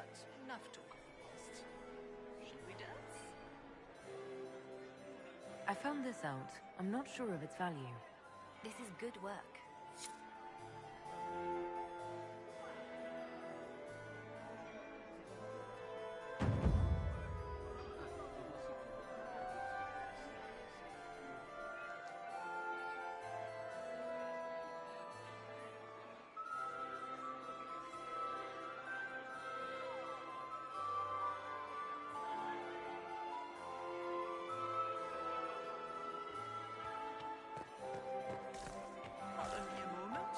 but enough talk of the past. Shall we dance? I found this out. I'm not sure of its value. This is good work. Pardon me a moment.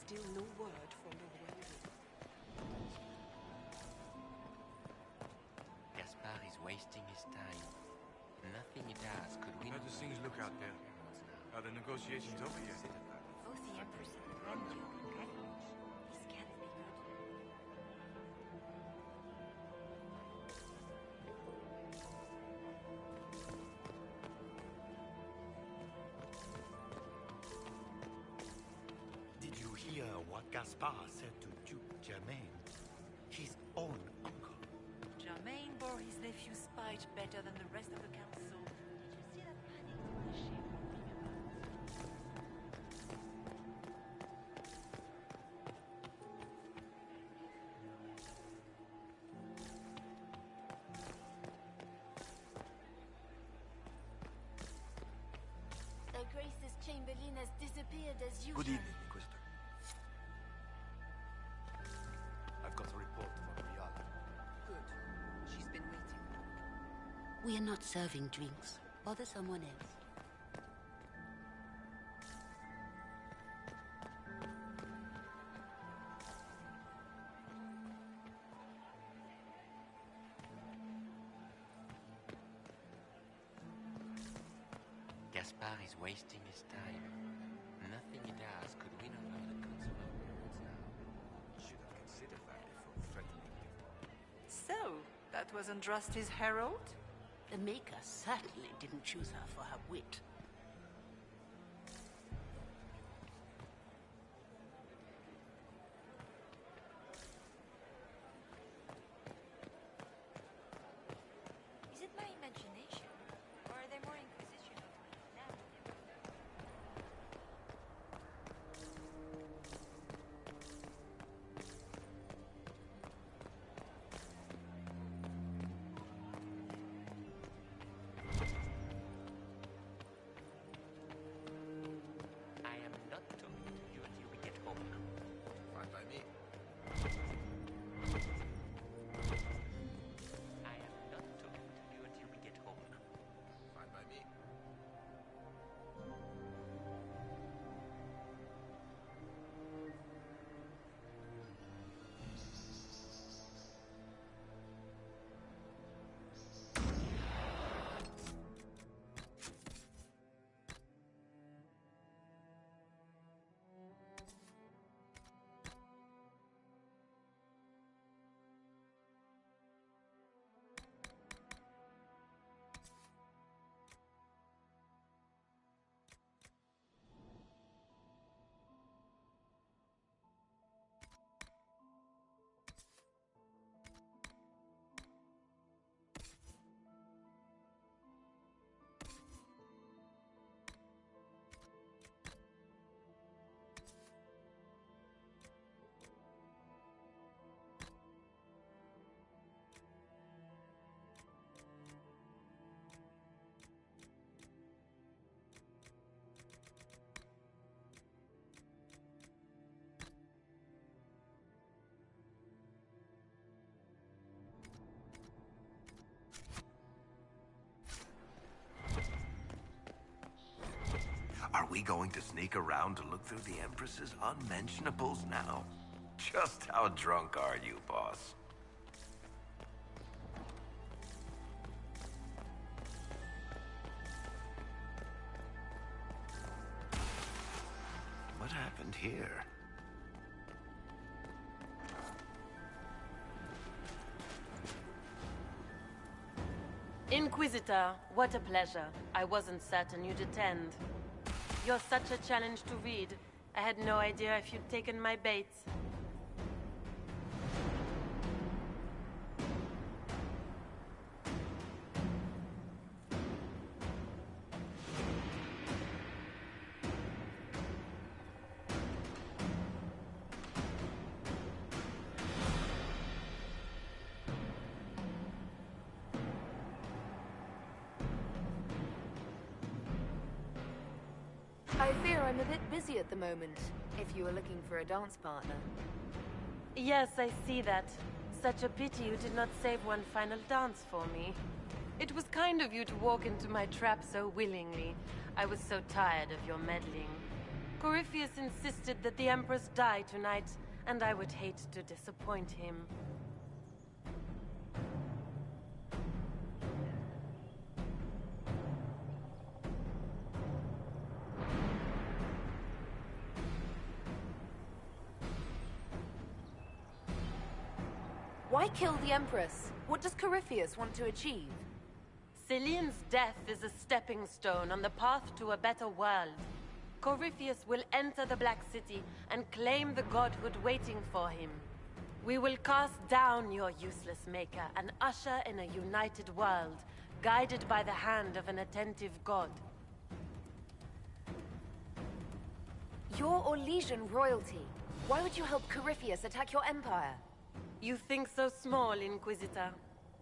Still no word from the railway. Gaspar is wasting his time. Nothing he does could win. How does things look out there? Are the negotiations over yet? Both the Empress and the Grand Duke are Catholics. This can't be good. Did you hear what Gaspar said to Duke Germain? His own uncle. Germain bore his nephew's spite better than the rest of the council. Did you see that panic on the ship moving about? Their Grace's Chamberlain has disappeared as usual. Good evening, Inquisitor. I've got a report from Riala. Good. She's been waiting. We are not serving drinks. Bother someone else. Gaspar is wasting his time. Nothing he does could win over the council of lords now. Should have considered that before threatening him. So, that was Andraste's herald? The Maker certainly didn't choose her for her wit. Is it my imagination? Or are there more Inquisition now? we going to sneak around to look through the Empress's unmentionables now? Just how drunk are you, boss? What happened here? Inquisitor, what a pleasure. I wasn't certain you'd attend. You're such a challenge to read. I had no idea if you'd taken my bait. I fear I'm a bit busy at the moment, if you were looking for a dance partner. Yes, I see that. Such a pity you did not save one final dance for me. It was kind of you to walk into my trap so willingly. I was so tired of your meddling. Corypheus insisted that the Empress die tonight, and I would hate to disappoint him. Why kill the Empress? What does Corypheus want to achieve? Celine's death is a stepping stone on the path to a better world. Corypheus will enter the Black City and claim the godhood waiting for him. We will cast down your useless maker and usher in a united world, guided by the hand of an attentive god. You're Orlesian royalty. Why would you help Corypheus attack your empire? You think so small, Inquisitor.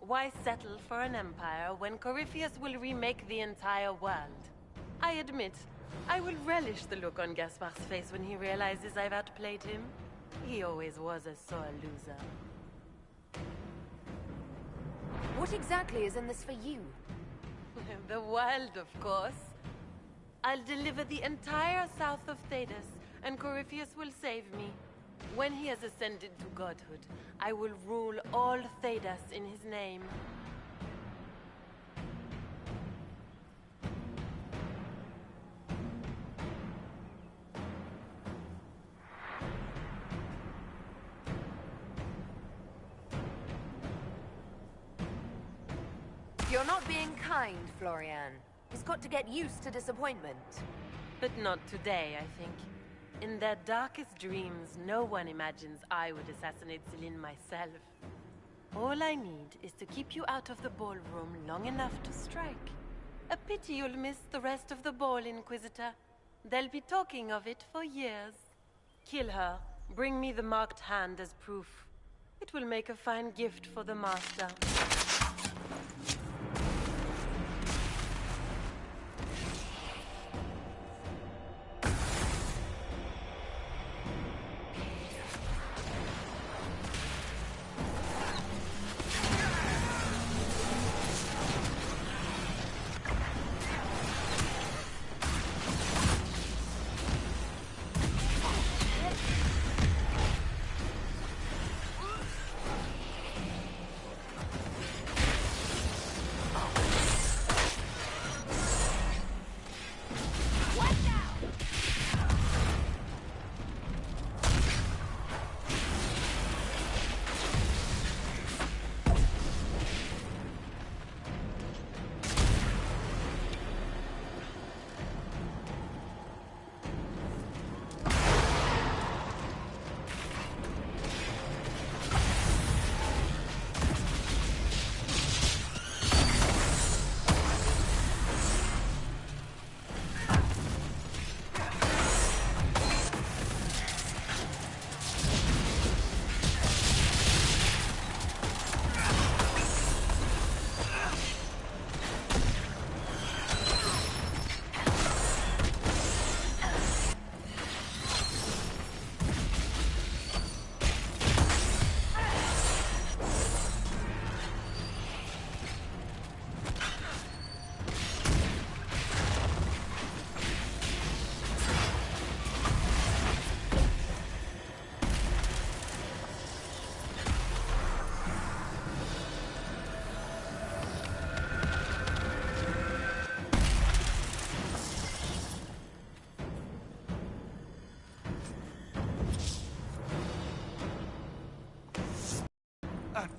Why settle for an empire when Corypheus will remake the entire world? I admit, I will relish the look on Gaspar's face when he realizes I've outplayed him. He always was a sore loser. What exactly is in this for you? The world, of course. I'll deliver the entire south of Thedas, and Corypheus will save me. When he has ascended to godhood, I will rule all Thedas in his name. You're not being kind, Florian. He's got to get used to disappointment. But not today, I think. In their darkest dreams, no one imagines I would assassinate Celine myself. All I need is to keep you out of the ballroom long enough to strike. A pity you'll miss the rest of the ball, Inquisitor. They'll be talking of it for years. Kill her. Bring me the marked hand as proof. It will make a fine gift for the Master.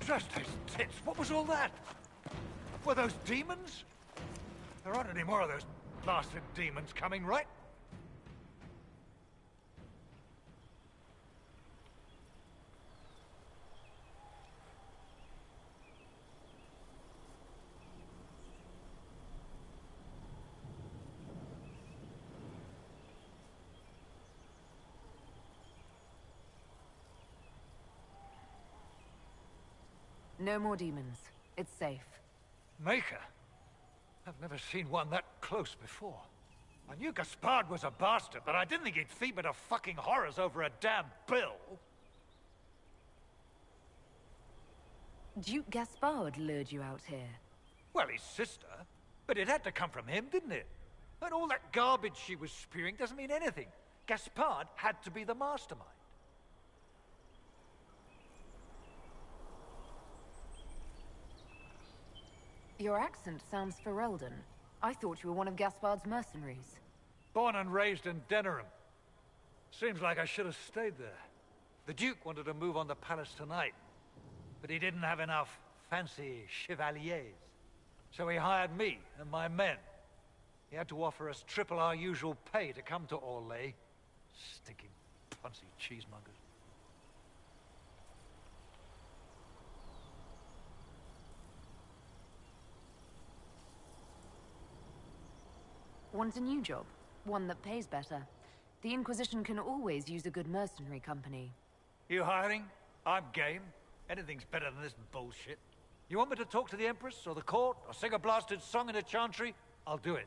Just his tits. What was all that? Were those demons? There aren't any more of those blasted demons coming, right? No more demons. It's safe. Maker? I've never seen one that close before. I knew Gaspard was a bastard, but I didn't think he'd feed me to fucking horrors over a damn bill. Duke Gaspard lured you out here. Well, his sister. But it had to come from him, didn't it? And all that garbage she was spewing doesn't mean anything. Gaspard had to be the mastermind. Your accent sounds Ferelden. I thought you were one of Gaspard's mercenaries. Born and raised in Denerim. Seems like I should have stayed there. The Duke wanted to move on the palace tonight, but he didn't have enough fancy chevaliers. So he hired me and my men. He had to offer us triple our usual pay to come to Orlais. Stinking punsy cheesemongers. Want a new job? One that pays better. The Inquisition can always use a good mercenary company. You hiring? I'm game. Anything's better than this bullshit. You want me to talk to the Empress or the court or sing a blasted song in a chantry? I'll do it.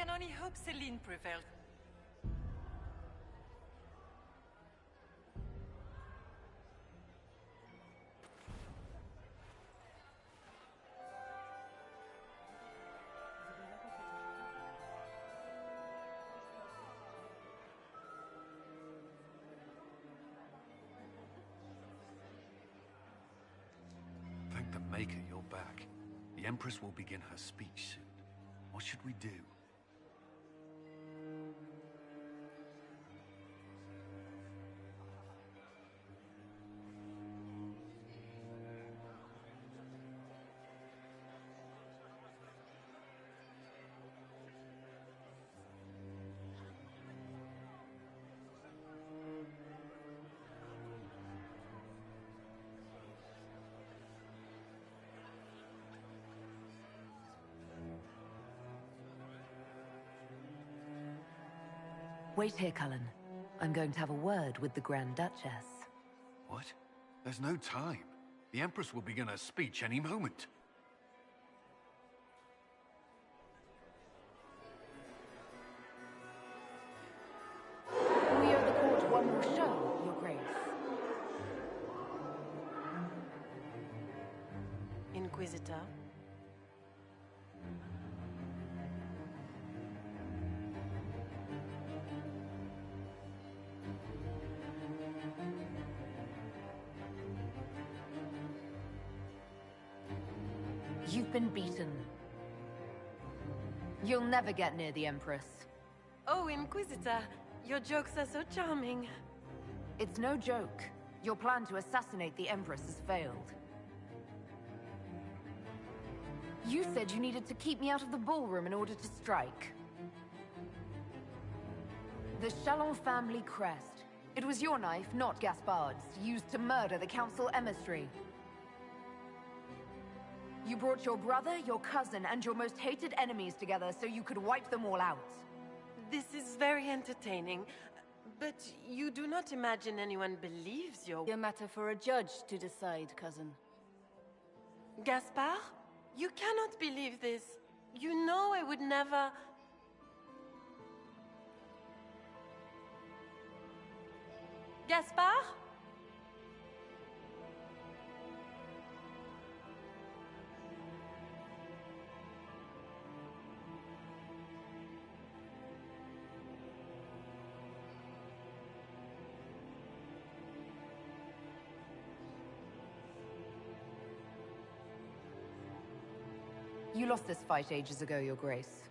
can only hope Celine prevailed. Thank the Maker you're back. The Empress will begin her speech soon. What should we do? Wait here, Cullen. I'm going to have a word with the Grand Duchess. What? There's no time. The Empress will begin her speech any moment. We owe the court one more show, Your Grace. Inquisitor. You've been beaten. You'll never get near the Empress. Oh, Inquisitor, your jokes are so charming. It's no joke. Your plan to assassinate the Empress has failed. You said you needed to keep me out of the ballroom in order to strike. The Chalon family crest. It was your knife, not Gaspard's, used to murder the Council emissary. You brought your brother, your cousin, and your most hated enemies together so you could wipe them all out. This is very entertaining, but you do not imagine anyone believes your... A matter for a judge to decide, cousin. Gaspard? You cannot believe this. You know I would never... Gaspard? You lost this fight ages ago, Your Grace.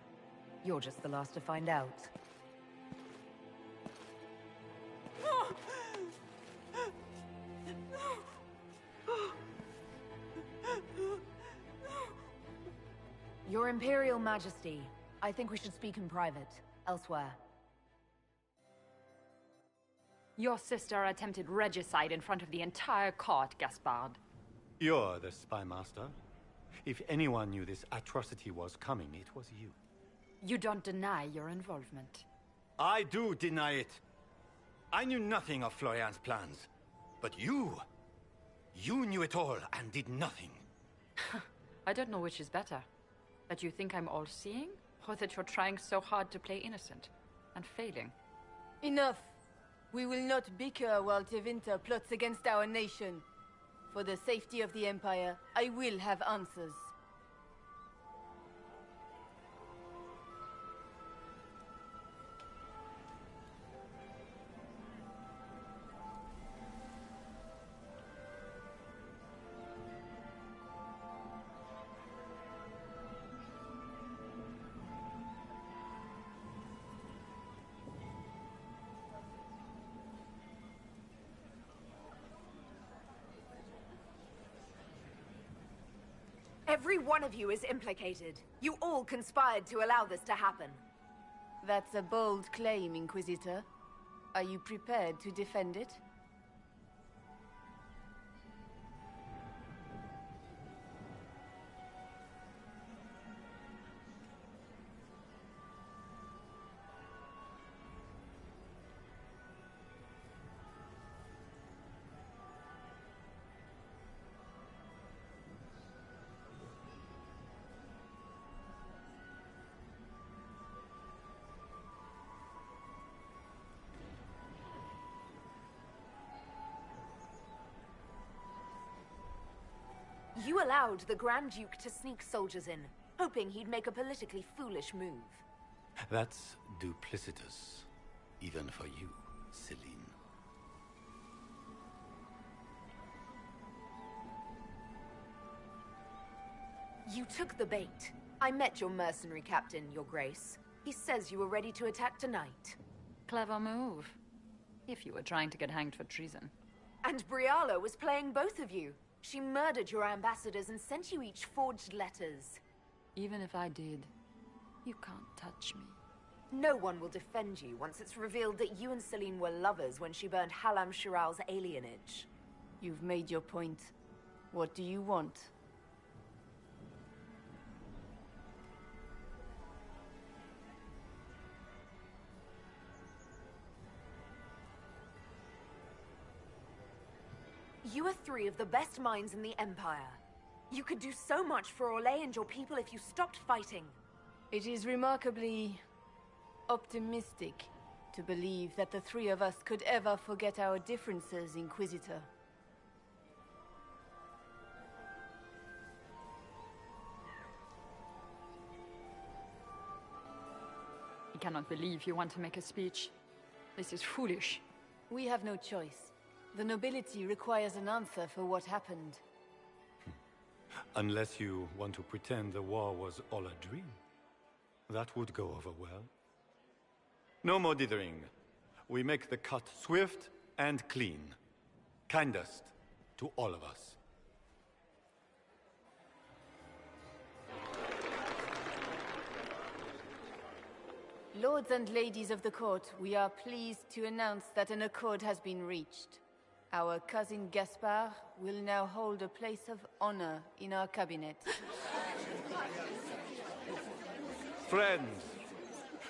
You're just the last to find out. Your Imperial Majesty, I think we should speak in private, elsewhere. Your sister attempted regicide in front of the entire court, Gaspard. You're the spy master. If anyone knew this atrocity was coming, it was you. You don't deny your involvement. I do deny it. I knew nothing of Florian's plans. But you knew it all and did nothing. I don't know which is better. That you think I'm all-seeing, or that you're trying so hard to play innocent, and failing. Enough. We will not bicker while Tevinter plots against our nation. For the safety of the Empire, I will have answers. Every one of you is implicated. You all conspired to allow this to happen. That's a bold claim, Inquisitor. Are you prepared to defend it? You allowed the Grand Duke to sneak soldiers in, hoping he'd make a politically foolish move. That's duplicitous, even for you, Celine. You took the bait. I met your mercenary captain, Your Grace. He says you were ready to attack tonight. Clever move. If you were trying to get hanged for treason. And Briala was playing both of you. She murdered your ambassadors and sent you each forged letters. Even if I did, you can't touch me. No one will defend you once it's revealed that you and Celine were lovers when she burned Halam Shiral's alienage. You've made your point. What do you want? You are three of the best minds in the Empire. You could do so much for Orlais and your people if you stopped fighting. It is remarkably optimistic to believe that the three of us could ever forget our differences, Inquisitor. I cannot believe you want to make a speech. This is foolish. We have no choice. The nobility requires an answer for what happened. Unless you want to pretend the war was all a dream. That would go over well. No more dithering. We make the cut swift and clean. Kindest to all of us. Lords and ladies of the court, we are pleased to announce that an accord has been reached. Our cousin Gaspard will now hold a place of honor in our cabinet. Friends,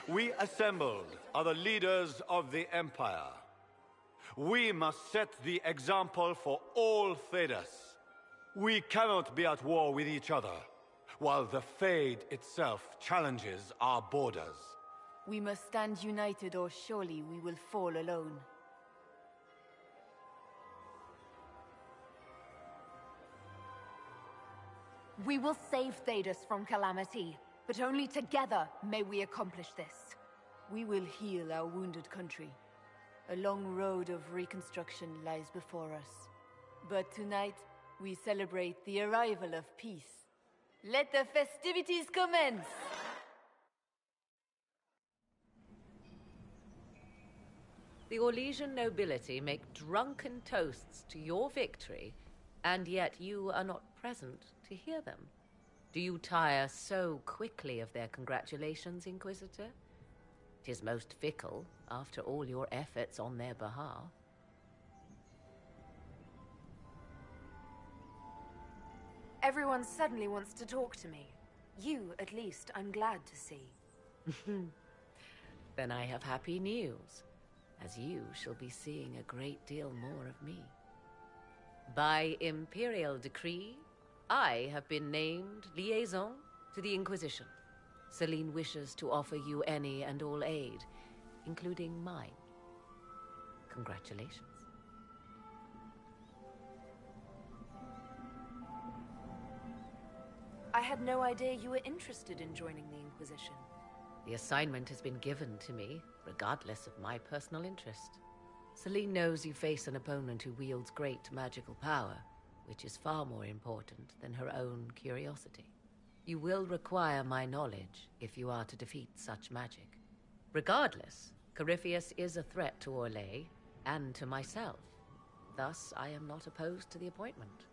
we assembled are the leaders of the Empire. We must set the example for all Thedas. We cannot be at war with each other, while the Fade itself challenges our borders. We must stand united, or surely we will fall alone. We will save Thedas from calamity, but only together may we accomplish this. We will heal our wounded country. A long road of reconstruction lies before us. But tonight, we celebrate the arrival of peace. Let the festivities commence! The Orlesian nobility make drunken toasts to your victory, and yet you are not present to hear them. Do you tire so quickly of their congratulations, Inquisitor? 'Tis most fickle, after all your efforts on their behalf. Everyone suddenly wants to talk to me. You, at least, I'm glad to see. Then I have happy news, as you shall be seeing a great deal more of me. By imperial decree, I have been named liaison to the Inquisition. Celine wishes to offer you any and all aid, including mine. Congratulations. I had no idea you were interested in joining the Inquisition. The assignment has been given to me, regardless of my personal interest. Celine knows you face an opponent who wields great magical power, which is far more important than her own curiosity. You will require my knowledge if you are to defeat such magic. Regardless, Corypheus is a threat to Orlais and to myself. Thus, I am not opposed to the appointment.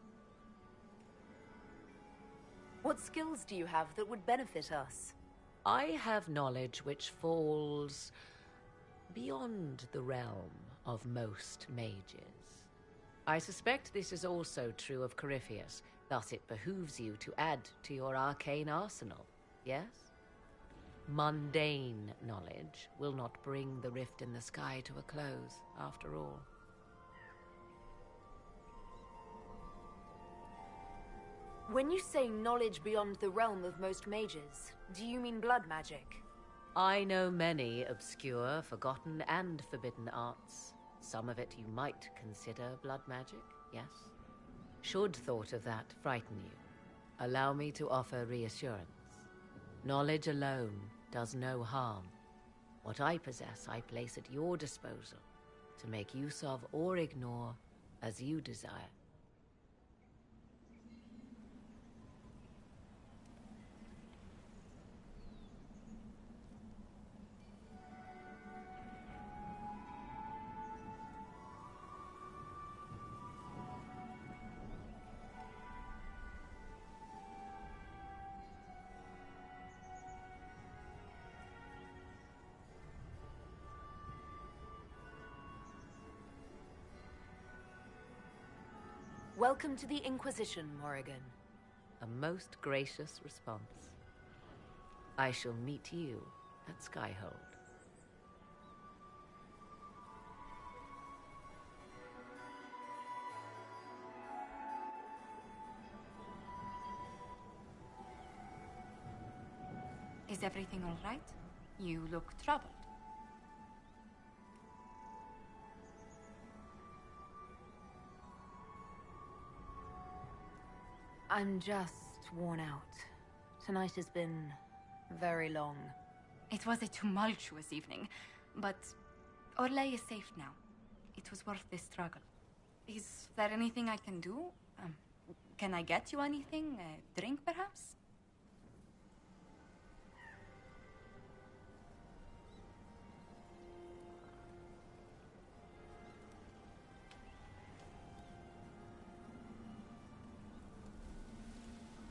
What skills do you have that would benefit us? I have knowledge which falls beyond the realm of most mages. I suspect this is also true of Corypheus, thus it behooves you to add to your arcane arsenal, yes? Mundane knowledge will not bring the rift in the sky to a close, after all. When you say knowledge beyond the realm of most mages, do you mean blood magic? I know many obscure, forgotten, and forbidden arts. Some of it you might consider blood magic, yes? Should thought of that frighten you, allow me to offer reassurance. Knowledge alone does no harm. What I possess, I place at your disposal to make use of or ignore as you desire. Welcome to the Inquisition, Morrigan. A most gracious response. I shall meet you at Skyhold. Is everything all right? You look troubled. I'm just worn out. Tonight has been very long. It was a tumultuous evening, but Orlais is safe now. It was worth the struggle. Is there anything I can do? Can I get you anything? A drink, perhaps?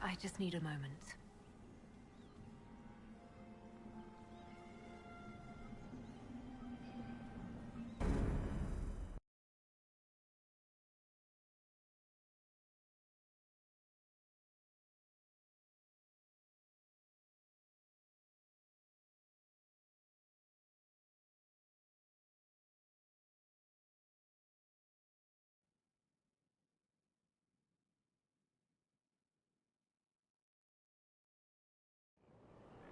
I just need a moment.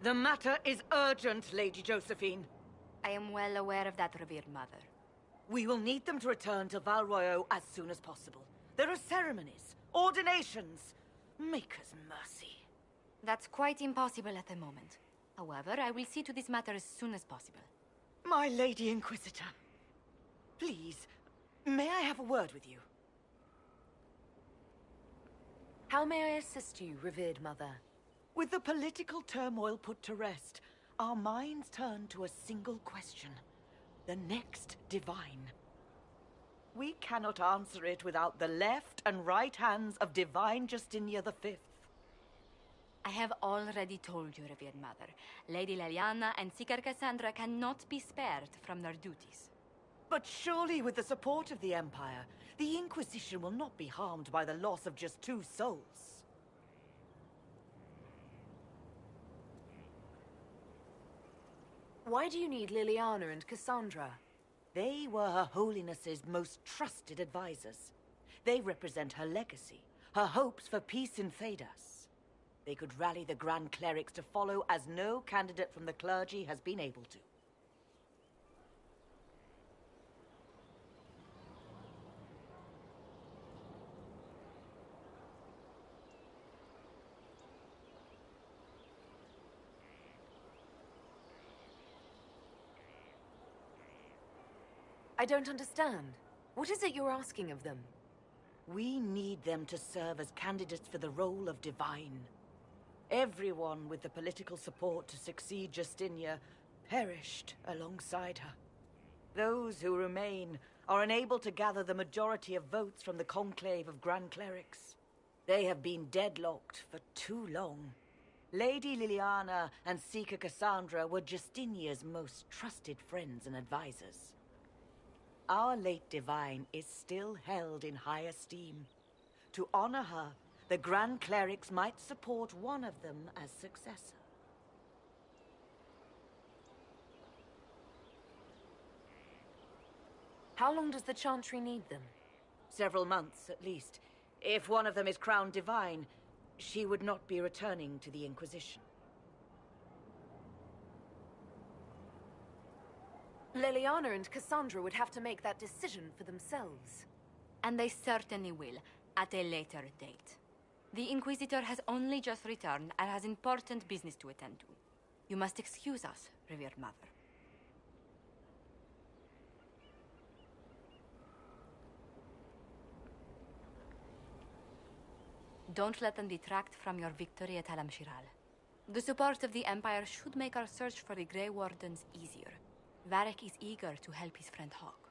The matter is urgent, Lady Josephine. I am well aware of that, revered mother. We will need them to return to Val Royeaux as soon as possible. There are ceremonies, ordinations. Maker's mercy. That's quite impossible at the moment. However, I will see to this matter as soon as possible. My Lady Inquisitor. Please, may I have a word with you? How may I assist you, revered mother? With the political turmoil put to rest, our minds turn to a single question. The next divine. We cannot answer it without the left and right hands of Divine Justinia V. I have already told you, revered mother. Lady Leliana and Seeker Cassandra cannot be spared from their duties. But surely with the support of the Empire, the Inquisition will not be harmed by the loss of just 2 souls. Why do you need Liliana and Cassandra? They were Her Holiness's most trusted advisors. They represent her legacy, her hopes for peace in Thedas. They could rally the Grand Clerics to follow as no candidate from the clergy has been able to. I don't understand. What is it you're asking of them? We need them to serve as candidates for the role of Divine. Everyone with the political support to succeed Justinia perished alongside her. Those who remain are unable to gather the majority of votes from the conclave of Grand Clerics. They have been deadlocked for too long. Lady Liliana and Seeker Cassandra were Justinia's most trusted friends and advisors. Our late Divine is still held in high esteem. To honor her, the Grand Clerics might support one of them as successor. How long does the Chantry need them? Several months, at least. If one of them is crowned Divine, she would not be returning to the Inquisition. Liliana and Cassandra would have to make that decision for themselves. And they certainly will. at a later date. The Inquisitor has only just returned and has important business to attend to. You must excuse us, revered mother. Don't let them detract from your victory at Alam Shiral. The support of the Empire should make our search for the Grey Wardens easier. Varric is eager to help his friend Hawk.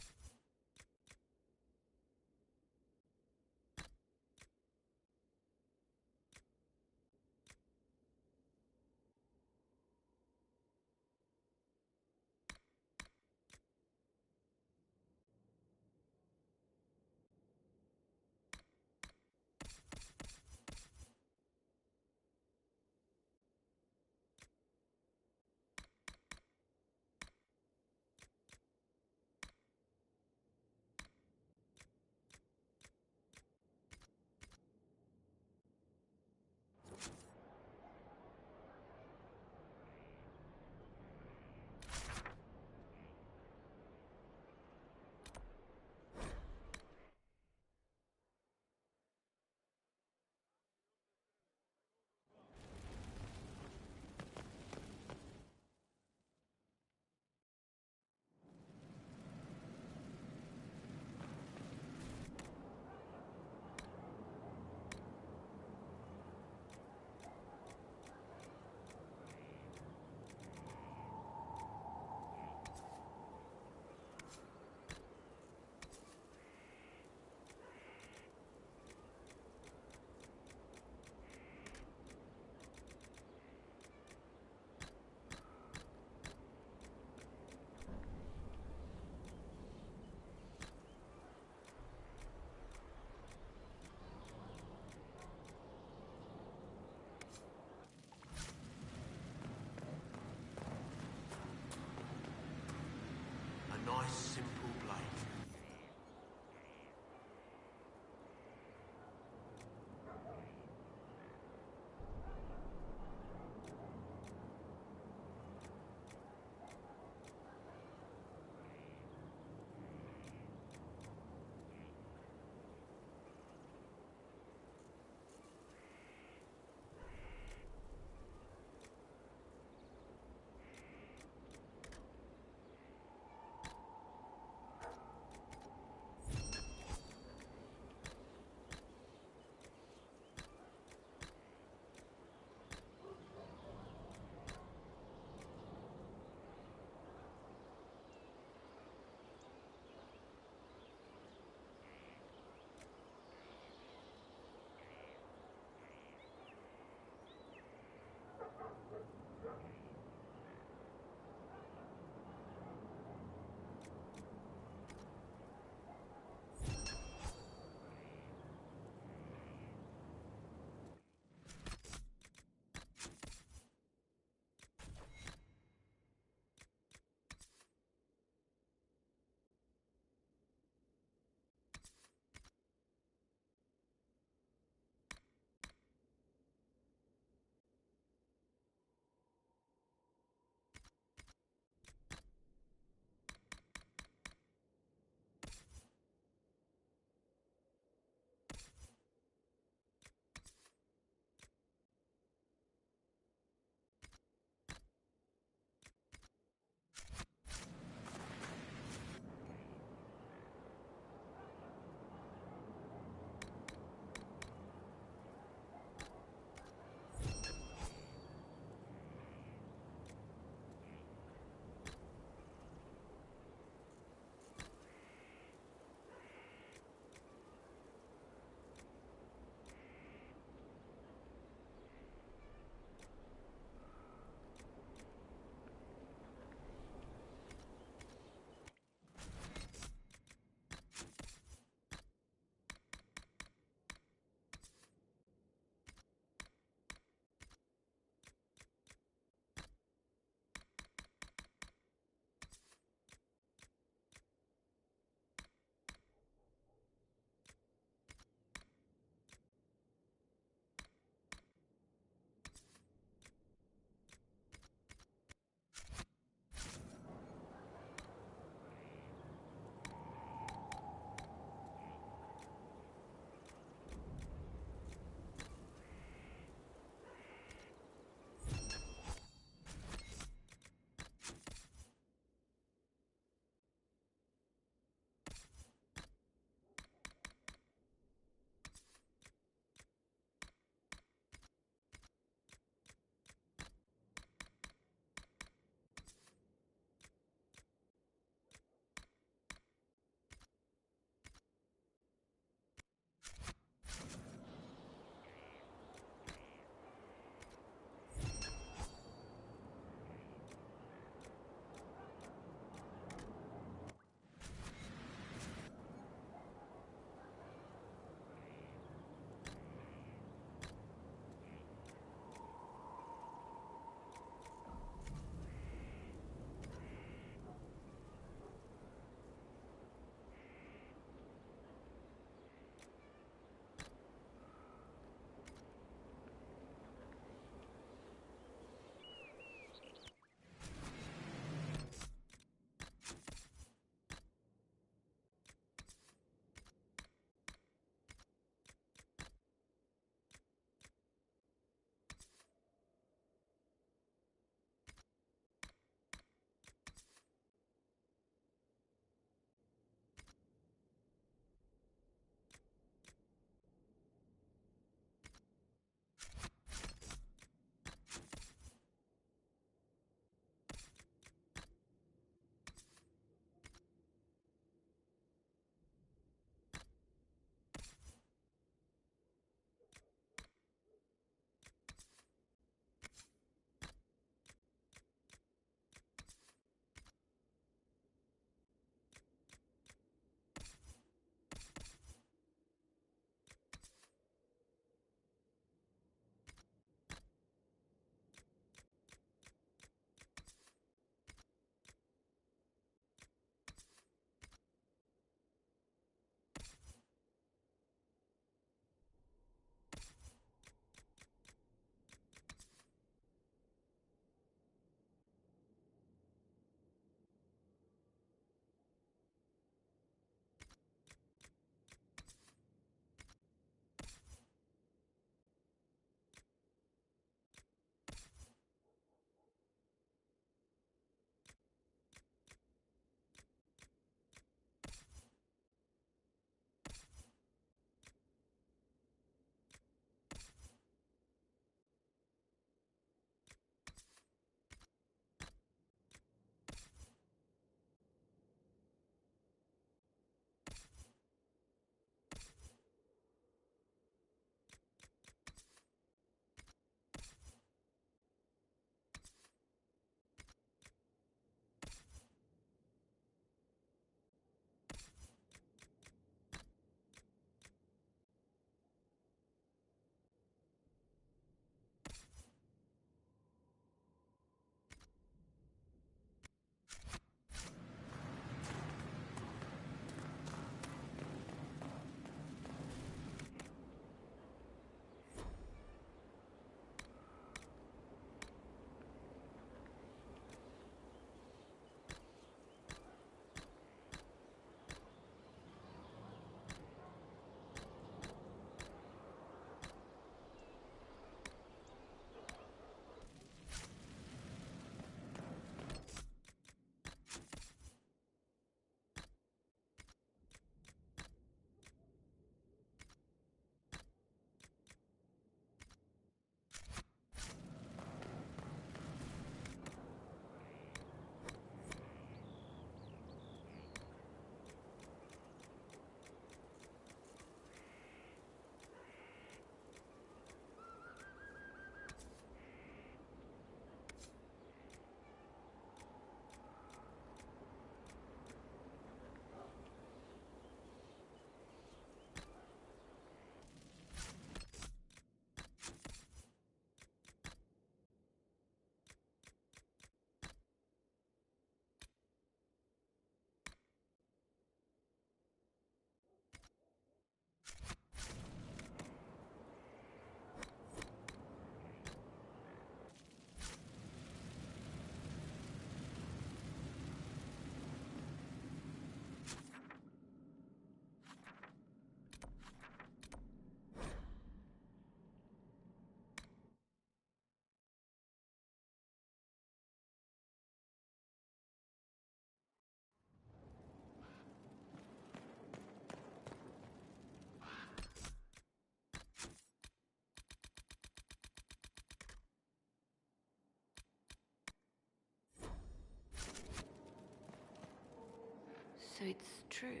So it's true.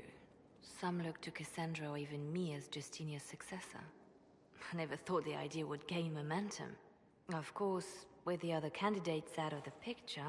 Some look to Cassandra or even me as Justinia's successor. I never thought the idea would gain momentum. Of course, with the other candidates out of the picture...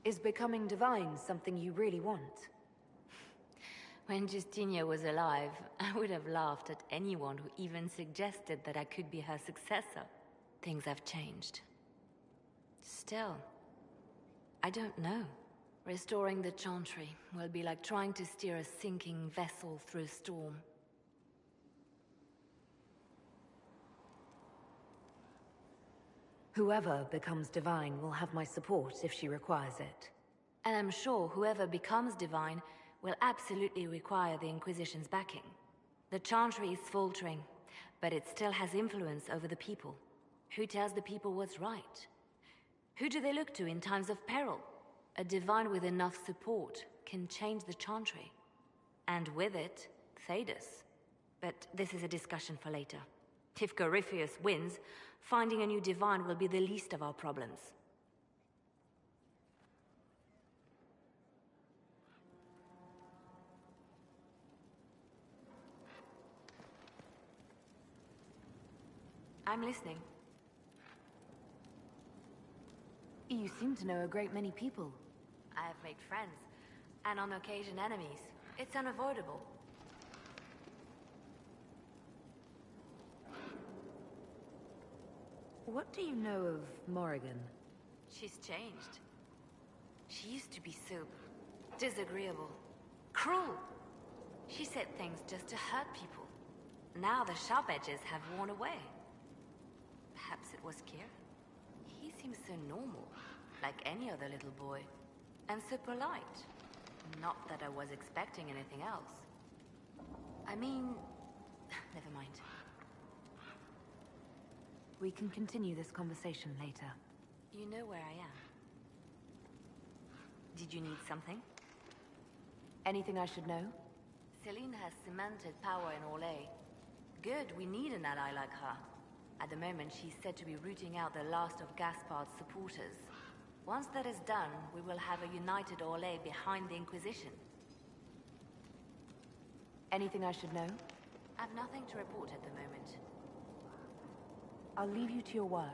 Is becoming divine something you really want? When Justinia was alive, I would have laughed at anyone who even suggested that I could be her successor. Things have changed. Still, I don't know. Restoring the Chantry will be like trying to steer a sinking vessel through a storm. Whoever becomes divine will have my support if she requires it. And I'm sure whoever becomes divine will absolutely require the Inquisition's backing. The Chantry is faltering, but it still has influence over the people. Who tells the people what's right? Who do they look to in times of peril? A divine with enough support can change the Chantry. And with it, Thedas. But this is a discussion for later. If Corypheus wins, finding a new divine will be the least of our problems. I'm listening. You seem to know a great many people. I have made friends, and on occasion enemies. It's unavoidable. What do you know of Morrigan? She's changed. She used to be so disagreeable, cruel. She said things just to hurt people. Now the sharp edges have worn away. Perhaps it was Kieran. He seems so normal, like any other little boy. And so polite. Not that I was expecting anything else. I mean... never mind. We can continue this conversation later. You know where I am. Did you need something? Anything I should know? Celine has cemented power in Orlais. Good, we need an ally like her. At the moment, she's said to be rooting out the last of Gaspard's supporters. Once that is done, we will have a united Orlais behind the Inquisition. Anything I should know? I've nothing to report at the moment. I'll leave you to your work.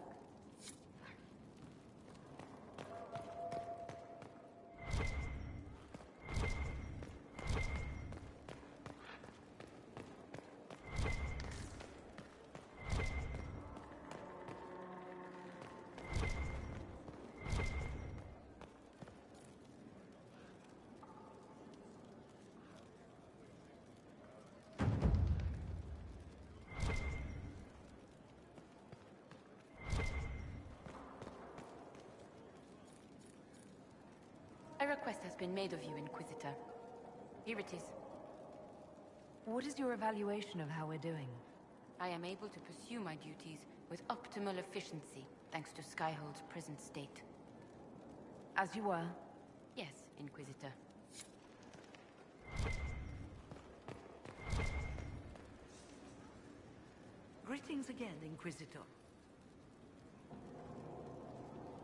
A request has been made of you, Inquisitor. Here it is. What is your evaluation of how we're doing? I am able to pursue my duties with optimal efficiency, thanks to Skyhold's present state. As you were? Yes, Inquisitor. Greetings again, Inquisitor.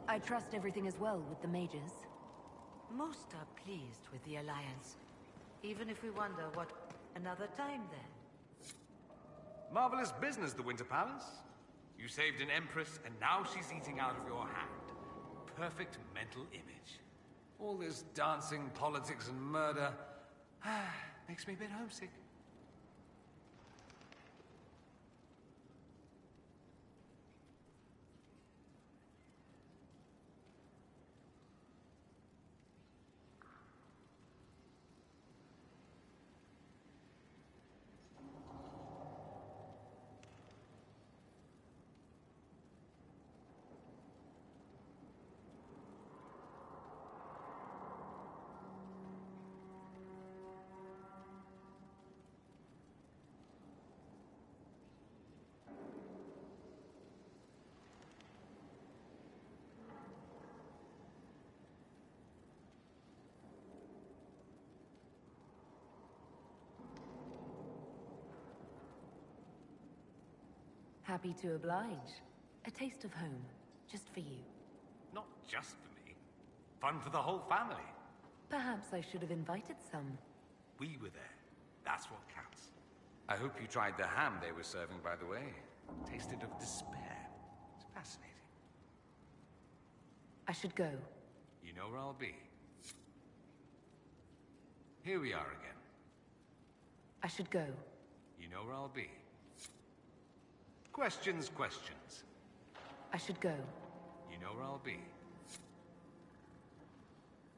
I trust everything is well with the mages. Most are pleased with the Alliance. Even if we wonder what another time then. Marvelous business, the Winter Palace. You saved an Empress, and now she's eating out of your hand. Perfect mental image. All this dancing, politics, and murder makes me a bit homesick. Happy to oblige. A taste of home, just for you. Not just for me. Fun for the whole family. Perhaps I should have invited some. We were there. That's what counts. I hope you tried the ham they were serving, by the way. Tasted of despair. It's fascinating. I should go. You know where I'll be. Here we are again. I should go. You know where I'll be. Questions, questions. I should go. You know where I'll be.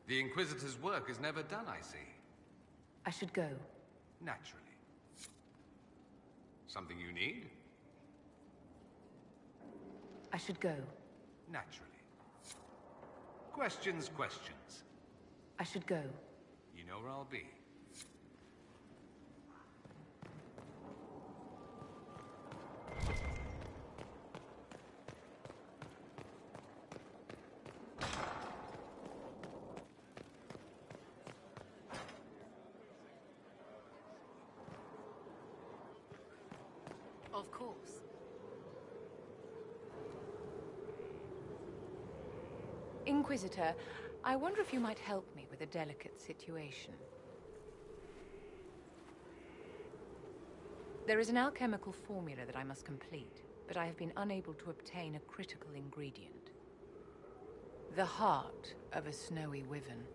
The Inquisitor's work is never done, I see. I should go. Naturally. Something you need? I should go. Naturally. Questions, questions. I should go. You know where I'll be. Of course. Inquisitor, I wonder if you might help me with a delicate situation. There is an alchemical formula that I must complete, but I have been unable to obtain a critical ingredient. The heart of a snowy wyvern.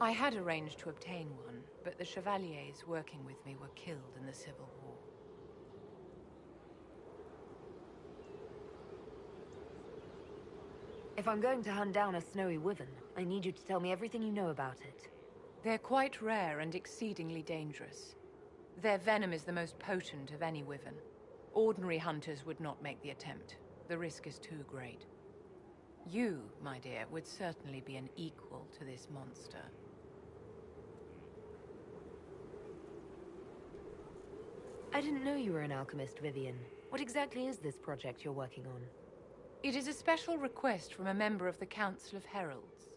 I had arranged to obtain one, but the chevaliers working with me were killed in the Civil War. If I'm going to hunt down a snowy wyvern, I need you to tell me everything you know about it. They're quite rare and exceedingly dangerous. Their venom is the most potent of any wyvern. Ordinary hunters would not make the attempt. The risk is too great. You, my dear, would certainly be an equal to this monster. I didn't know you were an alchemist, Vivian. What exactly is this project you're working on? It is a special request from a member of the Council of Heralds.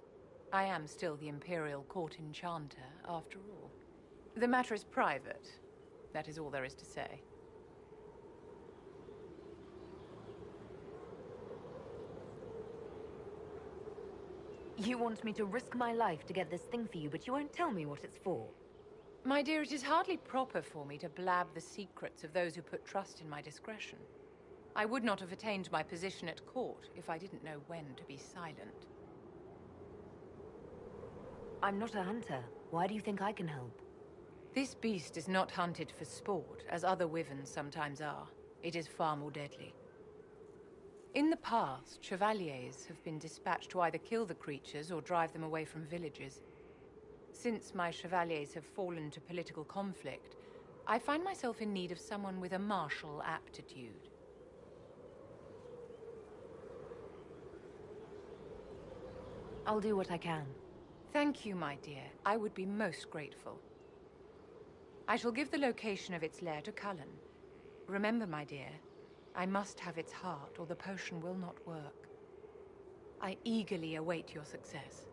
I am still the Imperial Court Enchanter, after all. The matter is private. That is all there is to say. You want me to risk my life to get this thing for you, but you won't tell me what it's for. My dear, it is hardly proper for me to blab the secrets of those who put trust in my discretion. I would not have attained my position at court if I didn't know when to be silent. I'm not a hunter. Why do you think I can help? This beast is not hunted for sport, as other wyverns sometimes are. It is far more deadly. In the past, chevaliers have been dispatched to either kill the creatures or drive them away from villages. Since my chevaliers have fallen to political conflict, I find myself in need of someone with a martial aptitude. I'll do what I can. Thank you, my dear. I would be most grateful. I shall give the location of its lair to Cullen. Remember, my dear, I must have its heart, or the potion will not work. I eagerly await your success.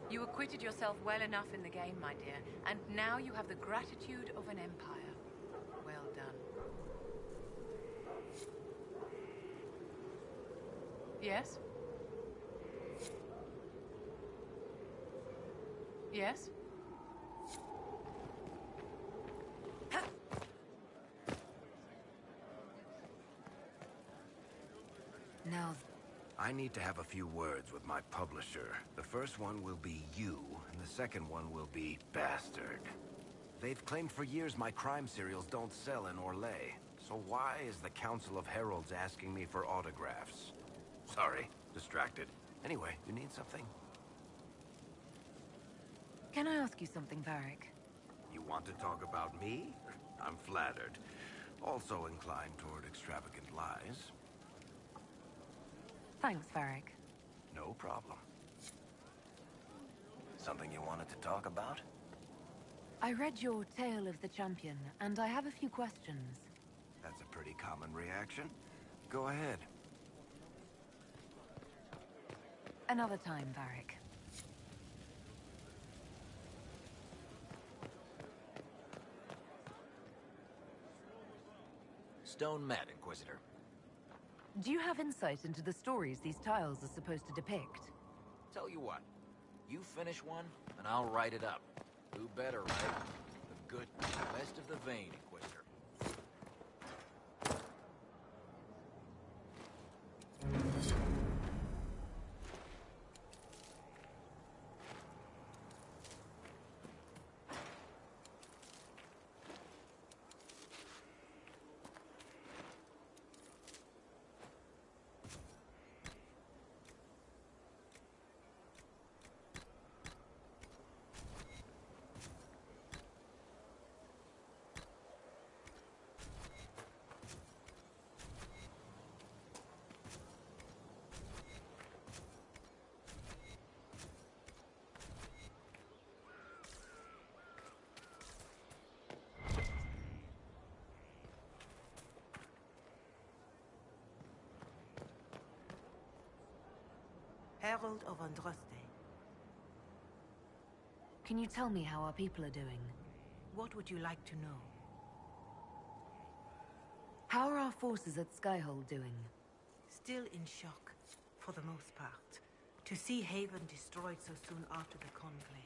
You acquitted acquitted yourself well enough in the game, my dear, and now you have the gratitude of an empire. Well done. Yes? Yes? Now, I need to have a few words with my publisher. The first one will be you, and the second one will be Bastard. They've claimed for years my crime serials don't sell in Orlais. So why is the Council of Heralds asking me for autographs? Sorry, distracted. Anyway, you need something? Can I ask you something, Varric? You want to talk about me? I'm flattered. Also inclined toward extravagant lies. Thanks, Varric. No problem. Something you wanted to talk about? I read your Tale of the Champion, and I have a few questions. That's a pretty common reaction. Go ahead. Another time, Varric. Stone Mat, Inquisitor. Do you have insight into the stories these tiles are supposed to depict? Tell you what, you finish one, and I'll write it up. Who better, right? The good, best of the vein, Inquisitor. Herald of Andraste. Can you tell me how our people are doing? What would you like to know? How are our forces at Skyhold doing? Still in shock, for the most part. To see Haven destroyed so soon after the Conclave.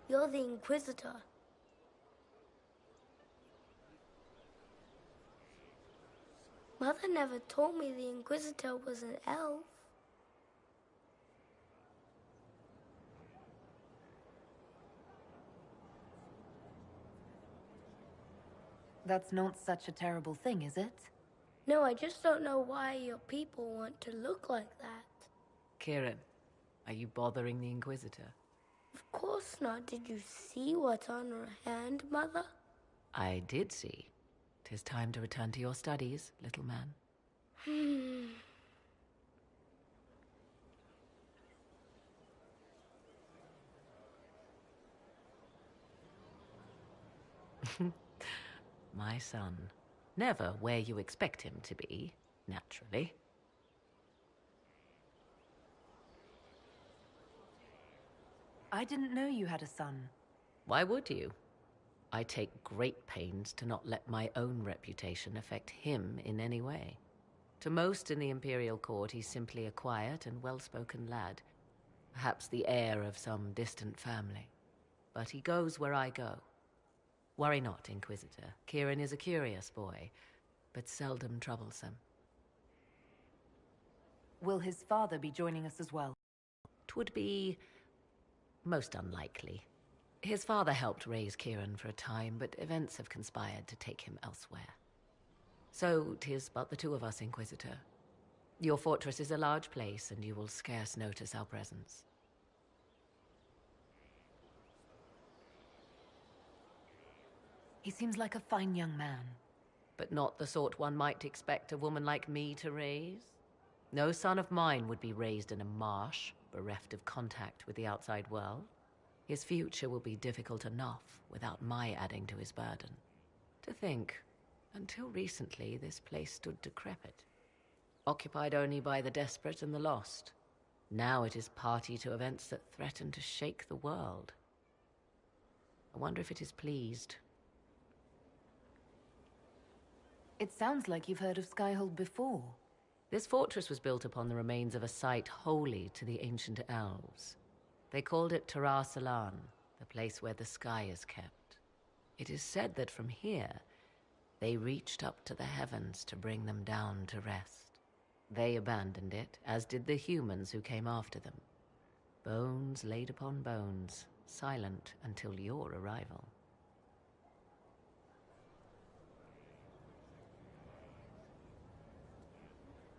You're the Inquisitor. Mother never told me the Inquisitor was an elf. That's not such a terrible thing, is it? No, I just don't know why your people want to look like that. Kieran, are you bothering the Inquisitor? Of course not. Did you see what's on her hand, Mother? I did see. 'Tis time to return to your studies, little man. My son. Never where you expect him to be, naturally. I didn't know you had a son. Why would you? I take great pains to not let my own reputation affect him in any way. To most in the Imperial Court, he's simply a quiet and well-spoken lad. Perhaps the heir of some distant family. But he goes where I go. Worry not, Inquisitor. Kieran is a curious boy, but seldom troublesome. Will his father be joining us as well? 'Twould be most unlikely. His father helped raise Kieran for a time, but events have conspired to take him elsewhere. So 'tis but the two of us, Inquisitor. Your fortress is a large place, and you will scarce notice our presence. He seems like a fine young man. But not the sort one might expect a woman like me to raise. No son of mine would be raised in a marsh, bereft of contact with the outside world. His future will be difficult enough without my adding to his burden. To think, until recently, this place stood decrepit, occupied only by the desperate and the lost. Now it is party to events that threaten to shake the world. I wonder if it is pleased. It sounds like you've heard of Skyhold before. This fortress was built upon the remains of a site holy to the ancient elves. They called it Tara Salan, the place where the sky is kept. It is said that from here, they reached up to the heavens to bring them down to rest. They abandoned it, as did the humans who came after them. Bones laid upon bones, silent until your arrival.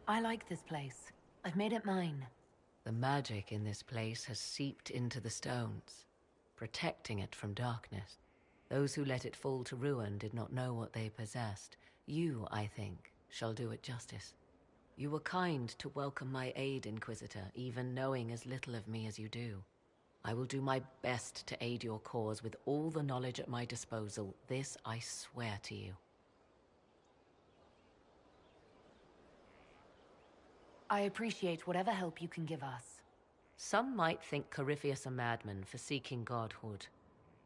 I like this place. I've made it mine. The magic in this place has seeped into the stones, protecting it from darkness. Those who let it fall to ruin did not know what they possessed. You, I think, shall do it justice. You were kind to welcome my aid, Inquisitor, even knowing as little of me as you do. I will do my best to aid your cause with all the knowledge at my disposal. This I swear to you. I appreciate whatever help you can give us. Some might think Corypheus a madman for seeking godhood.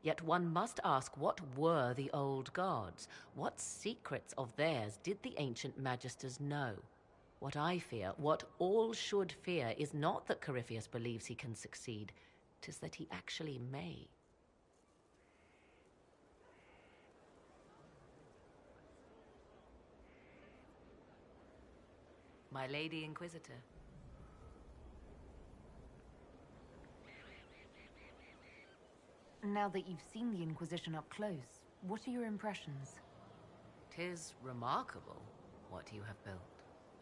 Yet one must ask, what were the old gods? What secrets of theirs did the ancient magisters know? What I fear, what all should fear, is not that Corypheus believes he can succeed. 'Tis that he actually may. My Lady Inquisitor. Now that you've seen the Inquisition up close, what are your impressions? 'Tis remarkable what you have built.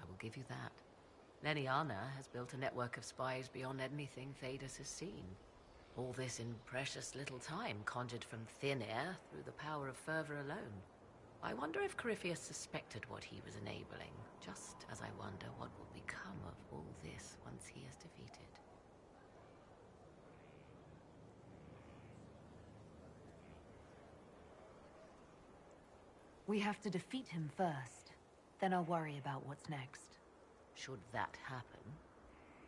I will give you that. Leniana has built a network of spies beyond anything Thedas has seen. All this in precious little time, conjured from thin air through the power of fervor alone. I wonder if Corypheus suspected what he was enabling, just as I wonder what will become of all this once he is defeated. We have to defeat him first. Then I'll worry about what's next. Should that happen,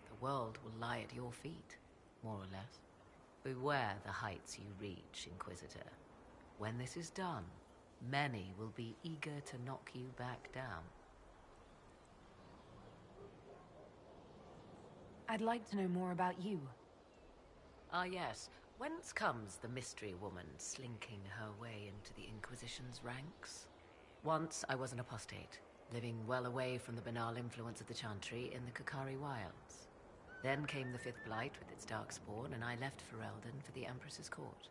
the world will lie at your feet, more or less. Beware the heights you reach, Inquisitor. When this is done, many will be eager to knock you back down. I'd like to know more about you. Ah, yes. Whence comes the mystery woman slinking her way into the Inquisition's ranks? Once I was an apostate, living well away from the banal influence of the Chantry in the Kakari Wilds. Then came the Fifth Blight with its darkspawn, and I left Ferelden for the Empress's court.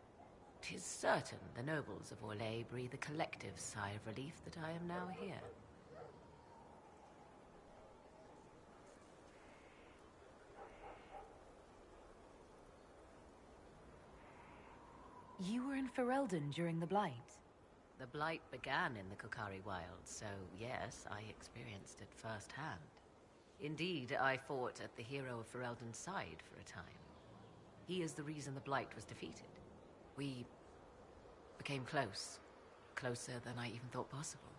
'Tis certain the nobles of Orlais breathe a collective sigh of relief that I am now here. You were in Ferelden during the Blight. The Blight began in the Kokari Wilds, so yes, I experienced it firsthand. Indeed, I fought at the hero of Ferelden's side for a time. He is the reason the Blight was defeated. We became close. Closer than I even thought possible.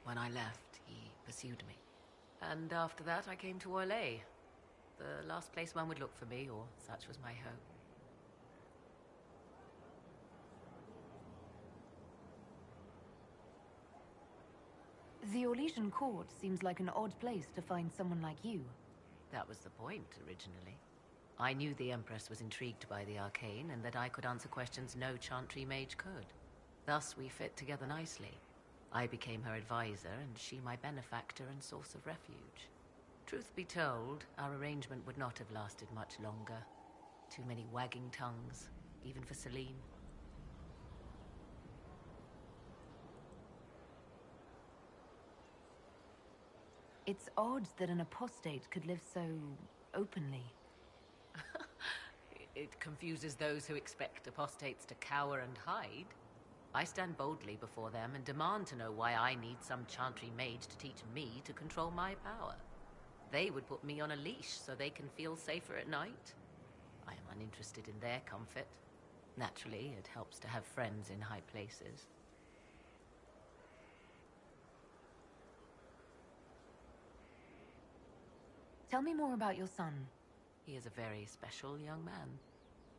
When I left, he pursued me. And after that, I came to Orlais. The last place one would look for me, or such was my hope. The Orlesian court seems like an odd place to find someone like you. That was the point, originally. I knew the Empress was intrigued by the arcane, and that I could answer questions no Chantry mage could. Thus, we fit together nicely. I became her advisor, and she my benefactor and source of refuge. Truth be told, our arrangement would not have lasted much longer. Too many wagging tongues, even for Celine. It's odd that an apostate could live so openly. It confuses those who expect apostates to cower and hide. I stand boldly before them and demand to know why I need some Chantry mage to teach me to control my power. They would put me on a leash so they can feel safer at night. I am uninterested in their comfort. Naturally, it helps to have friends in high places. Tell me more about your son. He is a very special young man.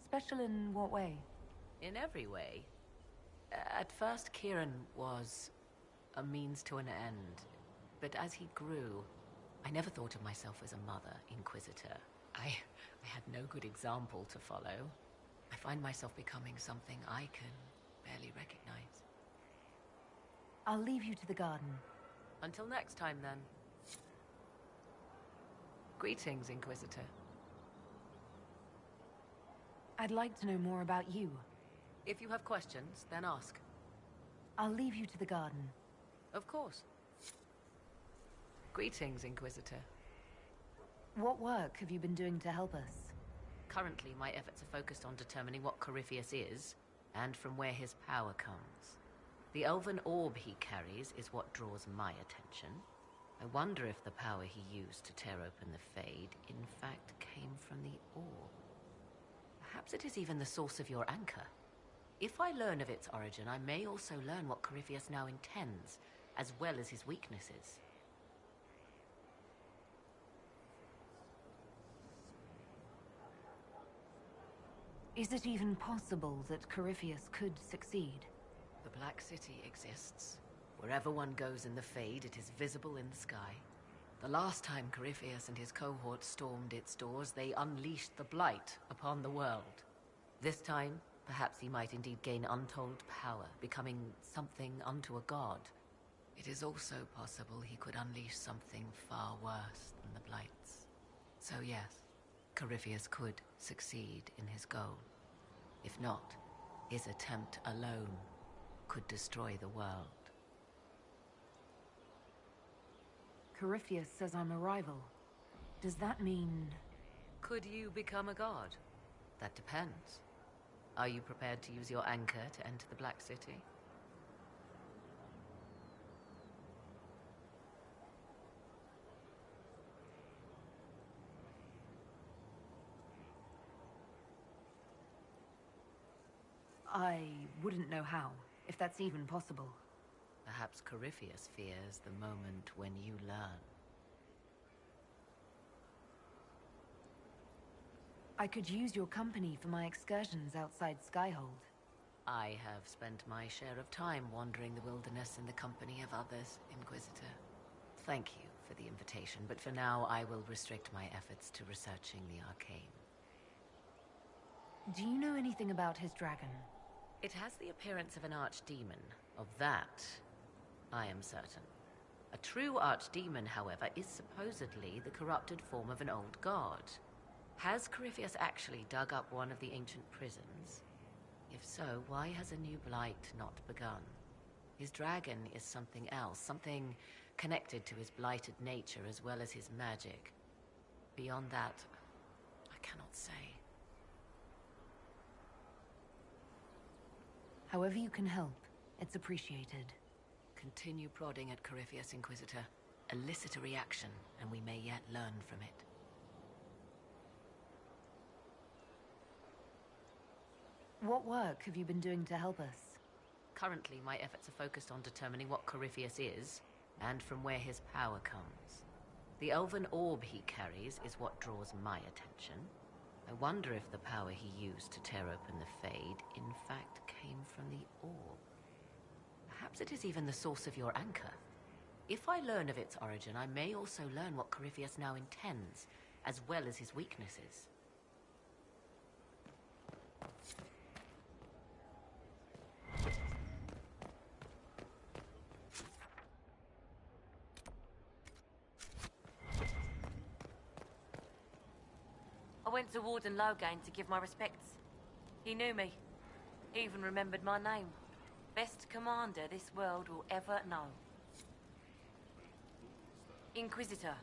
Special in what way? In every way. At first, Kieran was a means to an end. But as he grew, I never thought of myself as a mother Inquisitor. I had no good example to follow. I find myself becoming something I can barely recognize. I'll leave you to the garden. Until next time, then. Greetings, Inquisitor. I'd like to know more about you. If you have questions, then ask. I'll leave you to the garden. Of course. Greetings, Inquisitor. What work have you been doing to help us? Currently, my efforts are focused on determining what Corypheus is, and from where his power comes. The elven orb he carries is what draws my attention. I wonder if the power he used to tear open the Fade, in fact, came from the orb. Perhaps it is even the source of your anchor. If I learn of its origin, I may also learn what Corypheus now intends, as well as his weaknesses. Is it even possible that Corypheus could succeed? The Black City exists. Wherever one goes in the Fade, it is visible in the sky. The last time Corypheus and his cohort stormed its doors, they unleashed the Blight upon the world. This time, perhaps he might indeed gain untold power, becoming something unto a god. It is also possible he could unleash something far worse than the Blights. So yes, Corypheus could succeed in his goal. If not, his attempt alone could destroy the world. Corypheus says I'm a rival. Does that mean... Could you become a god? That depends. Are you prepared to use your anchor to enter the Black City? I wouldn't know how, if that's even possible. Perhaps Corypheus fears the moment when you learn. I could use your company for my excursions outside Skyhold. I have spent my share of time wandering the wilderness in the company of others, Inquisitor. Thank you for the invitation, but for now I will restrict my efforts to researching the arcane. Do you know anything about his dragon? It has the appearance of an archdemon. Of that, I am certain. A true archdemon, however, is supposedly the corrupted form of an old god. Has Corypheus actually dug up one of the ancient prisons? If so, why has a new blight not begun? His dragon is something else, something connected to his blighted nature as well as his magic. Beyond that, I cannot say. However you can help, it's appreciated. Continue prodding at Corypheus, Inquisitor. Elicit a reaction, and we may yet learn from it. What work have you been doing to help us? Currently, my efforts are focused on determining what Corypheus is, and from where his power comes. The elven orb he carries is what draws my attention. I wonder if the power he used to tear open the Fade, in fact, came from the orb. Perhaps it is even the source of your anchor. If I learn of its origin, I may also learn what Corypheus now intends, as well as his weaknesses. I went to Warden Loghain to give my respects. He knew me. He even remembered my name. Best commander this world will ever know. Inquisitor.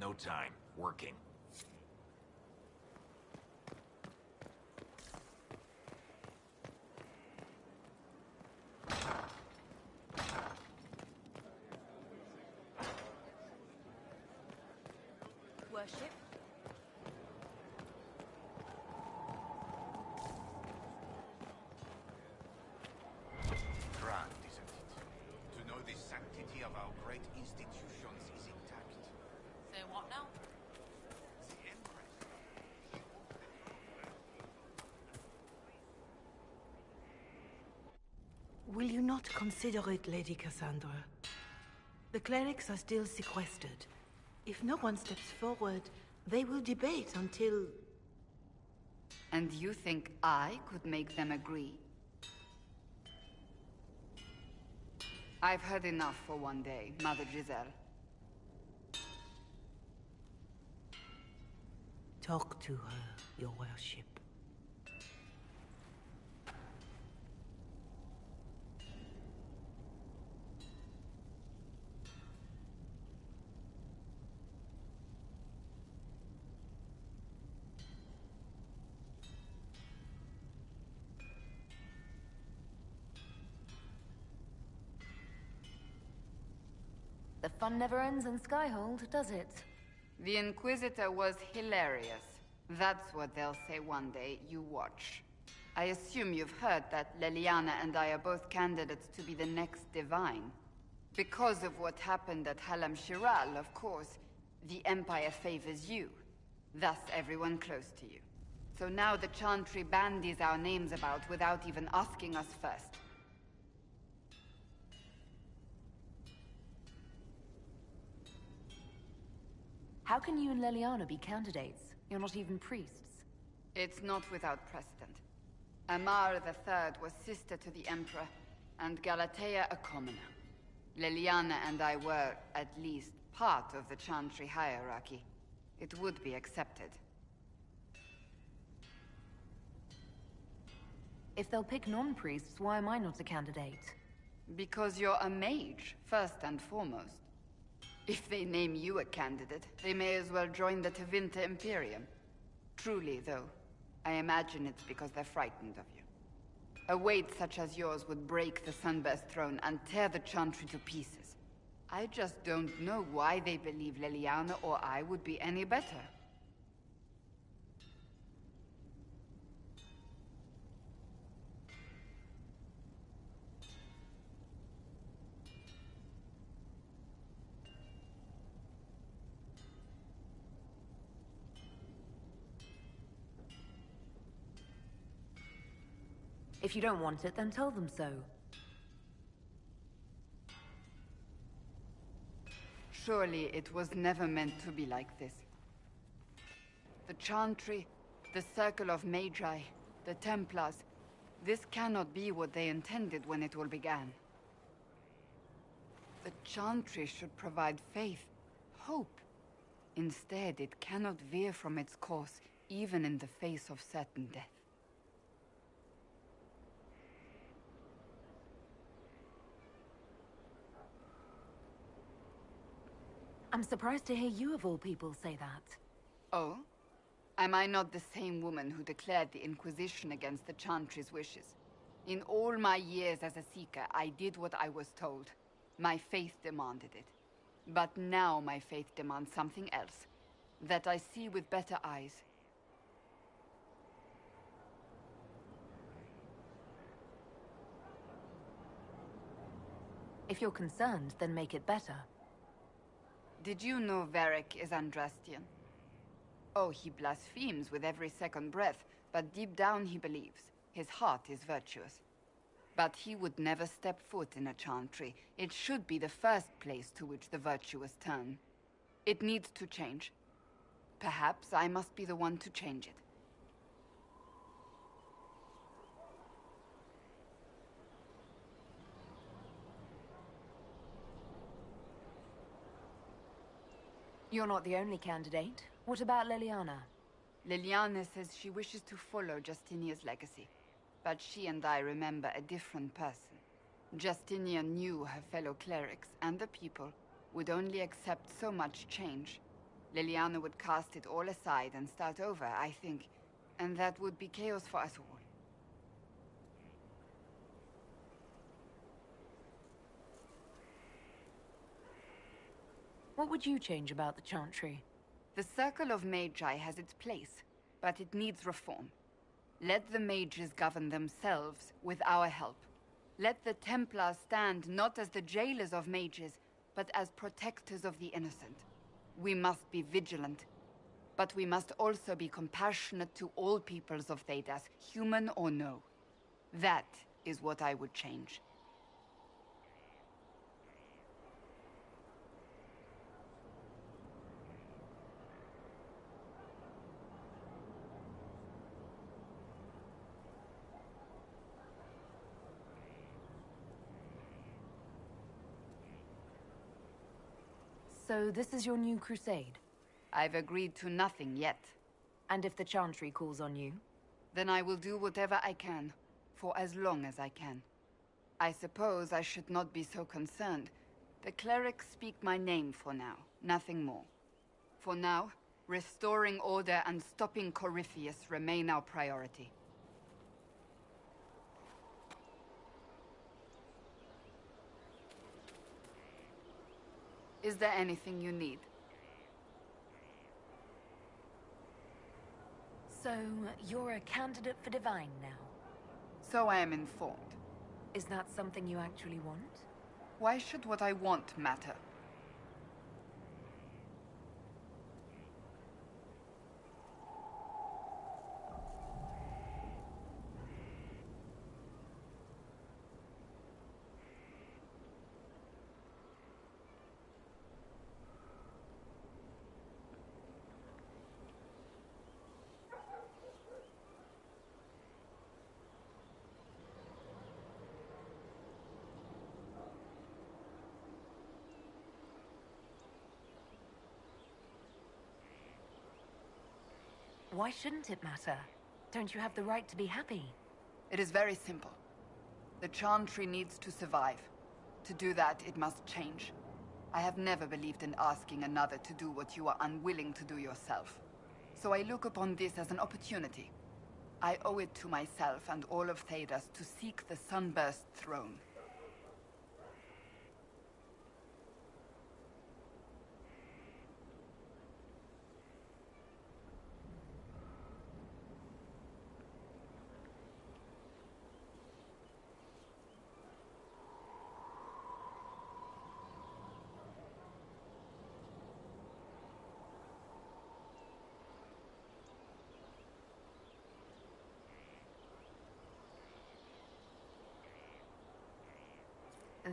No time. Working. worship. Grand, isn't it? To know the sanctity of our great institutions is intact. Say what now? The Empress. Will you not consider it, Lady Cassandra? The clerics are still sequestered. If no one steps forward, they will debate until... And you think I could make them agree? I've had enough for one day, Mother Giselle. Talk to her, your worship. The fun never ends in Skyhold, does it? The Inquisitor was hilarious. That's what they'll say one day. You watch. I assume you've heard that Leliana and I are both candidates to be the next Divine. Because of what happened at Halam Shiral, of course, the Empire favors you. Thus, everyone close to you. So now the Chantry bandies our names about without even asking us first. How can you and Leliana be candidates? You're not even priests. It's not without precedent. Amar III was sister to the Emperor, and Galatea a commoner. Leliana and I were, at least, part of the Chantry hierarchy. It would be accepted. If they'll pick non-priests, why am I not a candidate? Because you're a mage, first and foremost. If they name you a candidate, they may as well join the Tevinter Imperium. Truly, though, I imagine it's because they're frightened of you. A weight such as yours would break the Sunburst throne and tear the Chantry to pieces. I just don't know why they believe Leliana or I would be any better. If you don't want it, then tell them so. Surely it was never meant to be like this. The Chantry, the Circle of Magi, the Templars, this cannot be what they intended when it all began. The Chantry should provide faith, hope. Instead, it cannot veer from its course, even in the face of certain death. I'm surprised to hear you of all people say that. Oh? Am I not the same woman who declared the Inquisition against the Chantry's wishes? In all my years as a Seeker, I did what I was told. My faith demanded it. But now my faith demands something else. That I see with better eyes. If you're concerned, then make it better. Did you know Varric is Andrastian? Oh, he blasphemes with every second breath, but deep down he believes. His heart is virtuous. But he would never step foot in a Chantry. It should be the first place to which the virtuous turn. It needs to change. Perhaps I must be the one to change it. You're not the only candidate. What about Leliana? Leliana says she wishes to follow Justinia's legacy. But she and I remember a different person. Justinia knew her fellow clerics and the people would only accept so much change. Leliana would cast it all aside and start over, I think. And that would be chaos for us all. What would you change about the Chantry? The Circle of Magi has its place, but it needs reform. Let the mages govern themselves with our help. Let the Templars stand not as the jailers of mages, but as protectors of the innocent. We must be vigilant, but we must also be compassionate to all peoples of Thedas, human or no. That is what I would change. So this is your new crusade? I've agreed to nothing yet. And if the Chantry calls on you? Then I will do whatever I can, for as long as I can. I suppose I should not be so concerned. The clerics speak my name for now, nothing more. For now, restoring order and stopping Corypheus remain our priority. Is there anything you need? So, you're a candidate for Divine now? So I am informed. Is that something you actually want? Why should what I want matter? Why shouldn't it matter? Don't you have the right to be happy? It is very simple. The Chantry needs to survive. To do that, it must change. I have never believed in asking another to do what you are unwilling to do yourself. So I look upon this as an opportunity. I owe it to myself and all of Thedas to seek the Sunburst throne.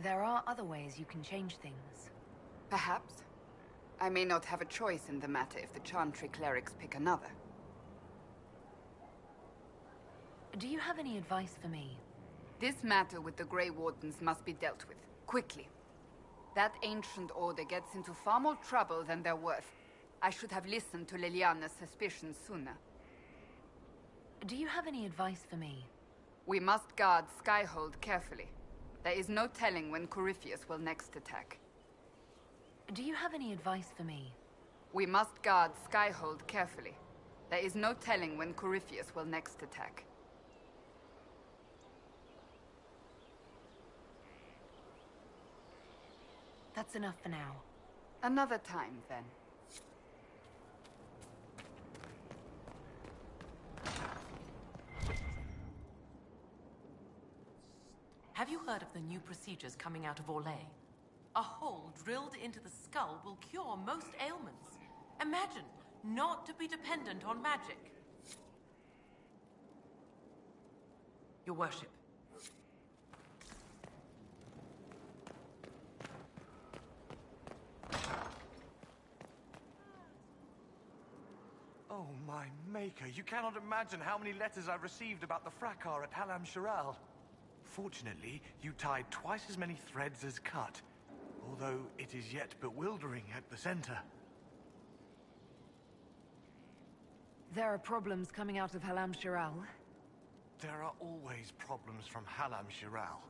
There are other ways you can change things. Perhaps. I may not have a choice in the matter if the Chantry clerics pick another. Do you have any advice for me? This matter with the Grey Wardens must be dealt with, quickly. That ancient order gets into far more trouble than they're worth. I should have listened to Liliana's suspicions sooner. Do you have any advice for me? We must guard Skyhold carefully. There is no telling when Corypheus will next attack. Do you have any advice for me? We must guard Skyhold carefully. There is no telling when Corypheus will next attack. That's enough for now. Another time, then. Have you heard of the new procedures coming out of Orlais? A hole drilled into the skull will cure most ailments. Imagine not to be dependent on magic. Your worship. Oh, my maker, you cannot imagine how many letters I've received about the fracas at Halam Shiral. Fortunately, you tied twice as many threads as cut, although it is yet bewildering at the center. There are problems coming out of Halam Shiral. There are always problems from Halam Shiral.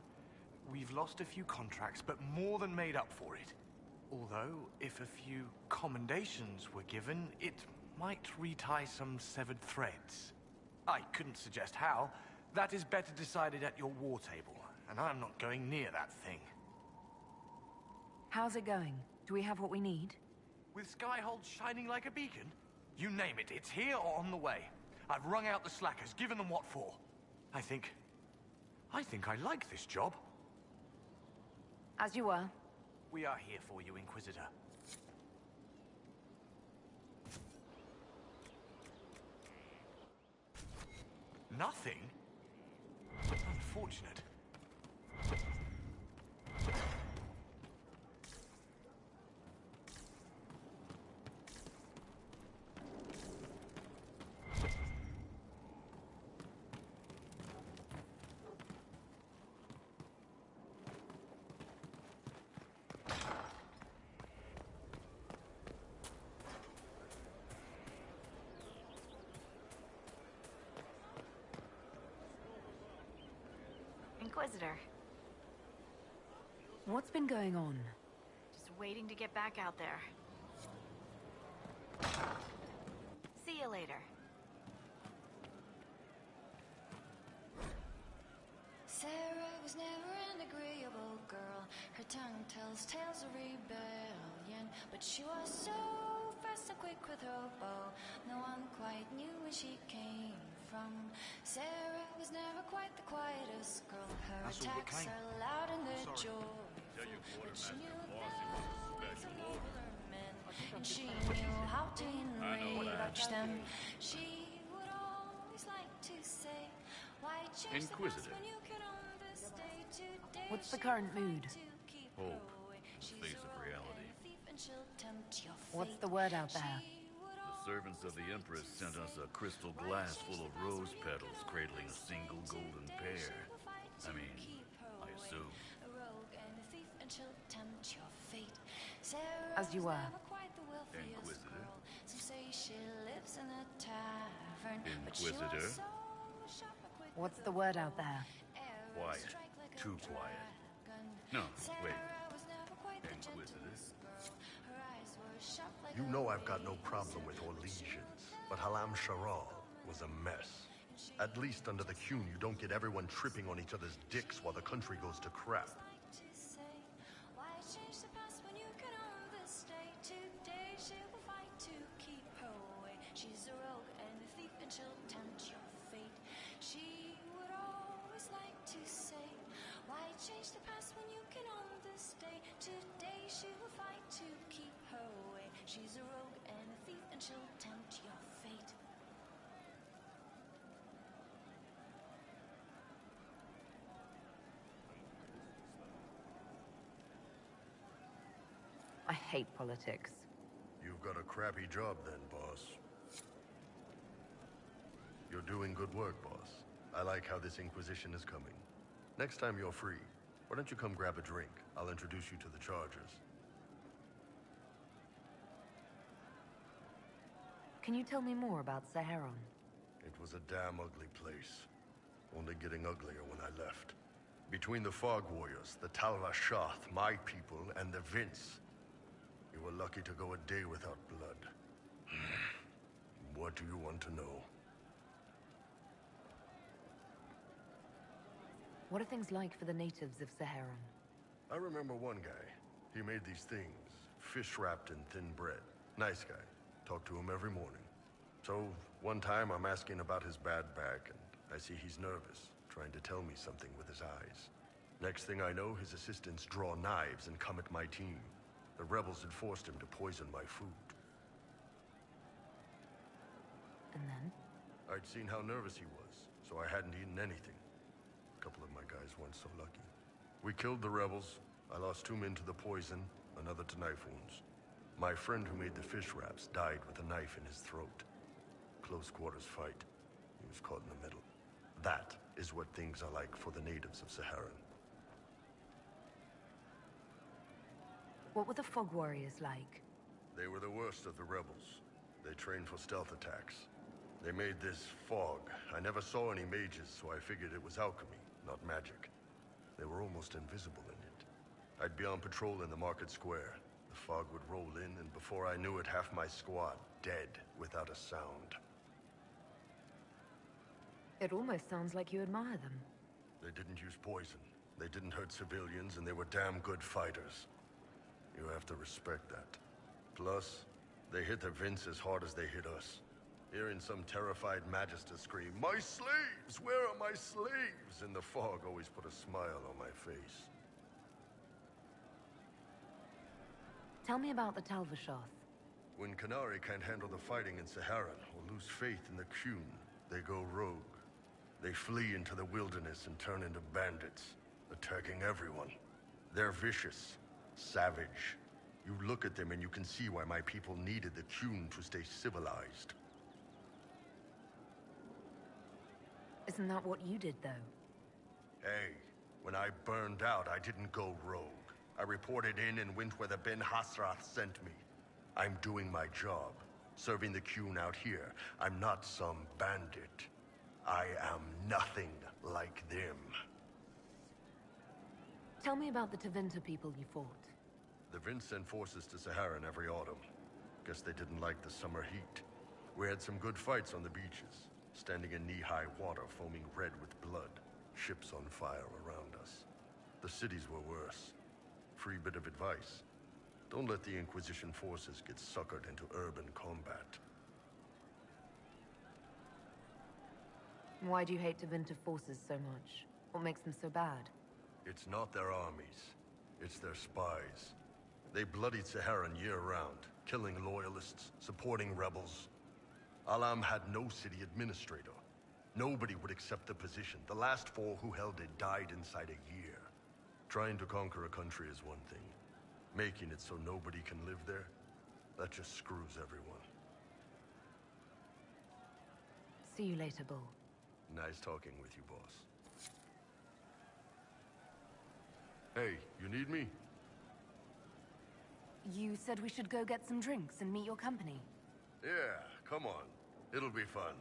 We've lost a few contracts, but more than made up for it. Although, if a few commendations were given, it might retie some severed threads. I couldn't suggest how. That is better decided at your war table, and I'm not going near that thing. How's it going? Do we have what we need? With Skyhold shining like a beacon? You name it, it's here or on the way. I've wrung out the slackers, given them what for. I think I like this job. As you were. We are here for you, Inquisitor. Nothing? Unfortunate. Inquisitor. What's been going on? Just waiting to get back out there. See you later. Sarah was never an agreeable girl. Her tongue tells tales of rebellion, but she was so fast and quick with her bow. No one quite knew where she came from. Sarah was never quite the quietest girl. Her attacks are loud and they're joyful, but she knew there was a nobler man, and she knew how to enrage them. She would always like to say, why change the past when you can own this day today? What's the current mood? Hope. The face of reality. What's the word out there? The servants of the Empress sent us a crystal glass full of rose petals cradling a single golden pear. I mean, I assume. As you were. Inquisitor. Inquisitor. What's the word out there? Quiet. Too quiet. No, wait. Inquisitor. You know I've got no problem with Orlesians, but Halam Sharal was a mess. At least under the Qun, you don't get everyone tripping on each other's dicks while the country goes to crap. Why change the past when you can own this day today? She will fight to keep her way. She's a rogue and a thief, and she'll tempt your fate. She would always like to say, why change the past when you can own this day today? She will fight to keep her way. She's a rogue and a thief, and she'll tempt your fate. I hate politics. You've got a crappy job then, boss. You're doing good work, boss. I like how this Inquisition is coming. Next time you're free, why don't you come grab a drink? I'll introduce you to the Chargers. Can you tell me more about Saharon? It was a damn ugly place. Only getting uglier when I left. Between the Fog Warriors, the Talva Shath, my people, and the Vince. You were lucky to go a day without blood. What do you want to know? What are things like for the natives of Saharon? I remember one guy. He made these things, fish wrapped in thin bread. Nice guy. Talk to him every morning. So, one time I'm asking about his bad back, and I see he's nervous, trying to tell me something with his eyes. Next thing I know, his assistants draw knives and come at my team. The rebels had forced him to poison my food. And then? I'd seen how nervous he was, so I hadn't eaten anything. A couple of my guys weren't so lucky. We killed the rebels. I lost 2 men to the poison, another to knife wounds. My friend who made the fish wraps died with a knife in his throat. Close quarters fight. He was caught in the middle. That is what things are like for the natives of Saharan. What were the Fog Warriors like? They were the worst of the rebels. They trained for stealth attacks. They made this fog. I never saw any mages, so I figured it was alchemy, not magic. They were almost invisible in it. I'd be on patrol in the market square. The fog would roll in, and before I knew it, half my squad dead without a sound. It almost sounds like you admire them. They didn't use poison. They didn't hurt civilians, and they were damn good fighters. You have to respect that. Plus, they hit the Vince as hard as they hit us. Hearing some terrified Magister scream, "My slaves! Where are my slaves?" in the fog always put a smile on my face. Tell me about the Talvashoth. When Qunari can't handle the fighting in Saharan or lose faith in the Qun, they go rogue. They flee into the wilderness and turn into bandits, attacking everyone. They're vicious, savage. You look at them and you can see why my people needed the Qun to stay civilized. Isn't that what you did, though? Hey, when I burned out, I didn't go rogue. I reported in and went where the Ben Hasrath sent me. I'm doing my job, serving the Qun out here. I'm not some bandit. I am nothing like them. Tell me about the Tevinter people you fought. The Vince sent forces to Saharan every autumn. Guess they didn't like the summer heat. We had some good fights on the beaches, standing in knee-high water foaming red with blood, ships on fire around us. The cities were worse. Free bit of advice. Don't let the Inquisition forces get suckered into urban combat. Why do you hate Tevinter forces so much? What makes them so bad? It's not their armies. It's their spies. They bloodied Saharan year-round, killing loyalists, supporting rebels. Alam had no city administrator. Nobody would accept the position. The last 4 who held it died inside a year. Trying to conquer a country is one thing. Making it so nobody can live there, that just screws everyone. See you later, Bull. Nice talking with you, boss. Hey, you need me? You said we should go get some drinks and meet your company. Yeah, come on. It'll be fun.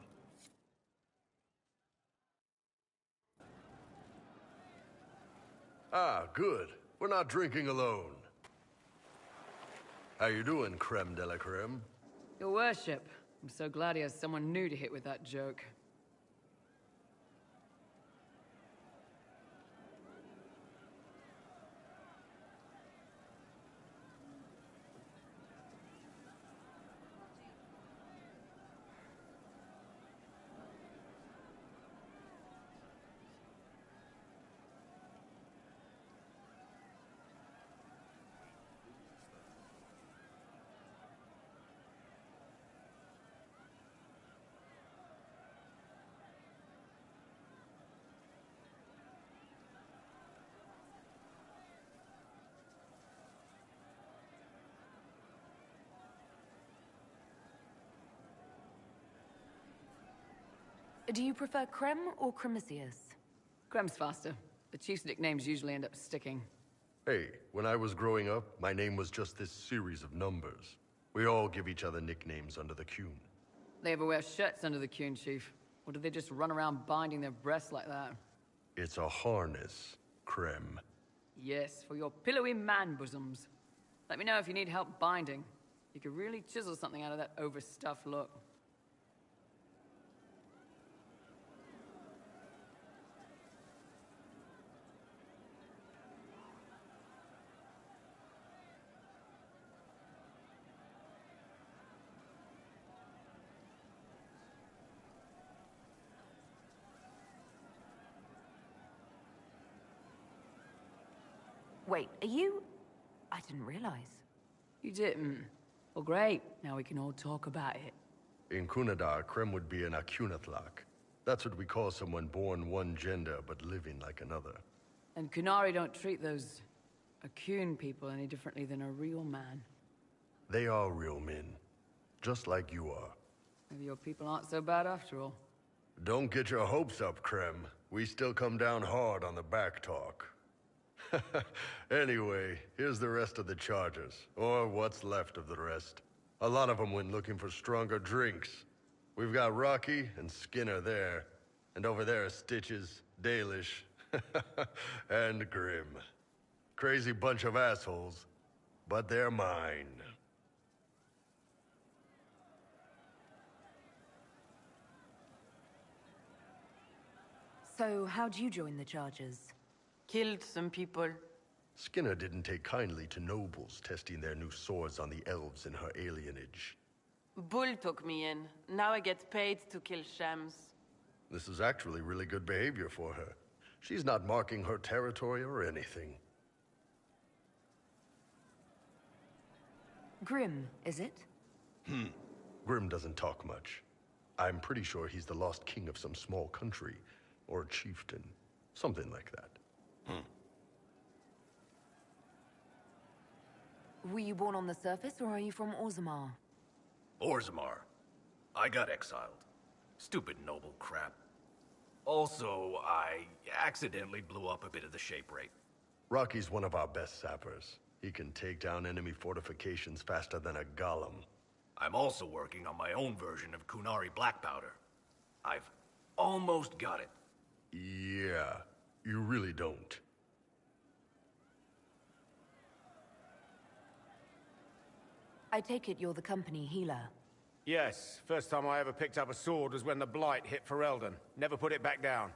Ah, good. We're not drinking alone. How you doing, creme de la creme? Your worship. I'm so glad he has someone new to hit with that joke. Do you prefer Creme or Cremisius? Crem's faster. The chief's nicknames usually end up sticking. Hey, when I was growing up, my name was just this series of numbers. We all give each other nicknames under the Qun. They ever wear shirts under the Qun, Chief? Or do they just run around binding their breasts like that? It's a harness, Creme. Yes, for your pillowy man bosoms. Let me know if you need help binding. You could really chisel something out of that overstuffed look. Wait, are you... I didn't realize. You didn't? Well, great. Now we can all talk about it. In Kunadar, Creme would be an Akunatlak. That's what we call someone born one gender but living like another. And Qunari don't treat those Akun people any differently than a real man. They are real men, just like you are. Maybe your people aren't so bad after all. Don't get your hopes up, Creme. We still come down hard on the back talk. Anyway, here's the rest of the charges, or what's left of the rest. A lot of them went looking for stronger drinks. We've got Rocky and Skinner there, and over there are Stitches, Dalish, and Grim. Crazy bunch of assholes, but they're mine. So, how'd you join the charges? Killed some people. Skinner didn't take kindly to nobles testing their new swords on the elves in her alienage. Bull took me in. Now I get paid to kill shams. This is actually really good behavior for her. She's not marking her territory or anything. Grim, is it? Grim doesn't talk much. I'm pretty sure he's the lost king of some small country, or chieftain. Something like that. Were you born on the surface, or are you from Orzammar? Orzammar. I got exiled. Stupid noble crap. Also, I accidentally blew up a bit of the shape rate. Rocky's one of our best sappers. He can take down enemy fortifications faster than a golem. I'm also working on my own version of Kunari black powder. I've almost got it. Yeah, you really don't. I take it you're the company healer. Yes, first time I ever picked up a sword was when the Blight hit Ferelden. Never put it back down.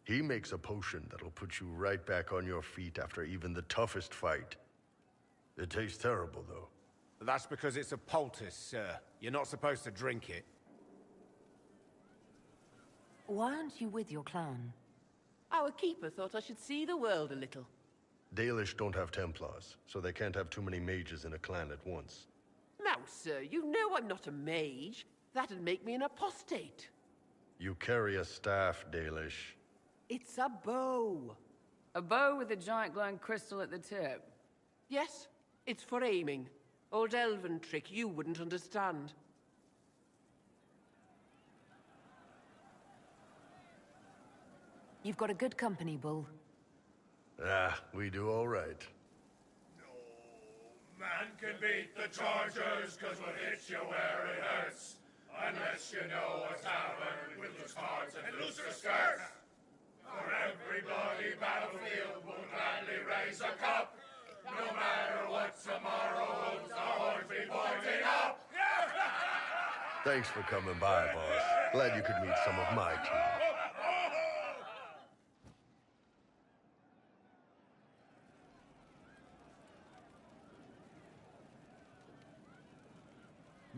He makes a potion that'll put you right back on your feet after even the toughest fight. It tastes terrible, though. That's because it's a poultice, sir. You're not supposed to drink it. Why aren't you with your clan? Our keeper thought I should see the world a little. Dalish don't have Templars, so they can't have too many mages in a clan at once. Now, sir, you know I'm not a mage. That'd make me an apostate. You carry a staff, Dalish. It's a bow. A bow with a giant glowing crystal at the tip. Yes, it's for aiming. Old elven trick you wouldn't understand. You've got a good company, Bull. We do all right. Man can beat the Chargers, cause what hits you where it hurts. Unless you know a tavern with loose cards and looser skirts. For every bloody battlefield we'll gladly raise a cup. No matter what tomorrow holds, our horns be pointing up. Thanks for coming by, boss. Glad you could meet some of my team.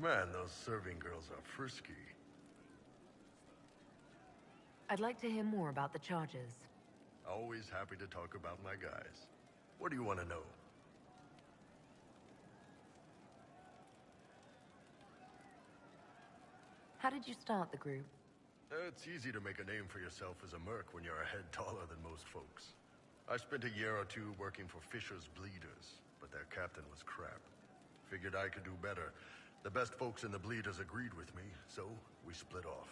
Man, those serving girls are frisky. I'd like to hear more about the charges. Always happy to talk about my guys. What do you want to know? How did you start the group? It's easy to make a name for yourself as a merc when you're a head taller than most folks. I spent a year or two working for Fisher's Bleeders, but their captain was crap. Figured I could do better. The best folks in the Bleeders agreed with me, so we split off.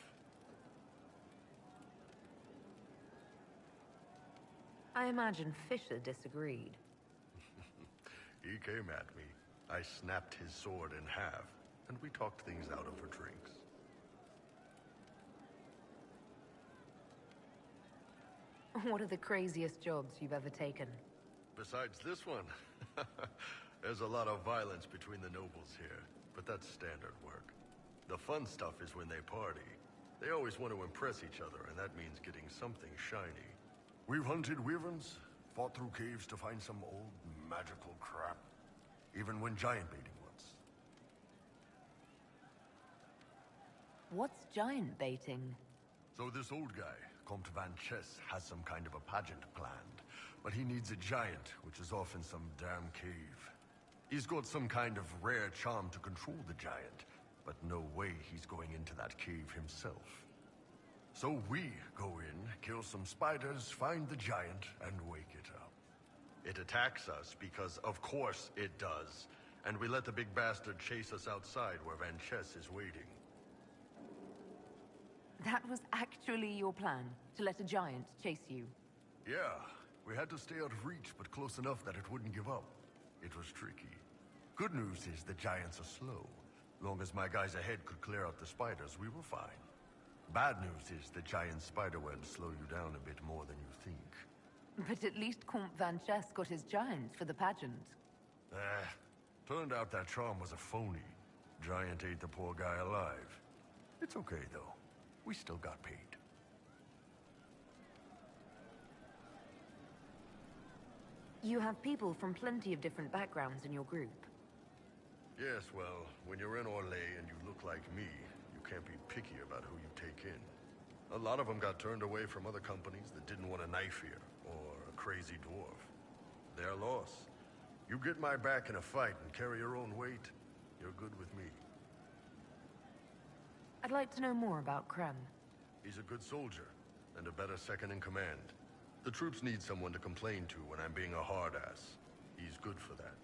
I imagine Fisher disagreed. He came at me. I snapped his sword in half, and we talked things out over drinks. What are the craziest jobs you've ever taken? Besides this one, there's a lot of violence between the nobles here, but that's standard work. The fun stuff is when they party. They always want to impress each other, and that means getting something shiny. We've hunted wyverns, fought through caves to find some old magical crap. Even went giant baiting once. What's giant baiting? So this old guy, Comte Van Chess, has some kind of a pageant planned. But he needs a giant, which is off in some damn cave. He's got some kind of rare charm to control the giant, but no way he's going into that cave himself. So we go in, kill some spiders, find the giant, and wake it up. It attacks us because, of course, it does. And we let the big bastard chase us outside where Van Chess is waiting. That was actually your plan, to let a giant chase you? Yeah, we had to stay out of reach, but close enough that it wouldn't give up. It was tricky. Good news is the giants are slow. Long as my guys ahead could clear out the spiders, we were fine. Bad news is the giant spiderwebs slow you down a bit more than you think. But at least Comte Van Chess got his giants for the pageant. Turned out that charm was a phony. Giant ate the poor guy alive. It's okay, though. We still got paid. You have people from plenty of different backgrounds in your group. Yes, well, when you're in Orlais and you look like me, you can't be picky about who you take in. A lot of them got turned away from other companies that didn't want a knife here, or a crazy dwarf. Their loss. You get my back in a fight and carry your own weight, you're good with me. I'd like to know more about Krem. He's a good soldier, and a better second-in-command. The troops need someone to complain to when I'm being a hard-ass. He's good for that.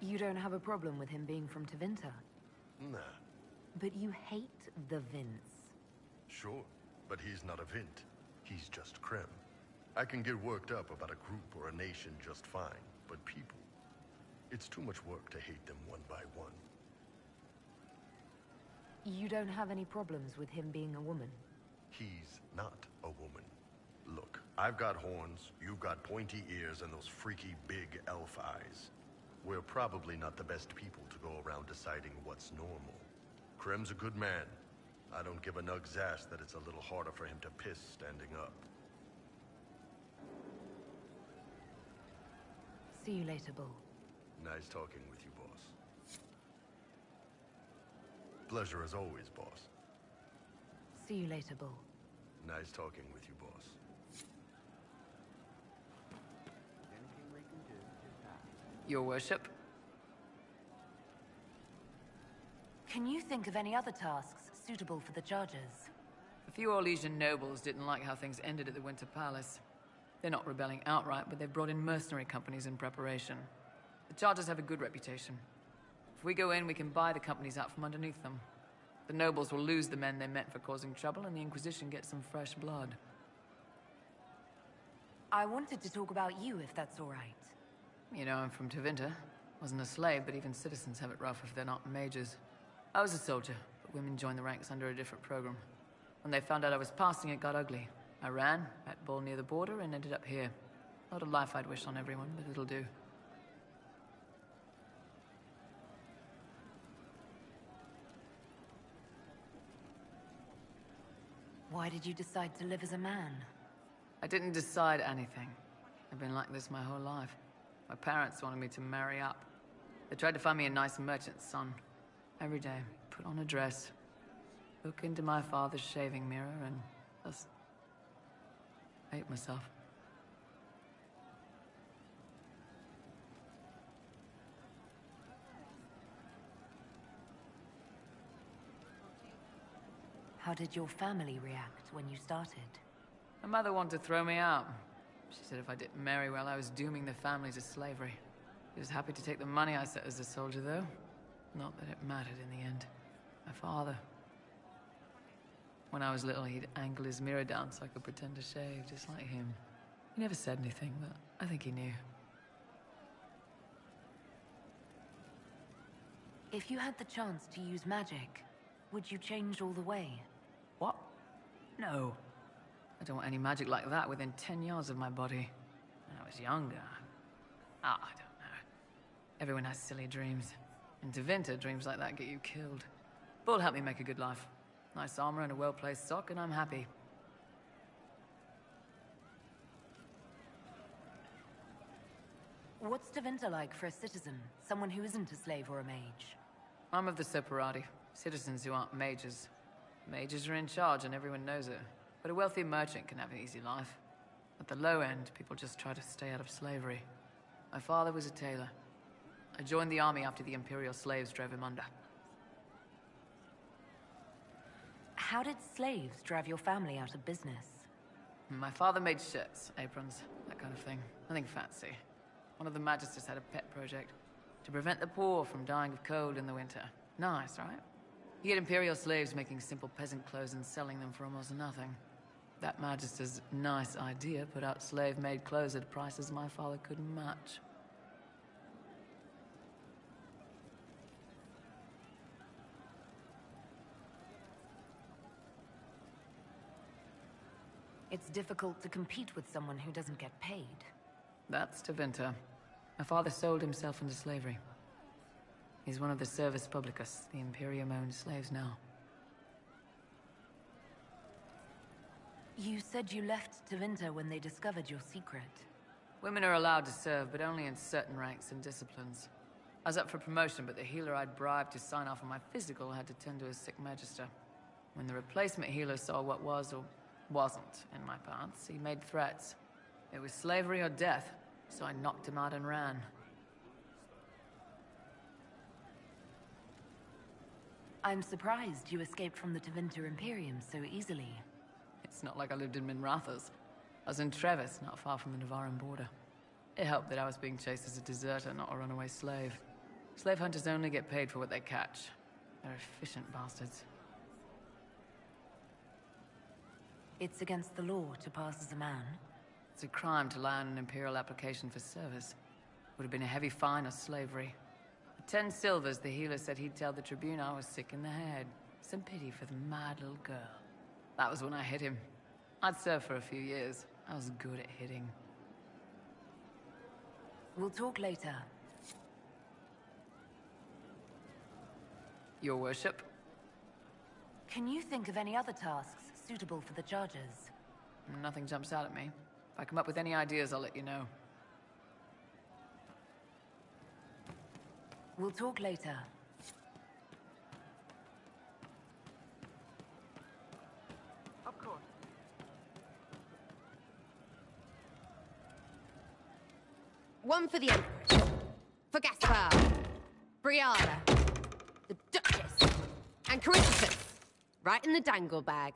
You don't have a problem with him being from Tevinter? Nah. But you hate the Vince. Sure, but he's not a Vint. He's just Krem. I can get worked up about a group or a nation just fine, but people... It's too much work to hate them one by one. You don't have any problems with him being a woman? He's not a woman. Look, I've got horns, you've got pointy ears, and those freaky big elf eyes. We're probably not the best people to go around deciding what's normal. Krem's a good man. I don't give a nug's ass that it's a little harder for him to piss standing up. See you later, Bull. Nice talking with you, boss. Pleasure as always, boss. See you later, Bull. Nice talking with you, boss. Your worship? Can you think of any other tasks suitable for the Chargers? A few Orlesian nobles didn't like how things ended at the Winter Palace. They're not rebelling outright, but they've brought in mercenary companies in preparation. The Chargers have a good reputation. If we go in, we can buy the companies out from underneath them. The nobles will lose the men they meant for causing trouble, and the Inquisition gets some fresh blood. I wanted to talk about you, if that's all right. You know, I'm from Tevinter. Wasn't a slave, but even citizens have it rough if they're not mages. I was a soldier, but women joined the ranks under a different program. When they found out I was passing, it got ugly. I ran, met Bull near the border, and ended up here. Not a life I'd wish on everyone, but it'll do. Why did you decide to live as a man? I didn't decide anything. I've been like this my whole life. My parents wanted me to marry up. They tried to find me a nice merchant's son. Every day, put on a dress, look into my father's shaving mirror, and just hate myself. How did your family react when you started? My mother wanted to throw me out. She said if I didn't marry well, I was dooming the family to slavery. She was happy to take the money I set as a soldier, though. Not that it mattered in the end. My father. When I was little, he'd angle his mirror down so I could pretend to shave, just like him. He never said anything, but I think he knew. If you had the chance to use magic, would you change all the way? What? No. I don't want any magic like that within 10 yards of my body. When I was younger... I don't know. Everyone has silly dreams. In Tevinter, dreams like that get you killed. Bull helped me make a good life. Nice armor and a well-placed sock, and I'm happy. What's Tevinter like for a citizen? Someone who isn't a slave or a mage? I'm of the Separati. Citizens who aren't mages. Mages are in charge and everyone knows it. But a wealthy merchant can have an easy life. At the low end, people just try to stay out of slavery. My father was a tailor. I joined the army after the Imperial slaves drove him under. How did slaves drive your family out of business? My father made shirts, aprons, that kind of thing. Nothing fancy. One of the magisters had a pet project to prevent the poor from dying of cold in the winter. Nice, right? He had Imperial slaves making simple peasant clothes and selling them for almost nothing. That magister's nice idea put out slave-made clothes at prices my father couldn't match. It's difficult to compete with someone who doesn't get paid. That's Tevinter. My father sold himself into slavery. He's one of the Servus Publicus, the Imperium-owned slaves now. You said you left Tevinter when they discovered your secret. Women are allowed to serve, but only in certain ranks and disciplines. I was up for promotion, but the healer I'd bribed to sign off on my physical had to tend to his sick magister. When the replacement healer saw what was or wasn't in my paths, he made threats. It was slavery or death, so I knocked him out and ran. I'm surprised you escaped from the Tevinter Imperium so easily. It's not like I lived in Minrathous. I was in Trevis, not far from the Navaran border. It helped that I was being chased as a deserter, not a runaway slave. Slave hunters only get paid for what they catch. They're efficient bastards. It's against the law to pass as a man. It's a crime to lie on an Imperial application for service. Would have been a heavy fine or slavery. For 10 silvers, the healer said he'd tell the Tribune I was sick in the head. Some pity for the mad little girl. That was when I hit him. I'd served for a few years. I was good at hitting. We'll talk later. Your worship? Can you think of any other tasks suitable for the Chargers? Nothing jumps out at me. If I come up with any ideas, I'll let you know. We'll talk later. Of course. One for the Empress. For Gaspar. Briala. The Duchess. And Corypheus. Right in the dangle bag.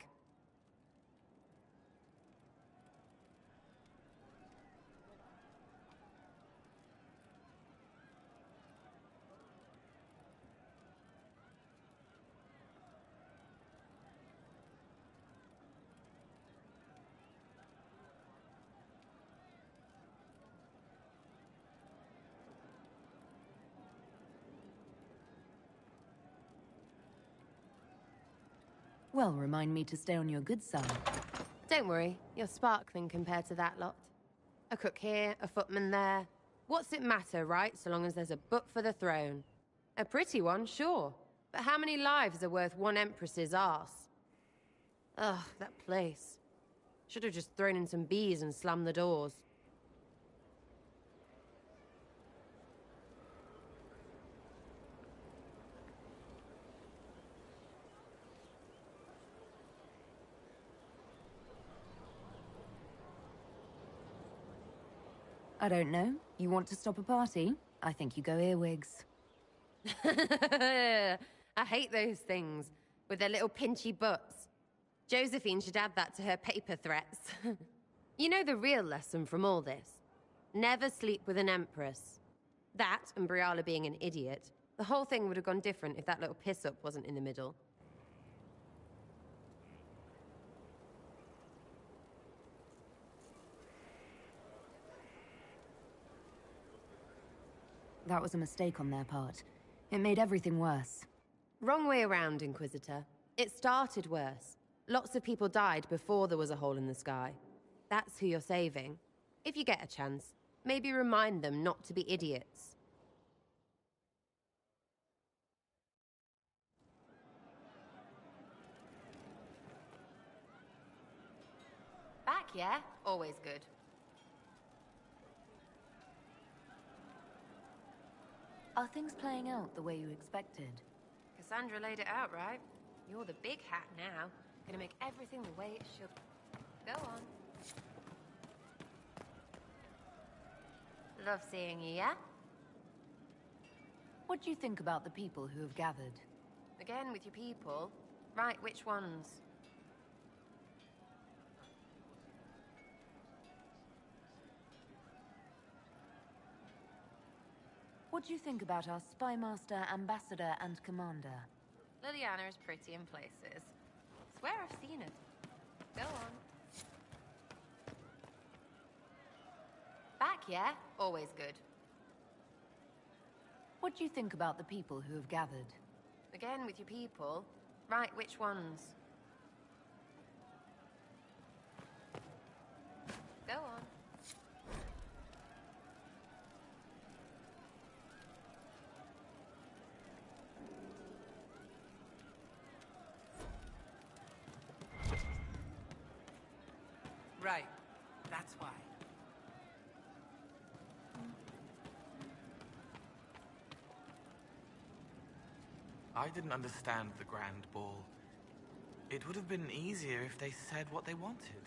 Well, remind me to stay on your good side. Don't worry, you're sparkling compared to that lot. A cook here, a footman there. What's it matter, right, so long as there's a book for the throne? A pretty one, sure. But how many lives are worth one empress's arse? Ugh, that place. Should have just thrown in some bees and slammed the doors. I don't know. You want to stop a party? I think you go earwigs. I hate those things, with their little pinchy butts. Josephine should add that to her paper threats. You know the real lesson from all this? Never sleep with an empress. That, and Briala being an idiot. The whole thing would have gone different if that little piss-up wasn't in the middle. That was a mistake on their part. It made everything worse. Wrong way around, Inquisitor. It started worse. Lots of people died before there was a hole in the sky. That's who you're saving. If you get a chance, maybe remind them not to be idiots. Back, yeah? Always good. Are things playing out the way you expected? Cassandra laid it out, right? You're the big hat now. Gonna make everything the way it should. Go on. Love seeing you, yeah? What do you think about the people who have gathered? Again with your people? Right, which ones? What do you think about our spymaster, ambassador, and commander? Liliana is pretty in places. Swear I've seen it. Go on. Back, yeah? Always good. What do you think about the people who have gathered? Again with your people? Right, which ones? Go on. right. That's why. I didn't understand the Grand Ball. It would have been easier if they said what they wanted.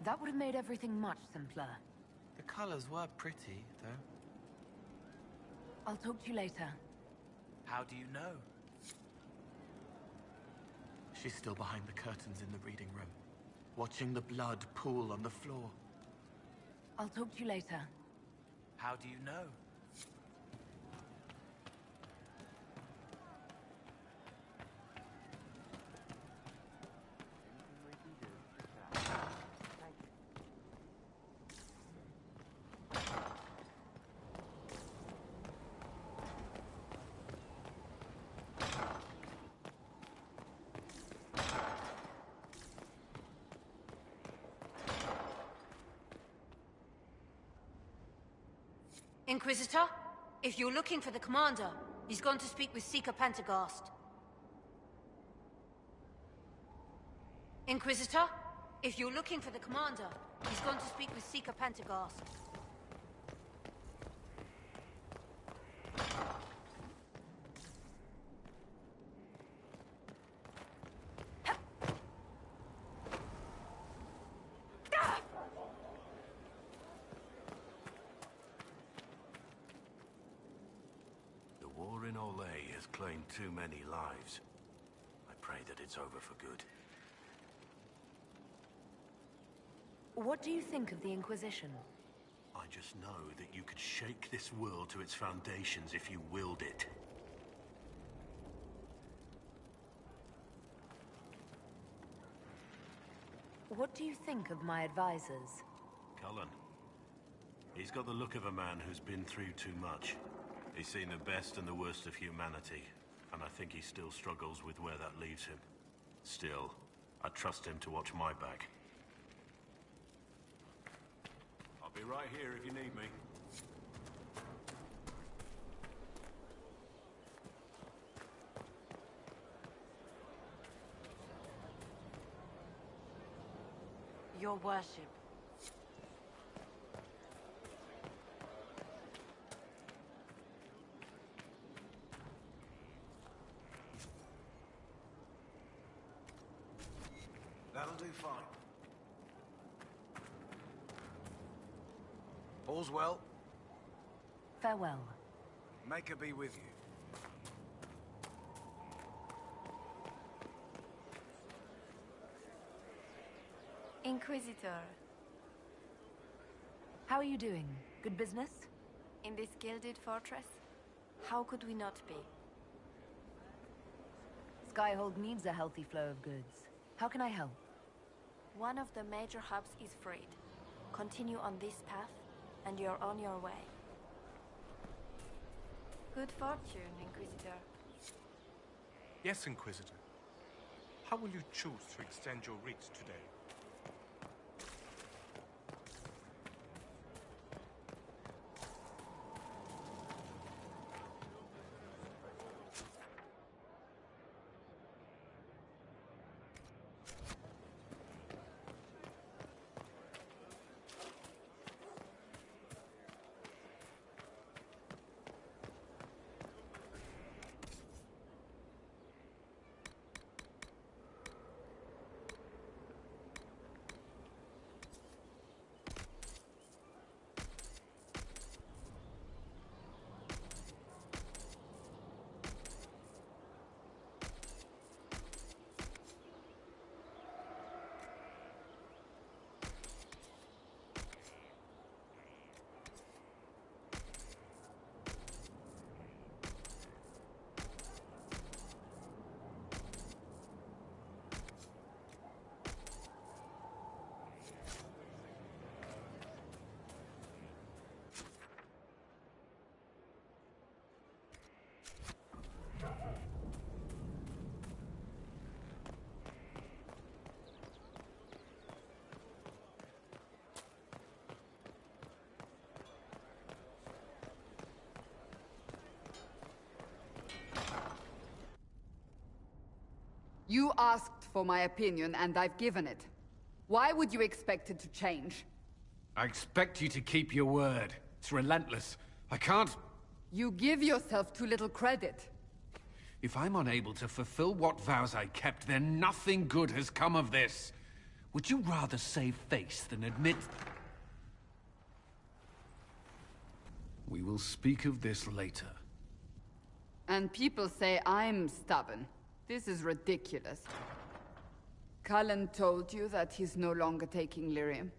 That would have made everything much simpler. The colors were pretty, though. I'll talk to you later. How do you know? She's still behind the curtains in the reading room, watching the blood pool on the floor. I'll talk to you later. How do you know? Inquisitor, if you're looking for the commander, he's gone to speak with Seeker Pentagast. Inquisitor, if you're looking for the commander, he's gone to speak with Seeker Pentagast. The war in Olay has claimed too many lives. I pray that it's over for good. What do you think of the Inquisition? I just know that you could shake this world to its foundations if you willed it. What do you think of my advisors? Cullen. He's got the look of a man who's been through too much. He's seen the best and the worst of humanity, and I think he still struggles with where that leaves him. Still, I trust him to watch my back. I'll be right here if you need me. Your worship. That'll do fine. All's well? Farewell. Make her be with you. Inquisitor, How are you doing? Good business? in this gilded fortress, how could we not be? Skyhold needs a healthy flow of goods. How can I help? One of the major hubs is freed. Continue on this path, and you're on your way. Good fortune, Inquisitor. Yes, Inquisitor. How will you choose to extend your reach today? You asked for my opinion, and I've given it. Why would you expect it to change? I expect you to keep your word. It's relentless. I can't... You give yourself too little credit. If I'm unable to fulfill what vows I kept, then nothing good has come of this. Would you rather save face than admit... We will speak of this later. And people say I'm stubborn. This is ridiculous. Cullen told you that he's no longer taking lyrium.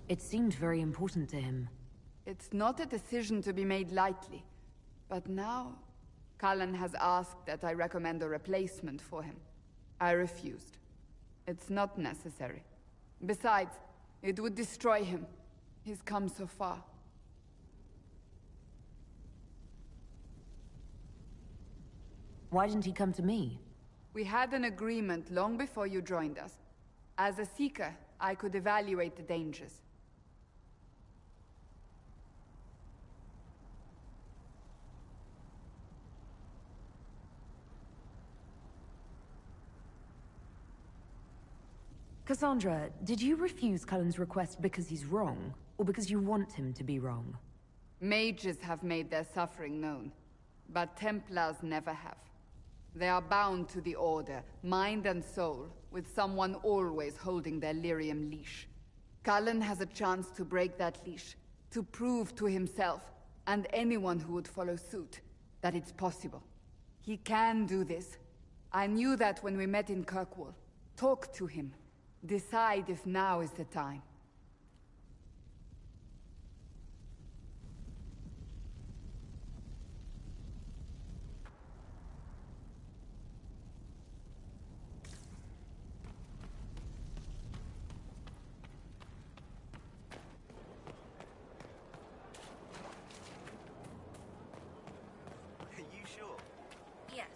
It seemed very important to him. It's not a decision to be made lightly. But now, Cullen has asked that I recommend a replacement for him. I refused. It's not necessary. Besides, it would destroy him. He's come so far. Why didn't he come to me? We had an agreement long before you joined us. As a Seeker, I could evaluate the dangers. Cassandra, did you refuse Cullen's request because he's wrong, or because you want him to be wrong? Mages have made their suffering known, but Templars never have. They are bound to the Order, mind and soul, with someone always holding their lyrium leash. Cullen has a chance to break that leash, to prove to himself, and anyone who would follow suit, that it's possible. He can do this. I knew that when we met in Kirkwall. Talk to him. Decide if now is the time. Are you sure? Yes.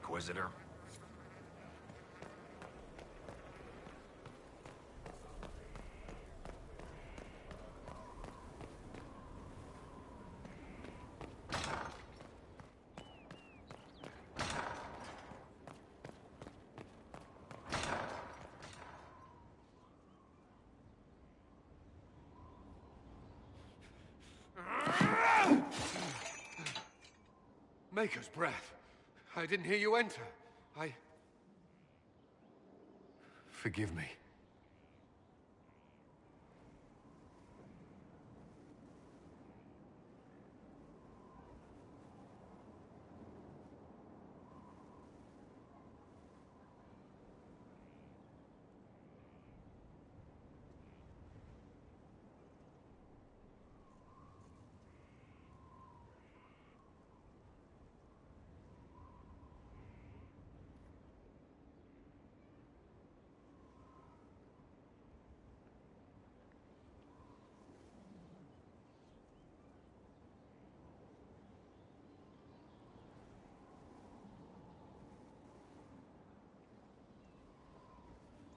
Inquisitor? Maker's breath. I didn't hear you enter. Forgive me.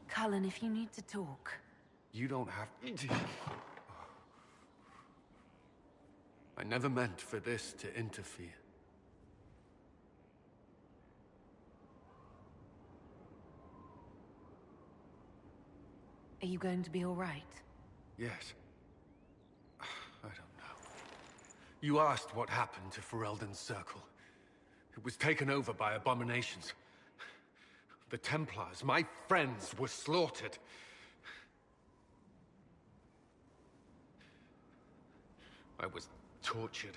Cullen, if you need to talk. You don't have to. I never meant for this to interfere. Are you going to be all right? Yes. I don't know. You asked what happened to Ferelden's Circle. It was taken over by abominations. The Templars, my friends, were slaughtered. I was tortured.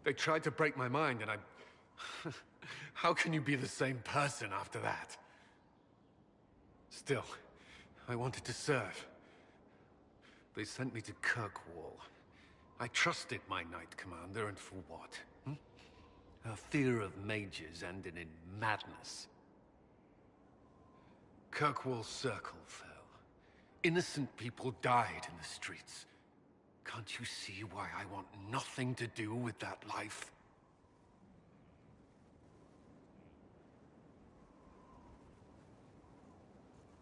They tried to break my mind, and I... How can you be the same person after that? Still, I wanted to serve. They sent me to Kirkwall. I trusted my Knight Commander, and for what? Her fear of mages ended in madness. Kirkwall Circle fell. Innocent people died in the streets. Can't you see why I want nothing to do with that life?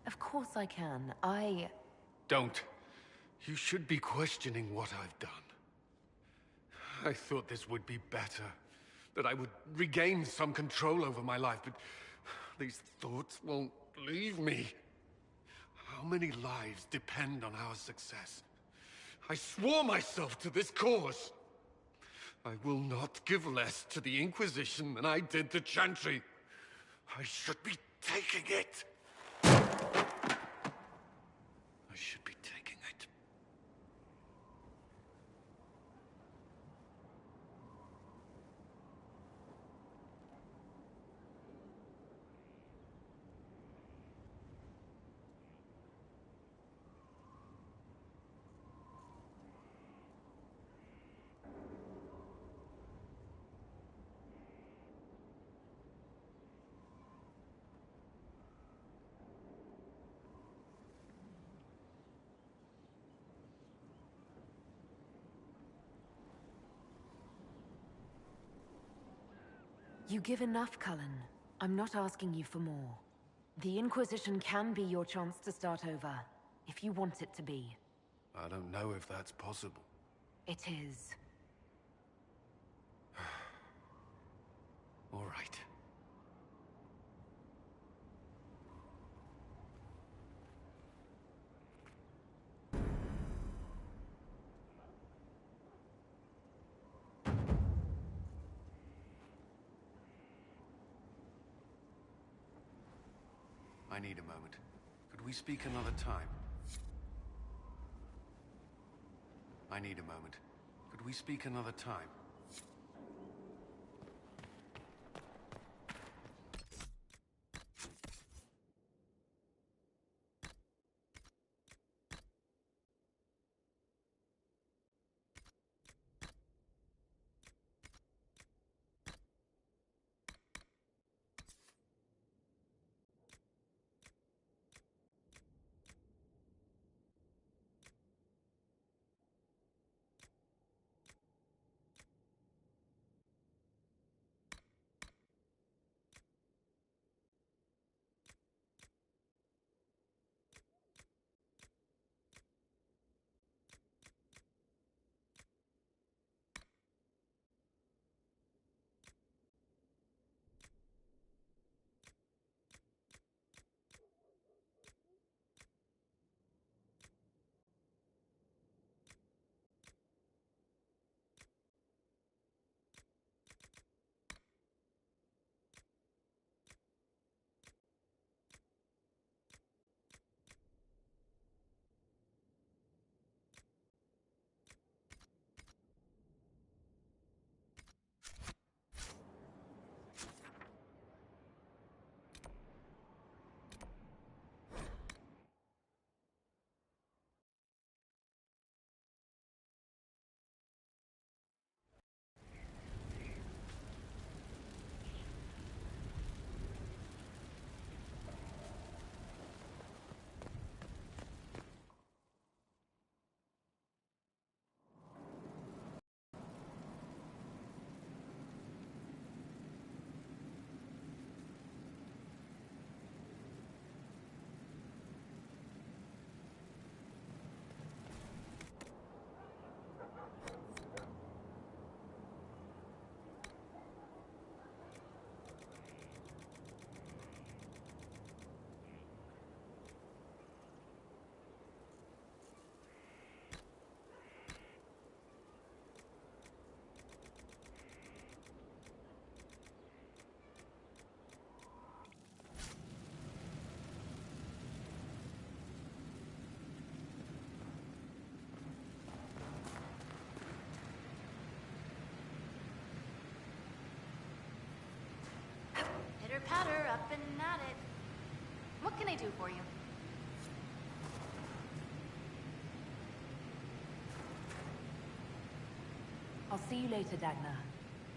Of course I can. Don't. You should be questioning what I've done. I thought this would be better. That I would regain some control over my life, but these thoughts won't leave me. How many lives depend on our success? I swore myself to this cause. I will not give less to the Inquisition than I did to Chantry. I should be taking it. I should be taking it. You give enough, Cullen. I'm not asking you for more. The Inquisition can be your chance to start over, if you want it to be. I don't know if that's possible. It is. All right. I need a moment. Could we speak another time? I need a moment. Could we speak another time? Pitter-patter, up and at it. What can I do for you? I'll see you later, Dagna.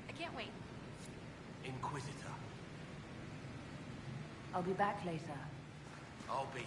I can't wait. Inquisitor. I'll be back later. I'll be here.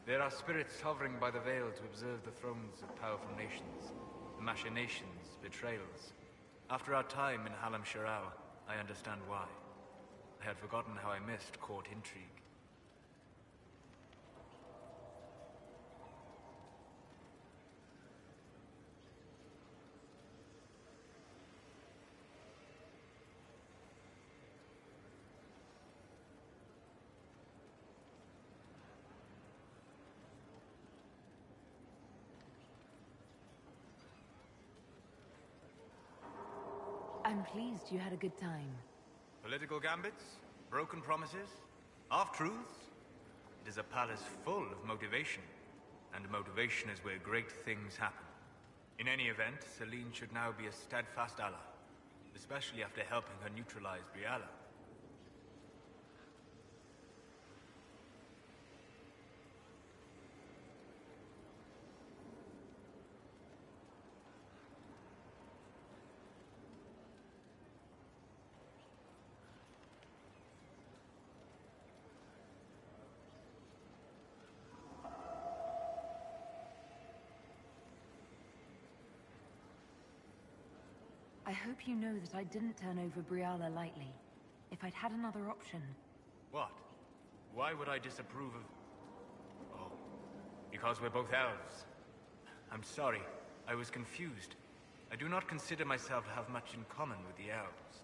There are spirits hovering by the veil to observe the thrones of powerful nations, machinations, betrayals. After our time in Halam Shirao, I understand why. I had forgotten how I missed court intrigue. I'm pleased you had a good time. Political gambits? Broken promises? Half-truths? It is a palace full of motivation. And motivation is where great things happen. In any event, Celine should now be a steadfast ally. Especially after helping her neutralize Briala. I hope you know that I didn't turn over Briala lightly. If I'd had another option... What? Why would I disapprove of... Oh, because we're both elves. I'm sorry, I was confused. I do not consider myself to have much in common with the elves.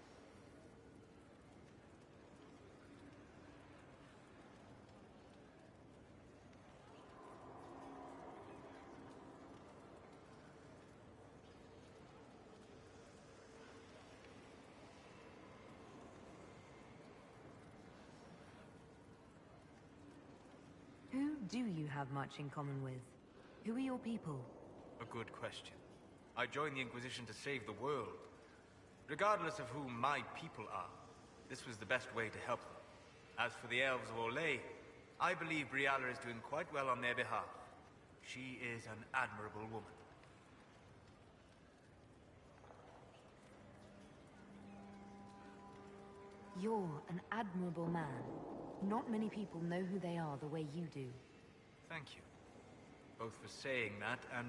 Who do you have much in common with? Who are your people? A good question. I joined the Inquisition to save the world. Regardless of who my people are, this was the best way to help them. As for the elves of Orlais, I believe Briala is doing quite well on their behalf. She is an admirable woman. You're an admirable man. Not many people know who they are the way you do. Thank you. Both for saying that and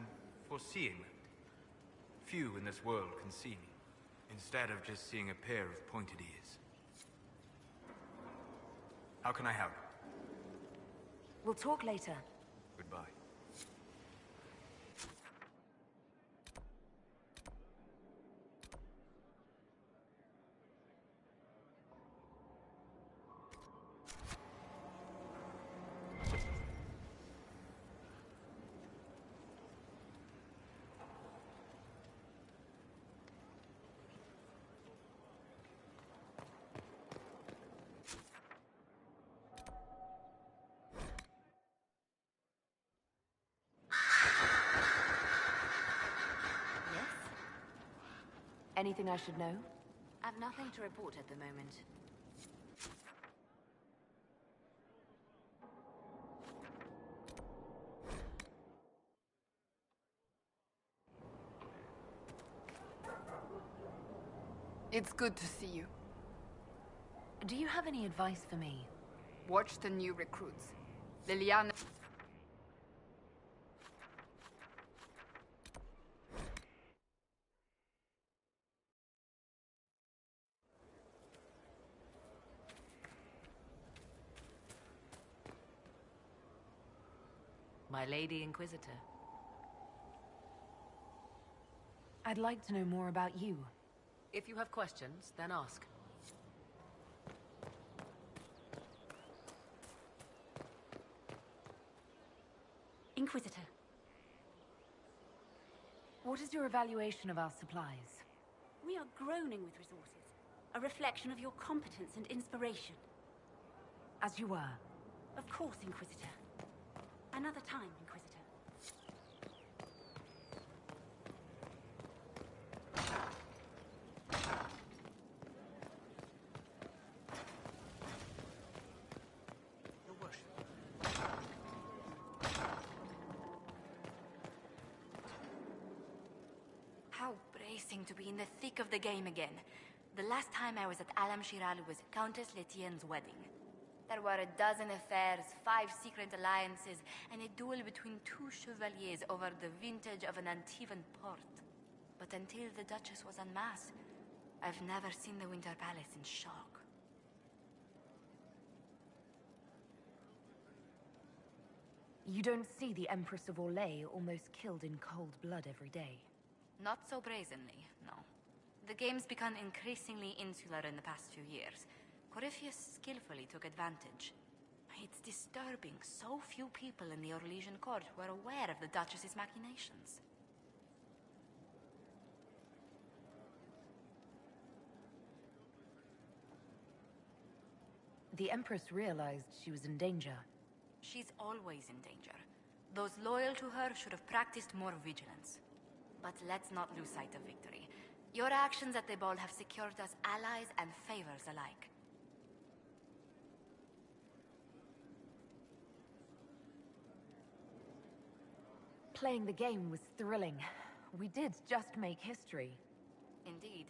for seeing that. Few in this world can see me, instead of just seeing a pair of pointed ears. How can I help? We'll talk later. Goodbye. Anything I should know? I've nothing to report at the moment. It's good to see you. Do you have any advice for me? Watch the new recruits. Liliana... My Lady Inquisitor. I'd like to know more about you. If you have questions, then ask. Inquisitor. What is your evaluation of our supplies? We are groaning with resources. A reflection of your competence and inspiration. As you were. Of course, Inquisitor. Another time, Inquisitor. Your worship. How bracing to be in the thick of the game again. The last time I was at Alam Shiral was Countess Letienne's wedding. There were a dozen affairs, 5 secret alliances, and a duel between 2 chevaliers over the vintage of an Antivan port. But until the Duchess was unmasked, I've never seen the Winter Palace in shock. You don't see the Empress of Orlais almost killed in cold blood every day. Not so brazenly, no. The game's become increasingly insular in the past few years. Corypheus skillfully took advantage. It's disturbing so few people in the Orlesian court were aware of the Duchess's machinations. The Empress realized she was in danger. She's always in danger. Those loyal to her should have practiced more vigilance. But let's not lose sight of victory. Your actions at the ball have secured us allies and favors alike. Playing the game was thrilling. We did just make history. Indeed.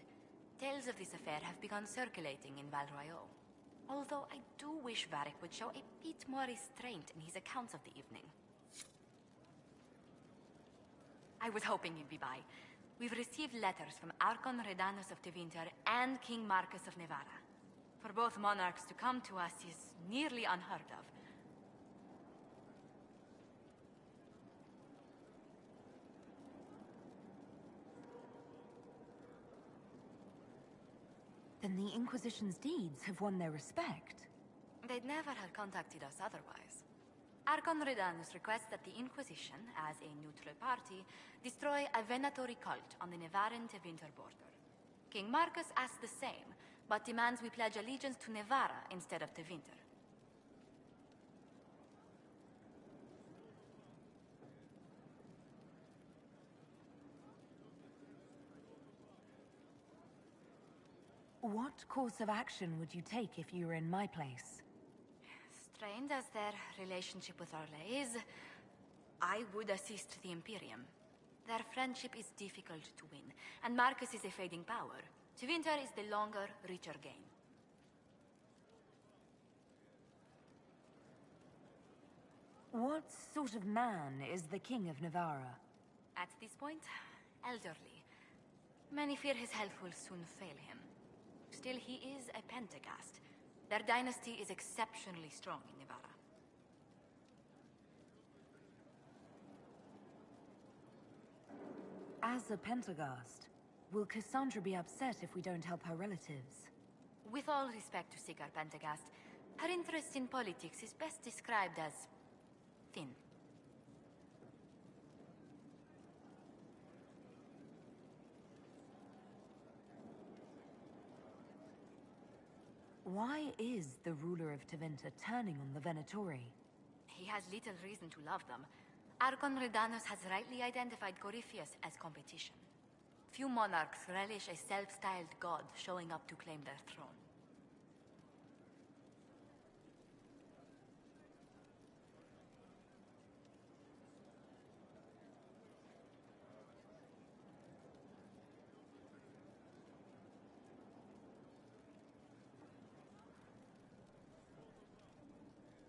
Tales of this affair have begun circulating in Val Royeaux. Although I do wish Varric would show a bit more restraint in his accounts of the evening. I was hoping you'd be by. We've received letters from Archon Redanus of Tevinter and King Marcus of Nevada. For both monarchs to come to us is nearly unheard of. Then the Inquisition's deeds have won their respect. They'd never have contacted us otherwise. Archon Redanus requests that the Inquisition, as a neutral party, destroy a venatory cult on the Nevaran-Tevinter border. King Marcus asks the same, but demands we pledge allegiance to Nevara instead of Tevinter. What course of action would you take if you were in my place? Strained as their relationship with Orlais is, I would assist the Imperium. Their friendship is difficult to win, and Marcus is a fading power. Tevinter is the longer, richer game. What sort of man is the King of Navarra? At this point, elderly. Many fear his health will soon fail him. Still, he is a Pentagast. Their dynasty is exceptionally strong in Nevada. As a Pentagast, will Cassandra be upset if we don't help her relatives? With all respect to Sigar Pentagast, her interest in politics is best described as thin. Why is the ruler of Tevinter turning on the Venatori? He has little reason to love them. Archon Redanus has rightly identified Corypheus as competition. Few monarchs relish a self-styled god showing up to claim their throne.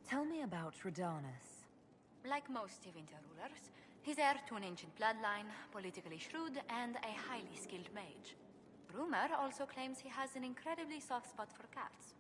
Tell me about Radanas. Like most Tevinter rulers, he's heir to an ancient bloodline, politically shrewd, and a highly skilled mage. Rumor also claims he has an incredibly soft spot for cats.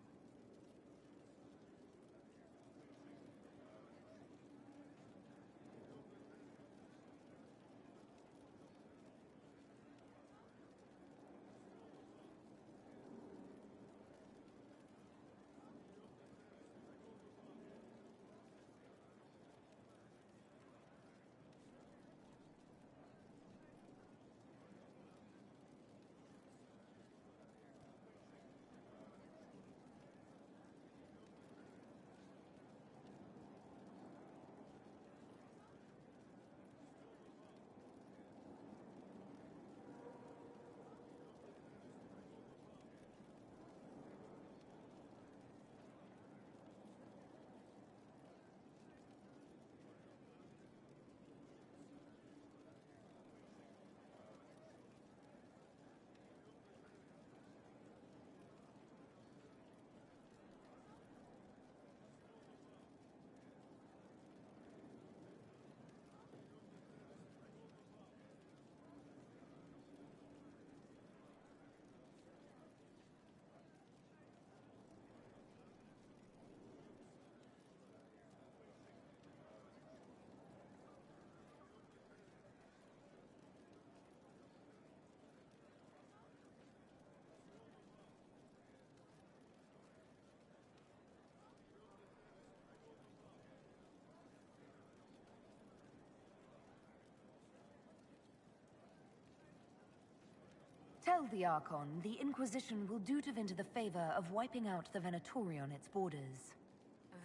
Tell the Archon the Inquisition will do Tevinter the favor of wiping out the Venatori on its borders.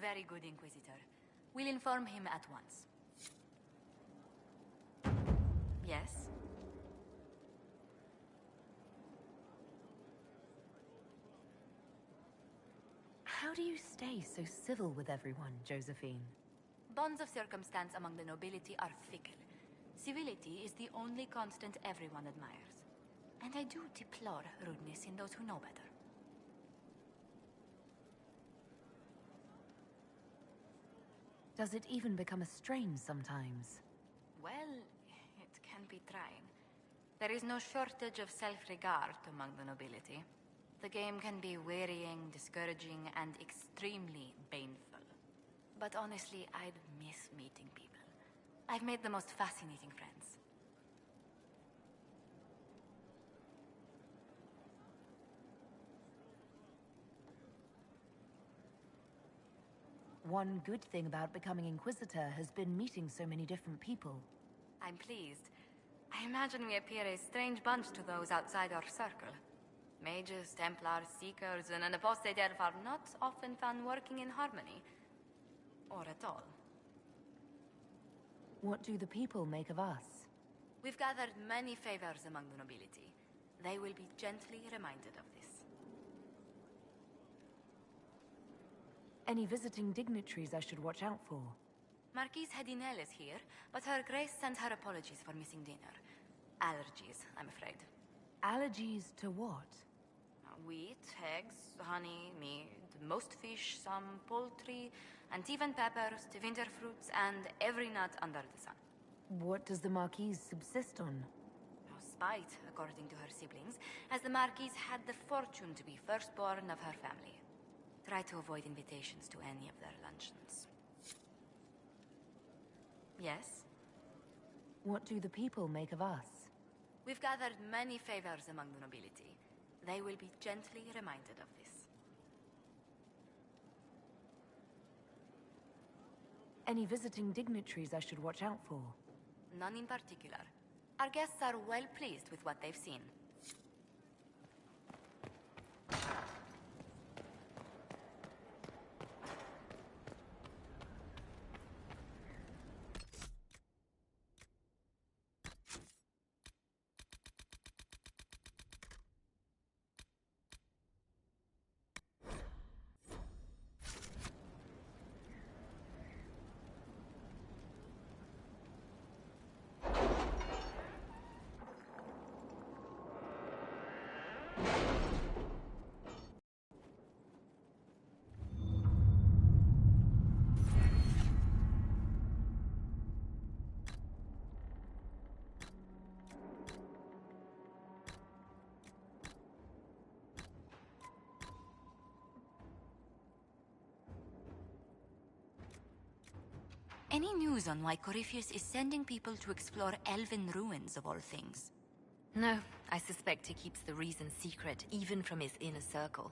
Very good, Inquisitor. We'll inform him at once. Yes? How do you stay so civil with everyone, Josephine? Bonds of circumstance among the nobility are fickle. Civility is the only constant everyone admires. And I do deplore rudeness in those who know better. Does it even become a strain sometimes? Well, it can be trying. There is no shortage of self-regard among the nobility. The game can be wearying, discouraging, and extremely baneful. But honestly, I'd miss meeting people. I've made the most fascinating friends. One good thing about becoming Inquisitor has been meeting so many different people. I'm pleased. I imagine we appear a strange bunch to those outside our circle. Mages, Templars, Seekers, and an apostate elf are not often found working in harmony. Or at all. What do the people make of us? We've gathered many favors among the nobility. They will be gently reminded of this. Any visiting dignitaries I should watch out for? Marquise Hedinel is here, but Her Grace sent her apologies for missing dinner. Allergies, I'm afraid. Allergies to what? Wheat, eggs, honey, meat, most fish, some poultry, and even peppers, winter fruits, and every nut under the sun. What does the Marquise subsist on? Spite, according to her siblings, as the Marquise had the fortune to be firstborn of her family. Try to avoid invitations to any of their luncheons. Yes? What do the people make of us? We've gathered many favors among the nobility. They will be gently reminded of this. Any visiting dignitaries I should watch out for? None in particular. Our guests are well pleased with what they've seen. Any news on why Corypheus is sending people to explore elven ruins of all things? No, I suspect he keeps the reason secret, even from his inner circle.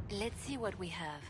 Let's see what we have.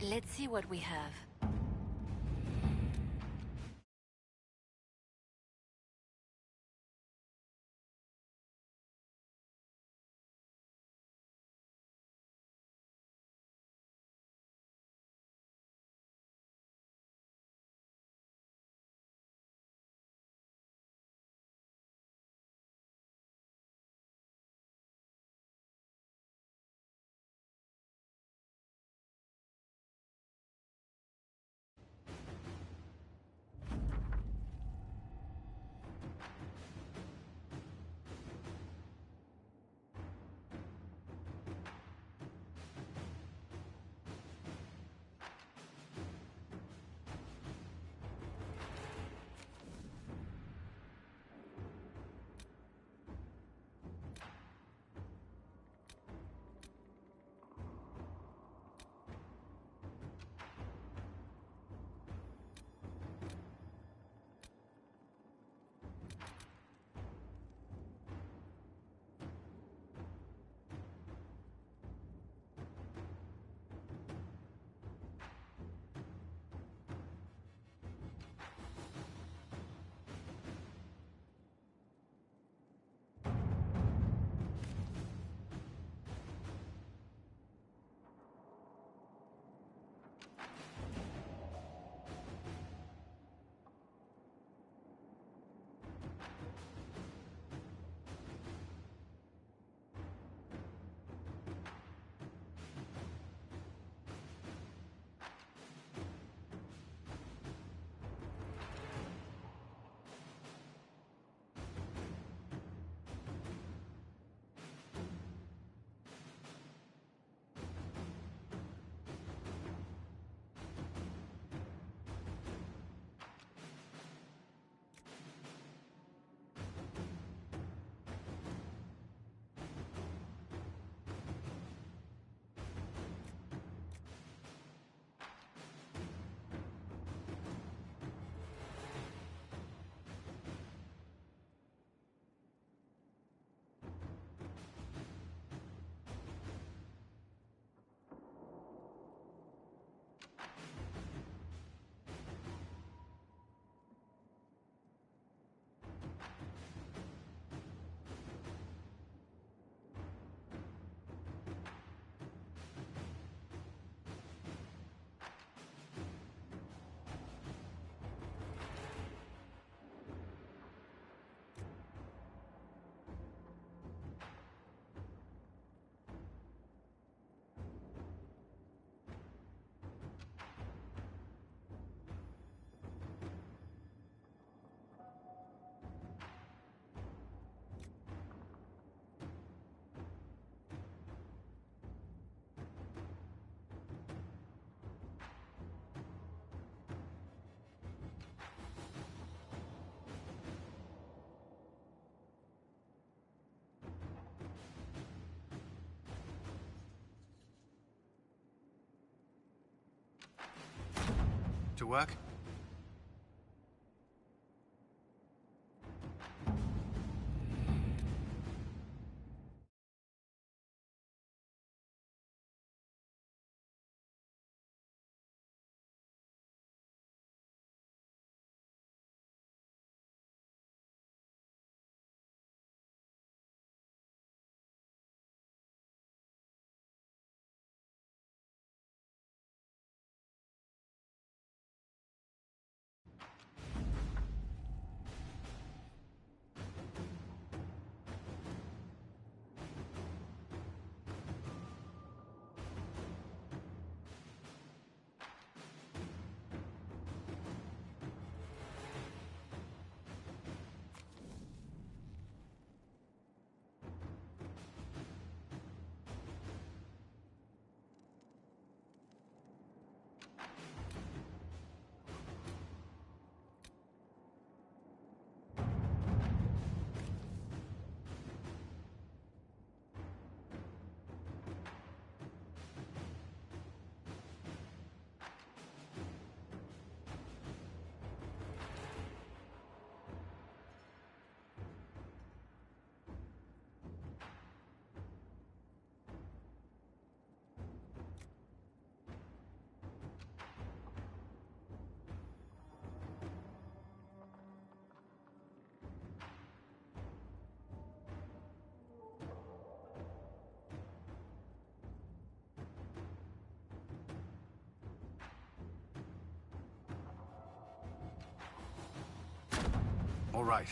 Let's see what we have. To work? All right.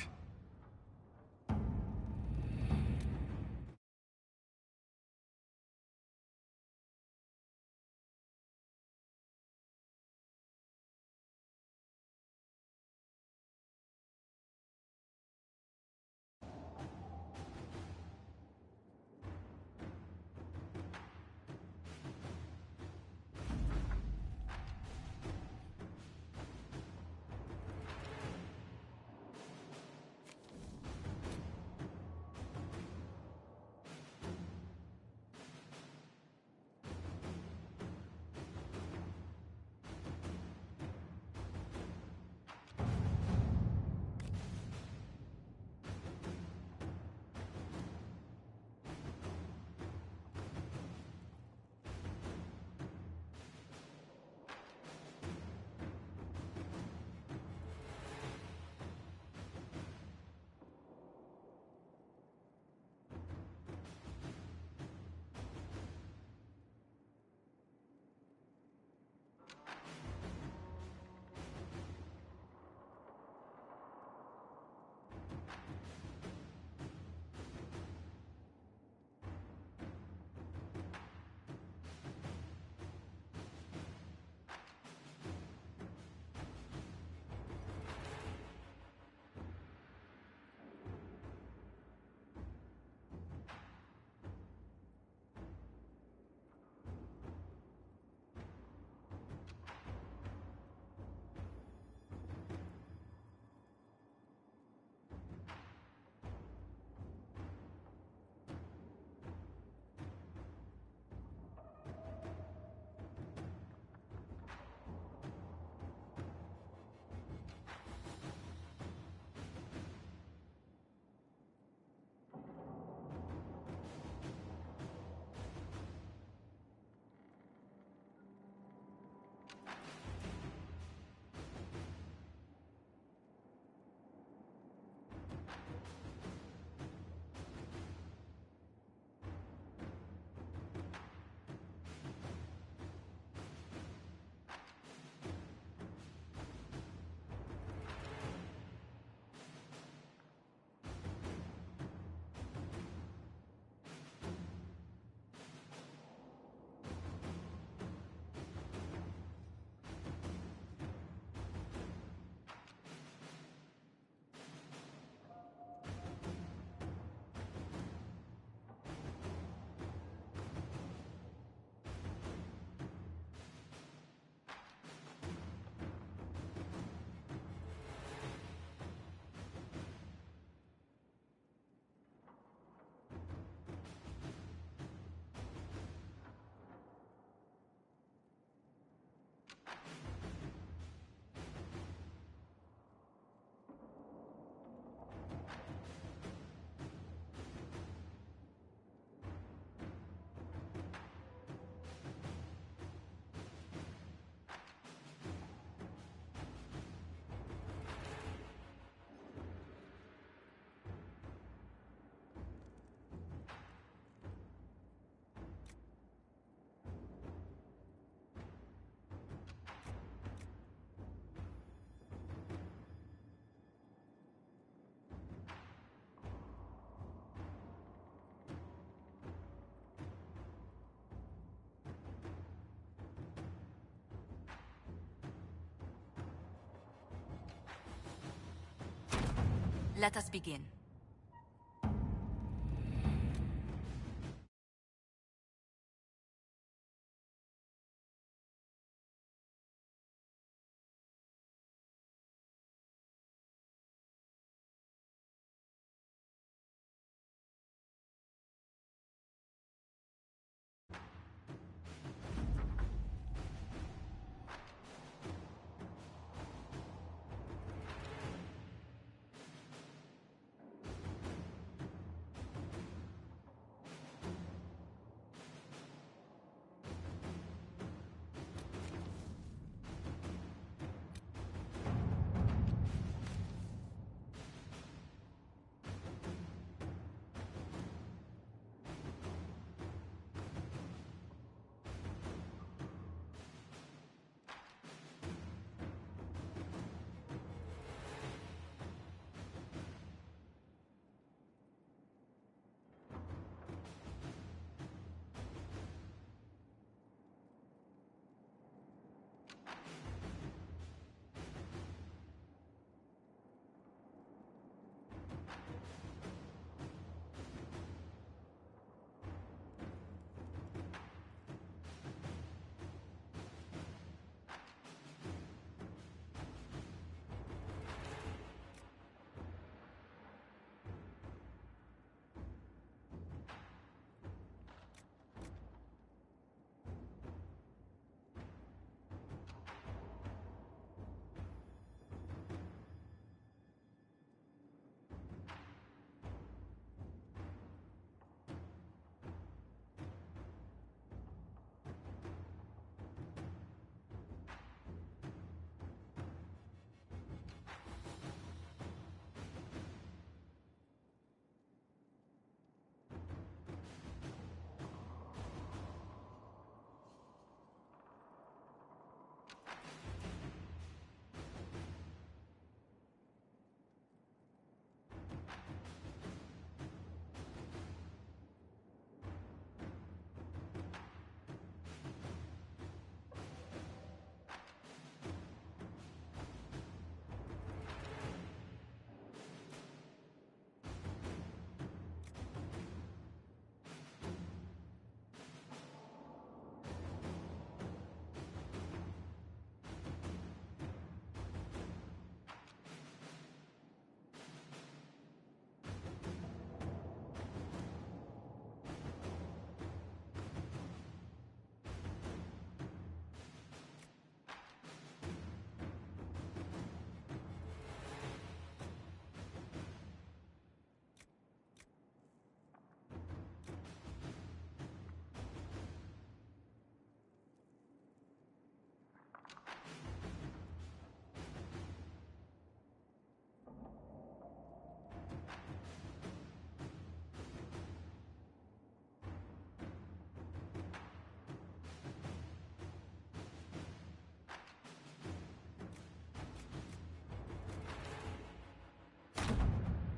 Let us begin.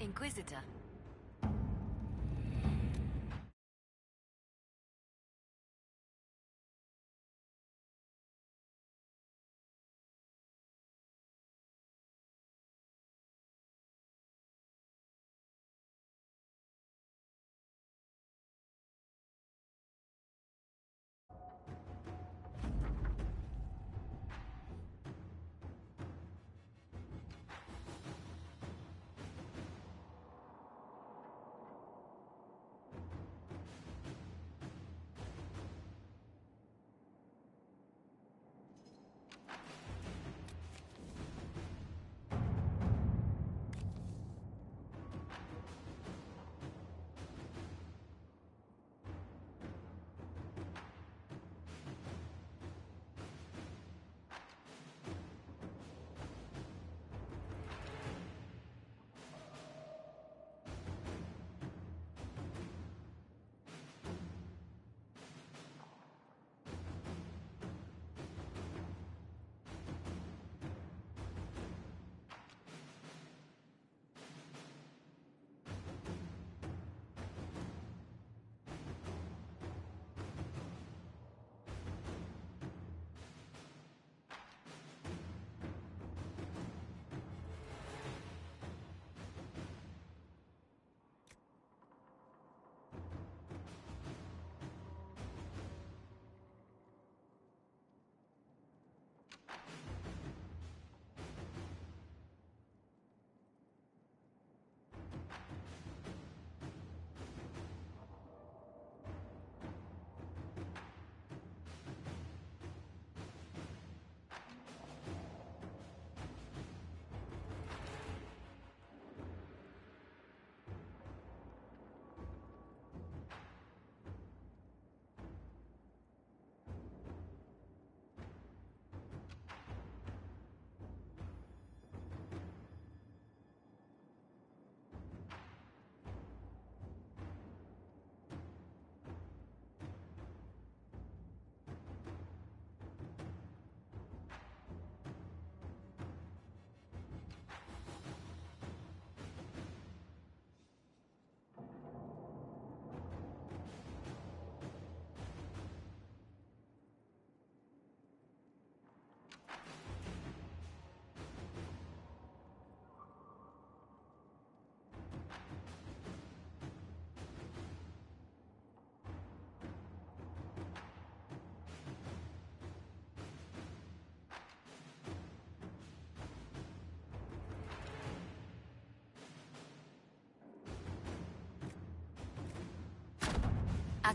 Inquisitor.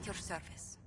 at your service.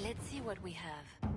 Let's see what we have.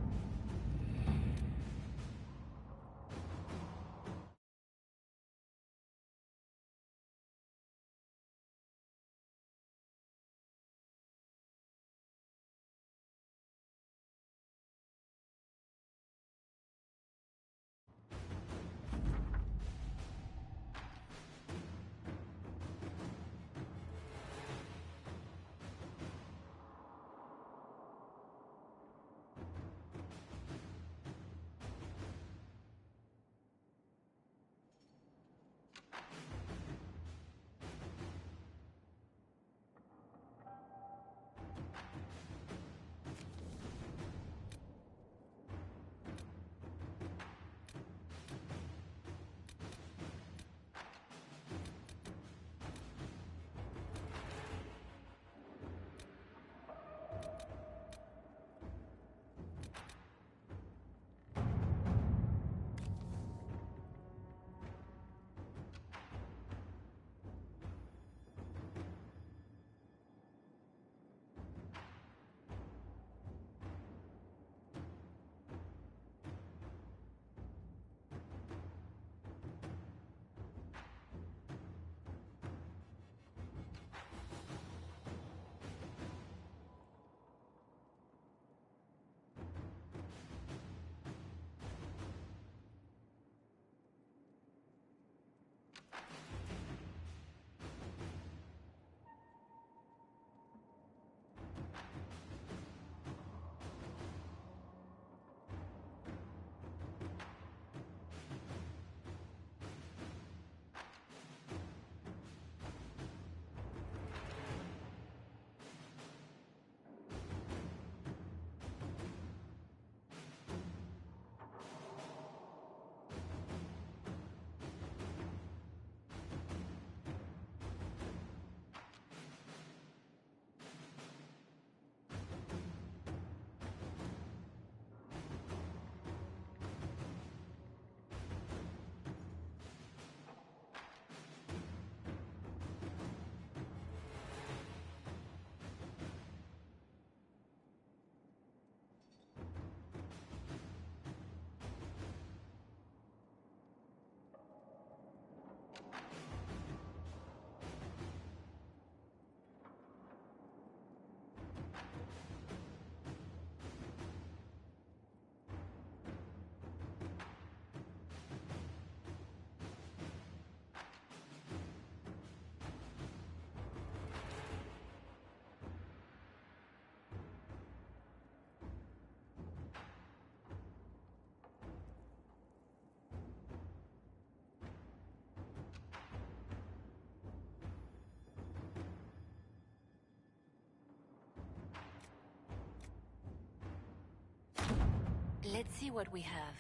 Let's see what we have.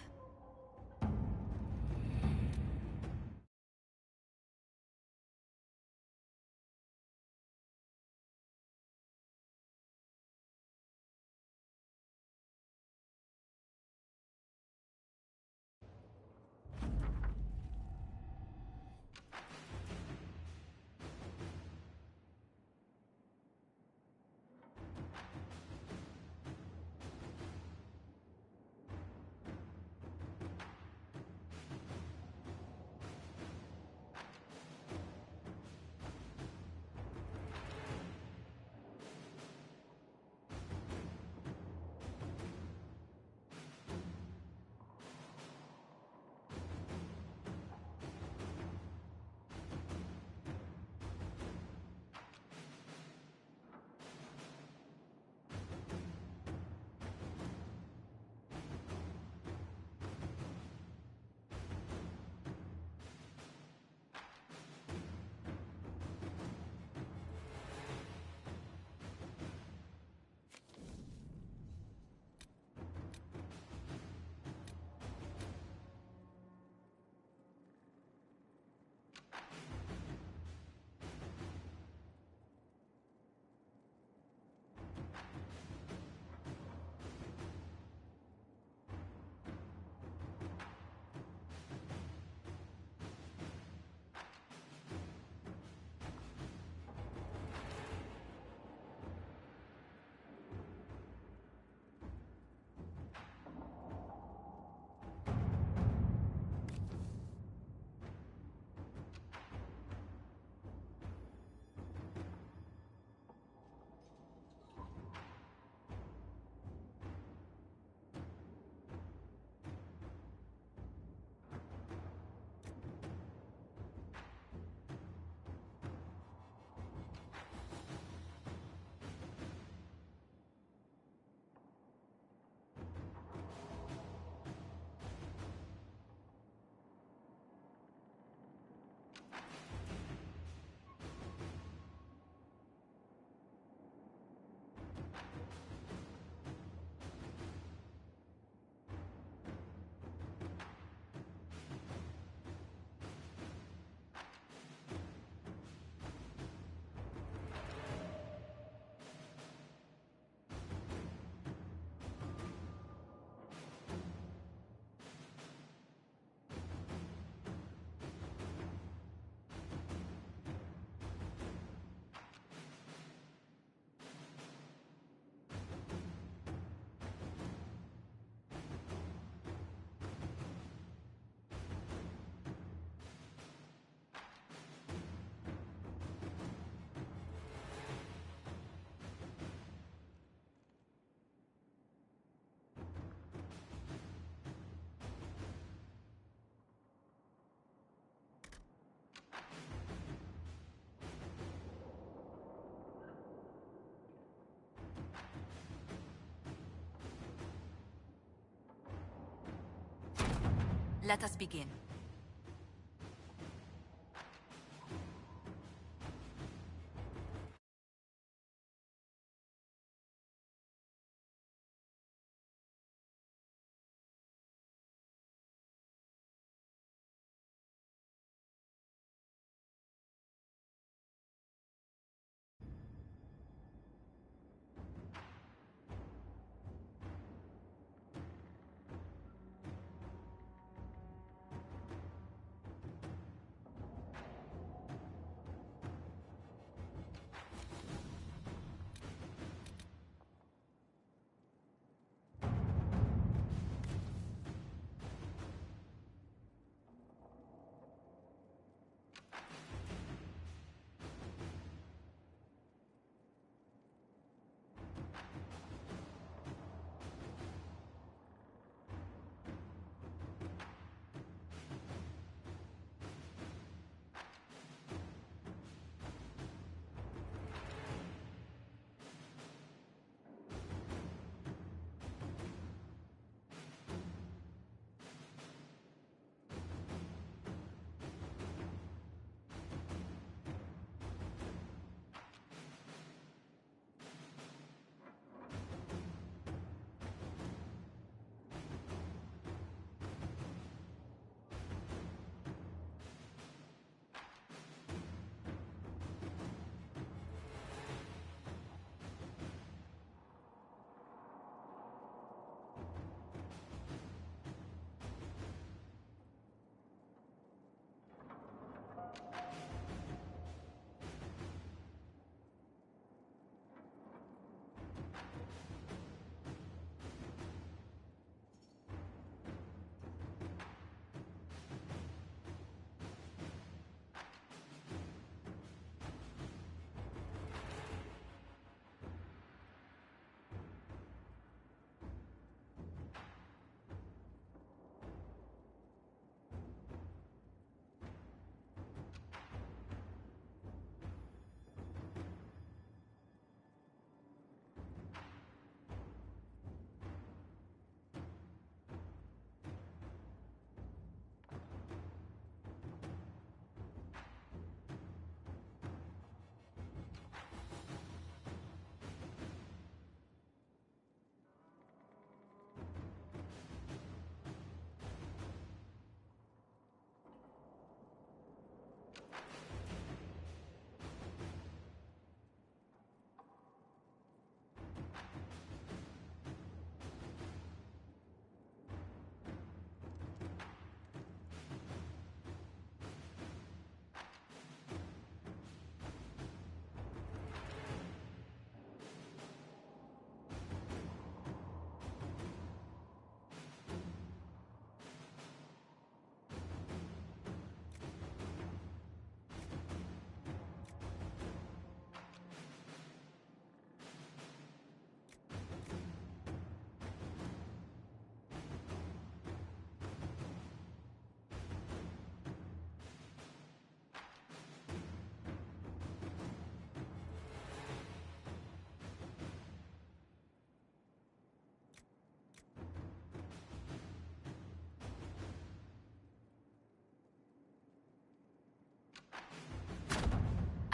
Let us begin.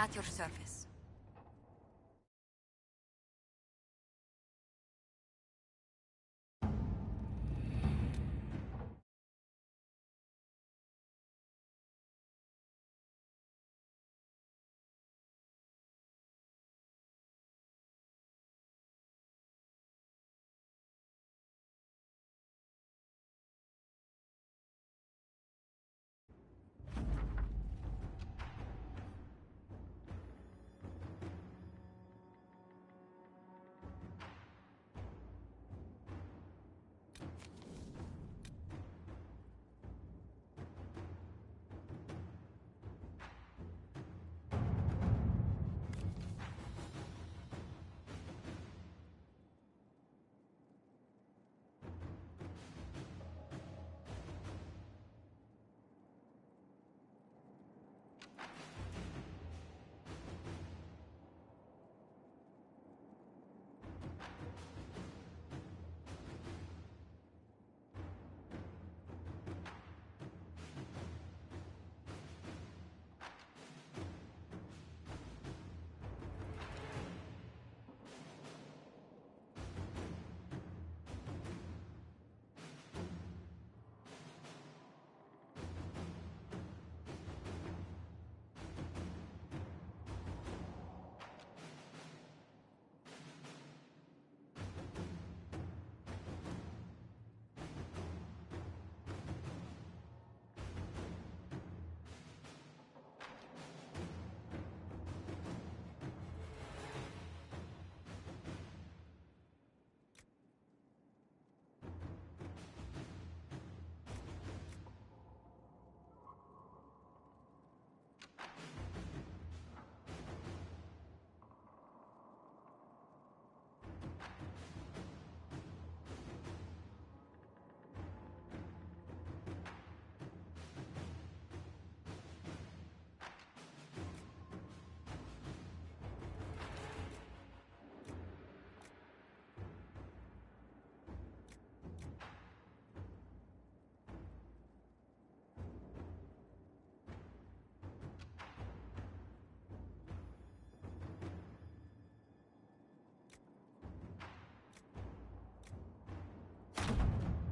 At your service.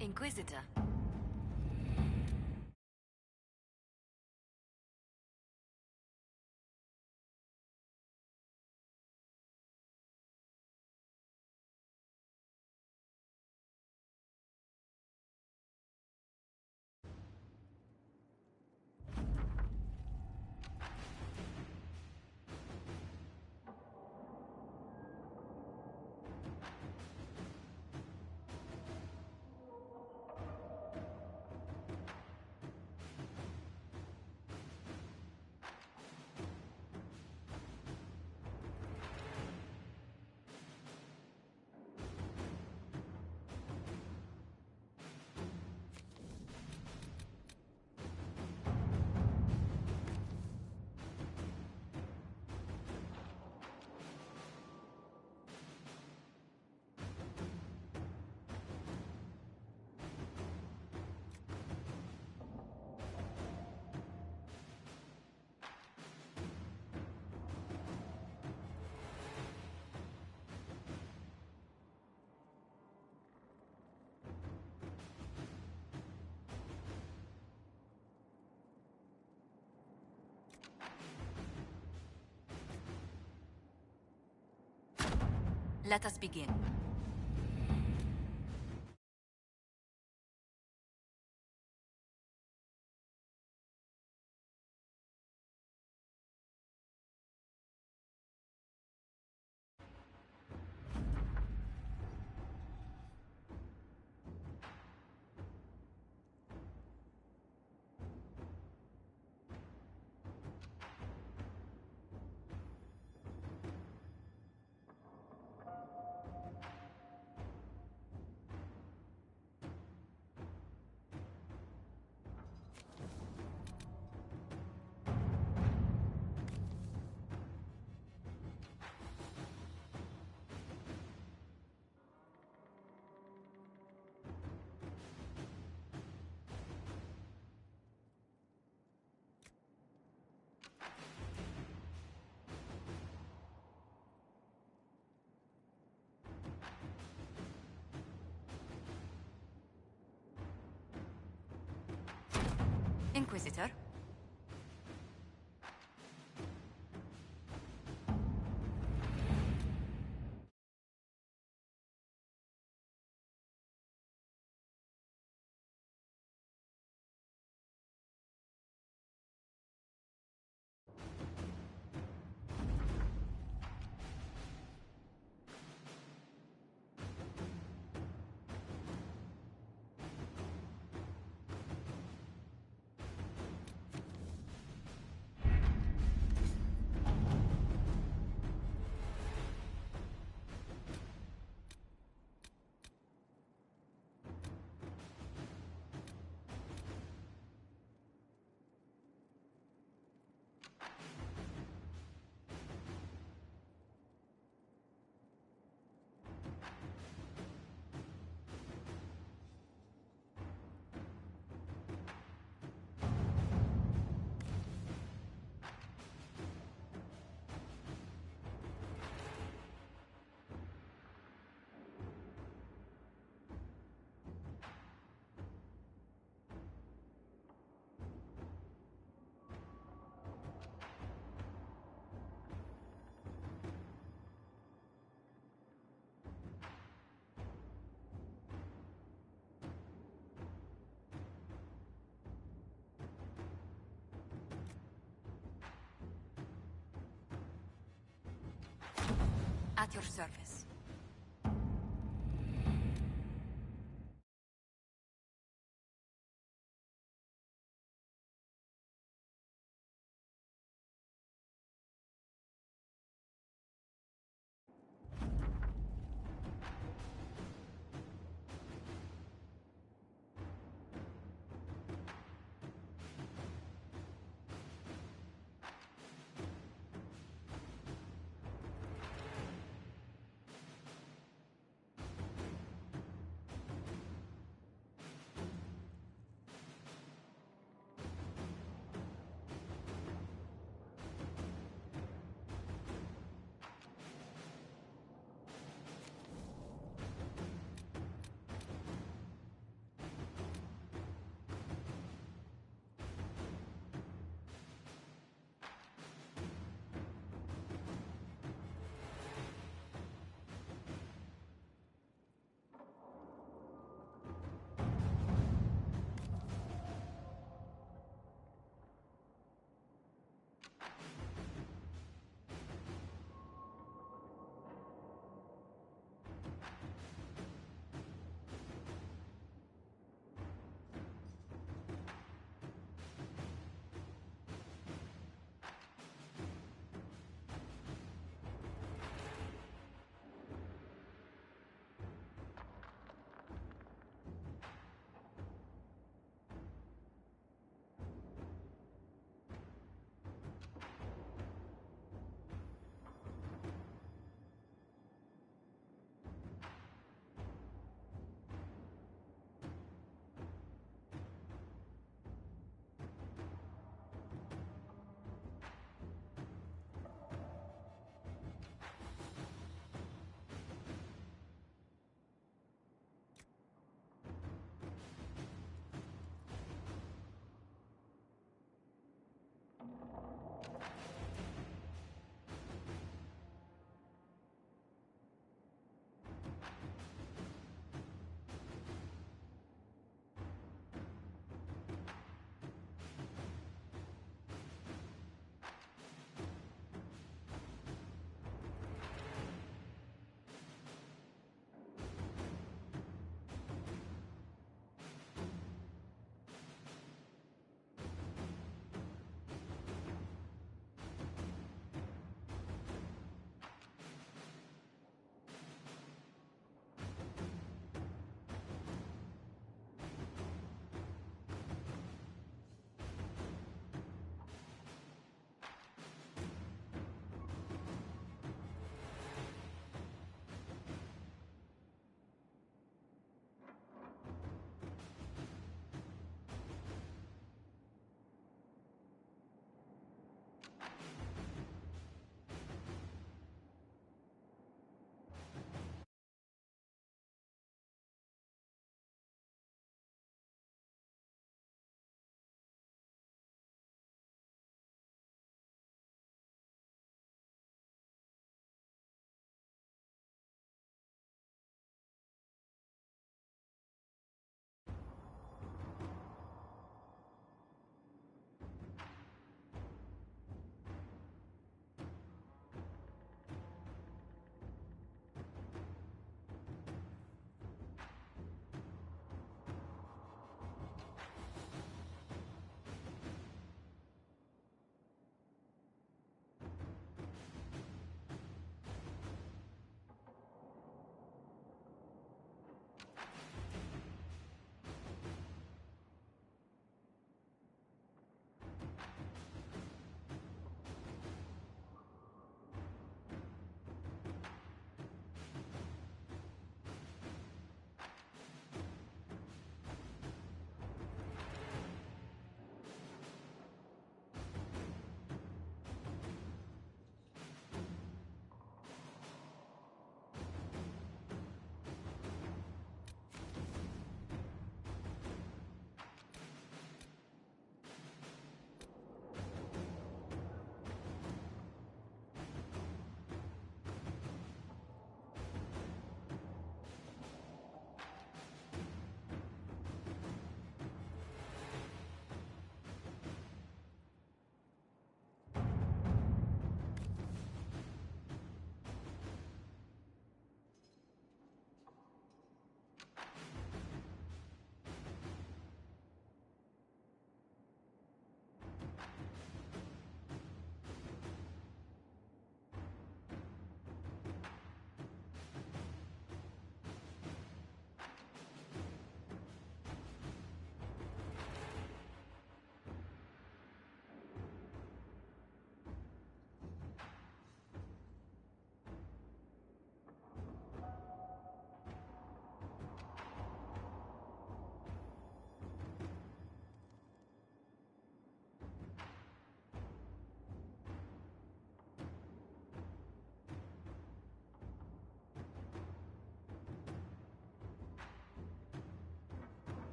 Inquisitor. Let us begin. Inquisitor. At your service.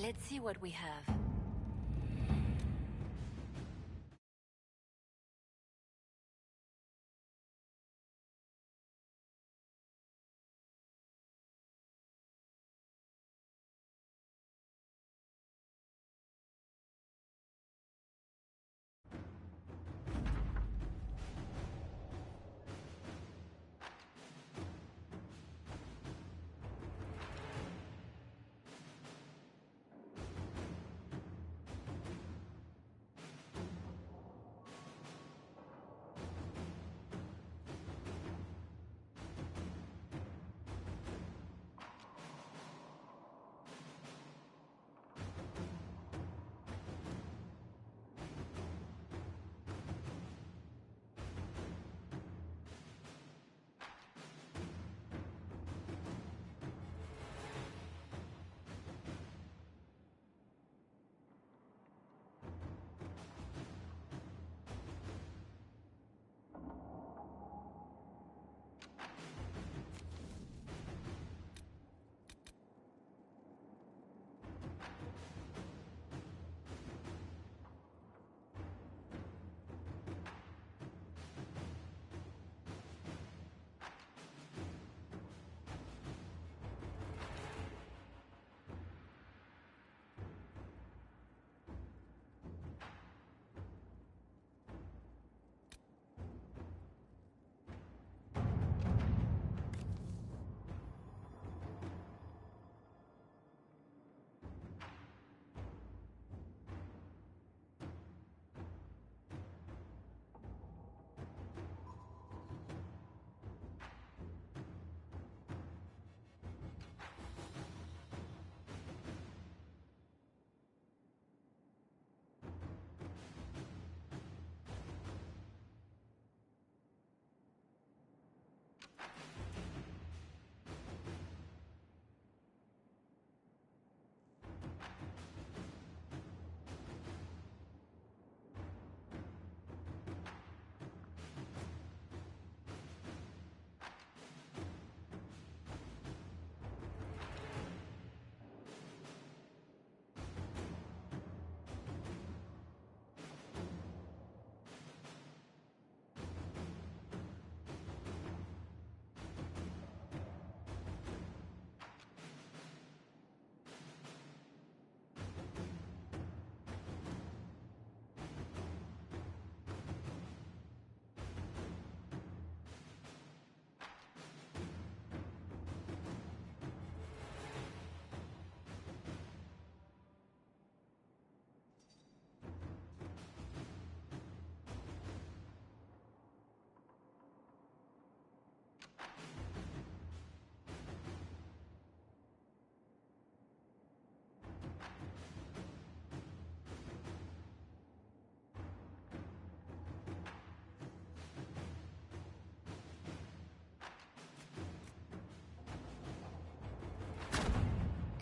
Let's see what we have.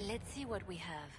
Let's see what we have.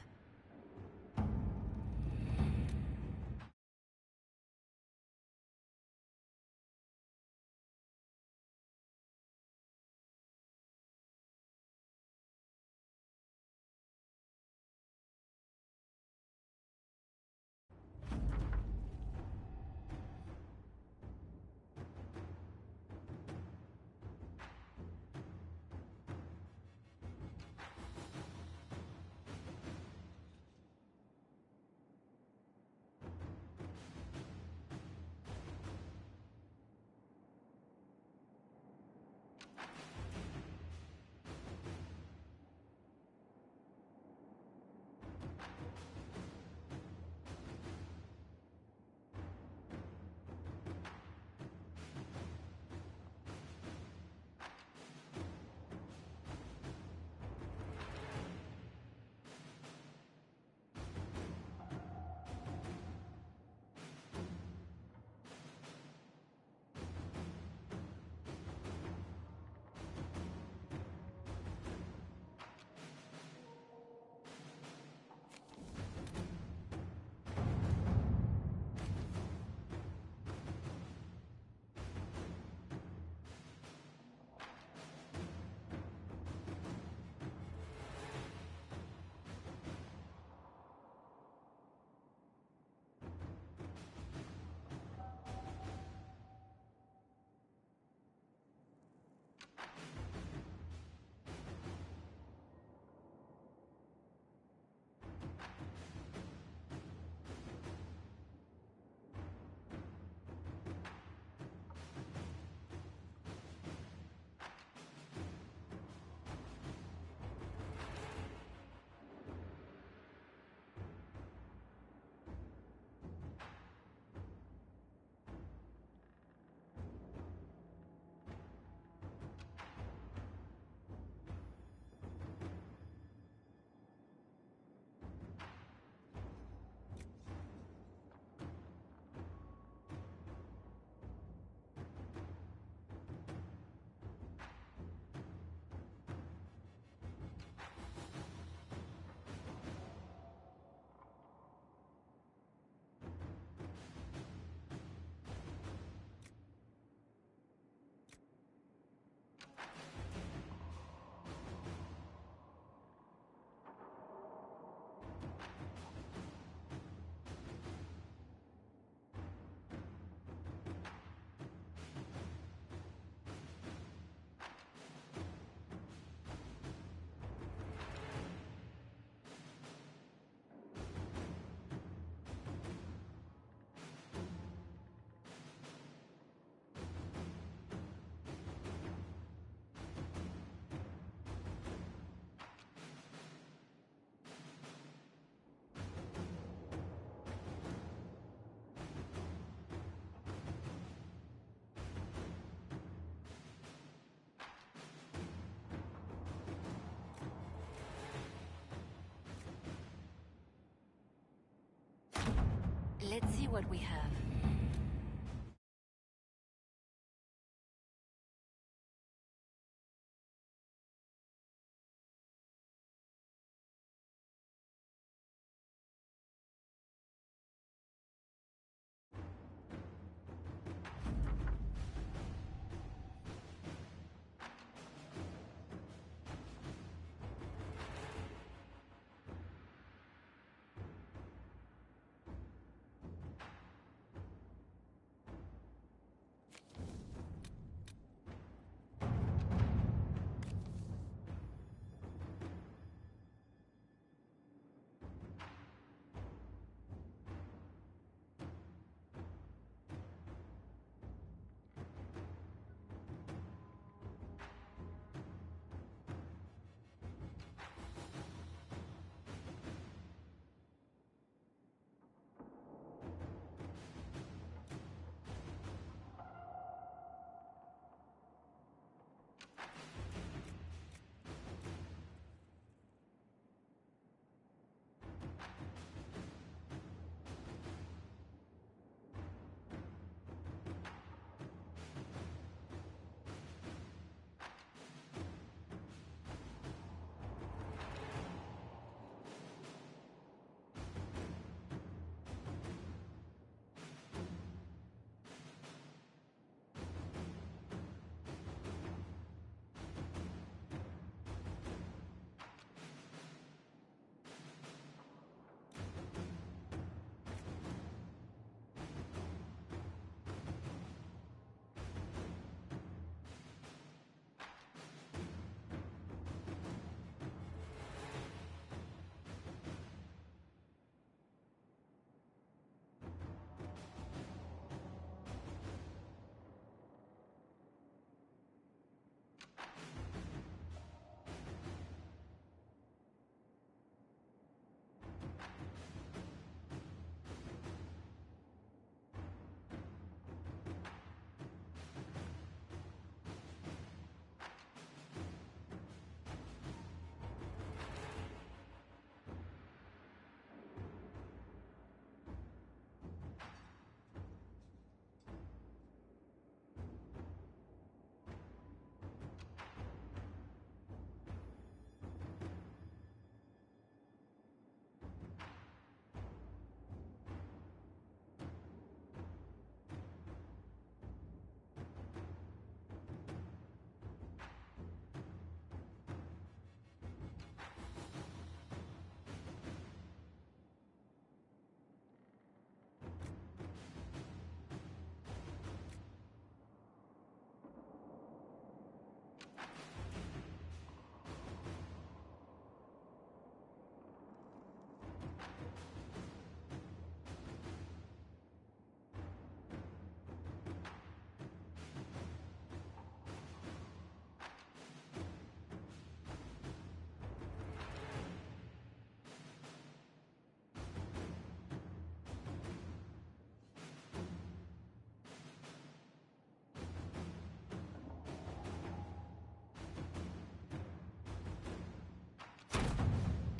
what we have.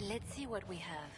Let's see what we have.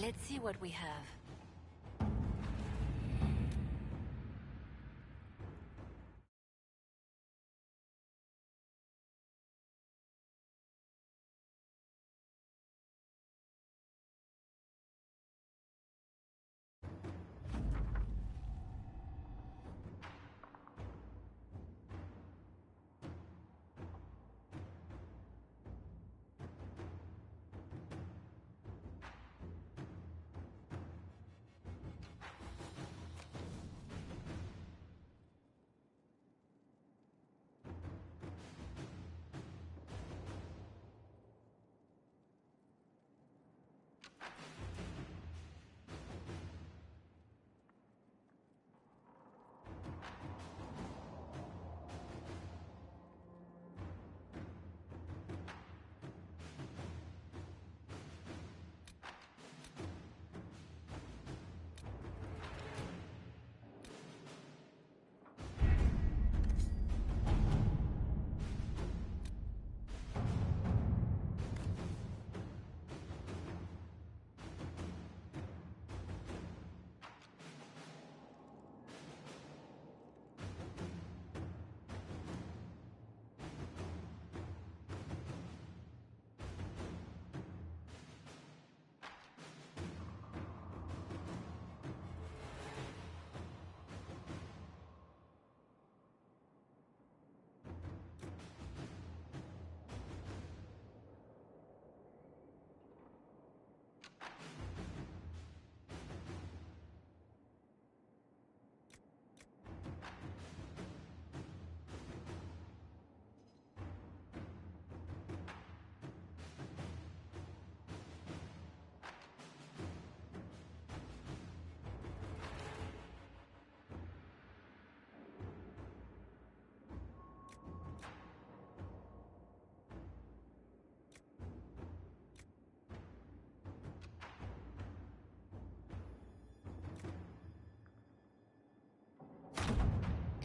Let's see what we have.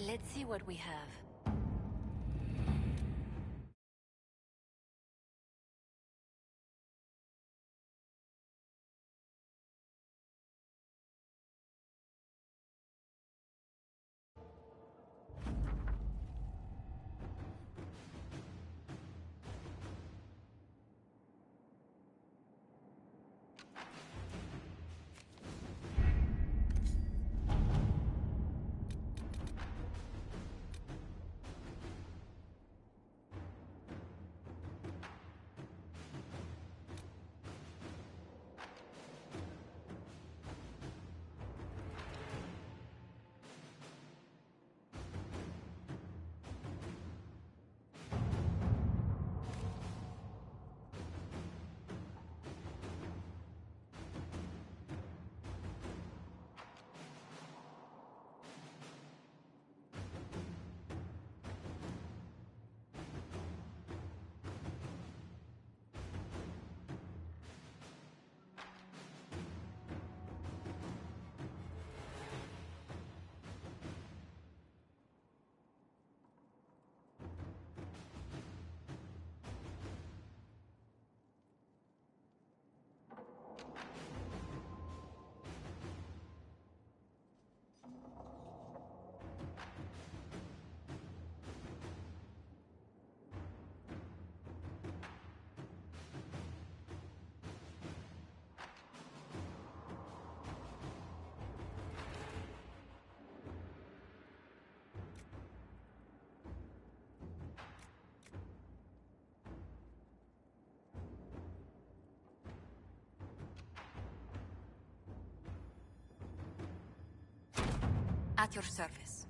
Let's see what we have. At your service.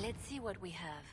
Let's see what we have.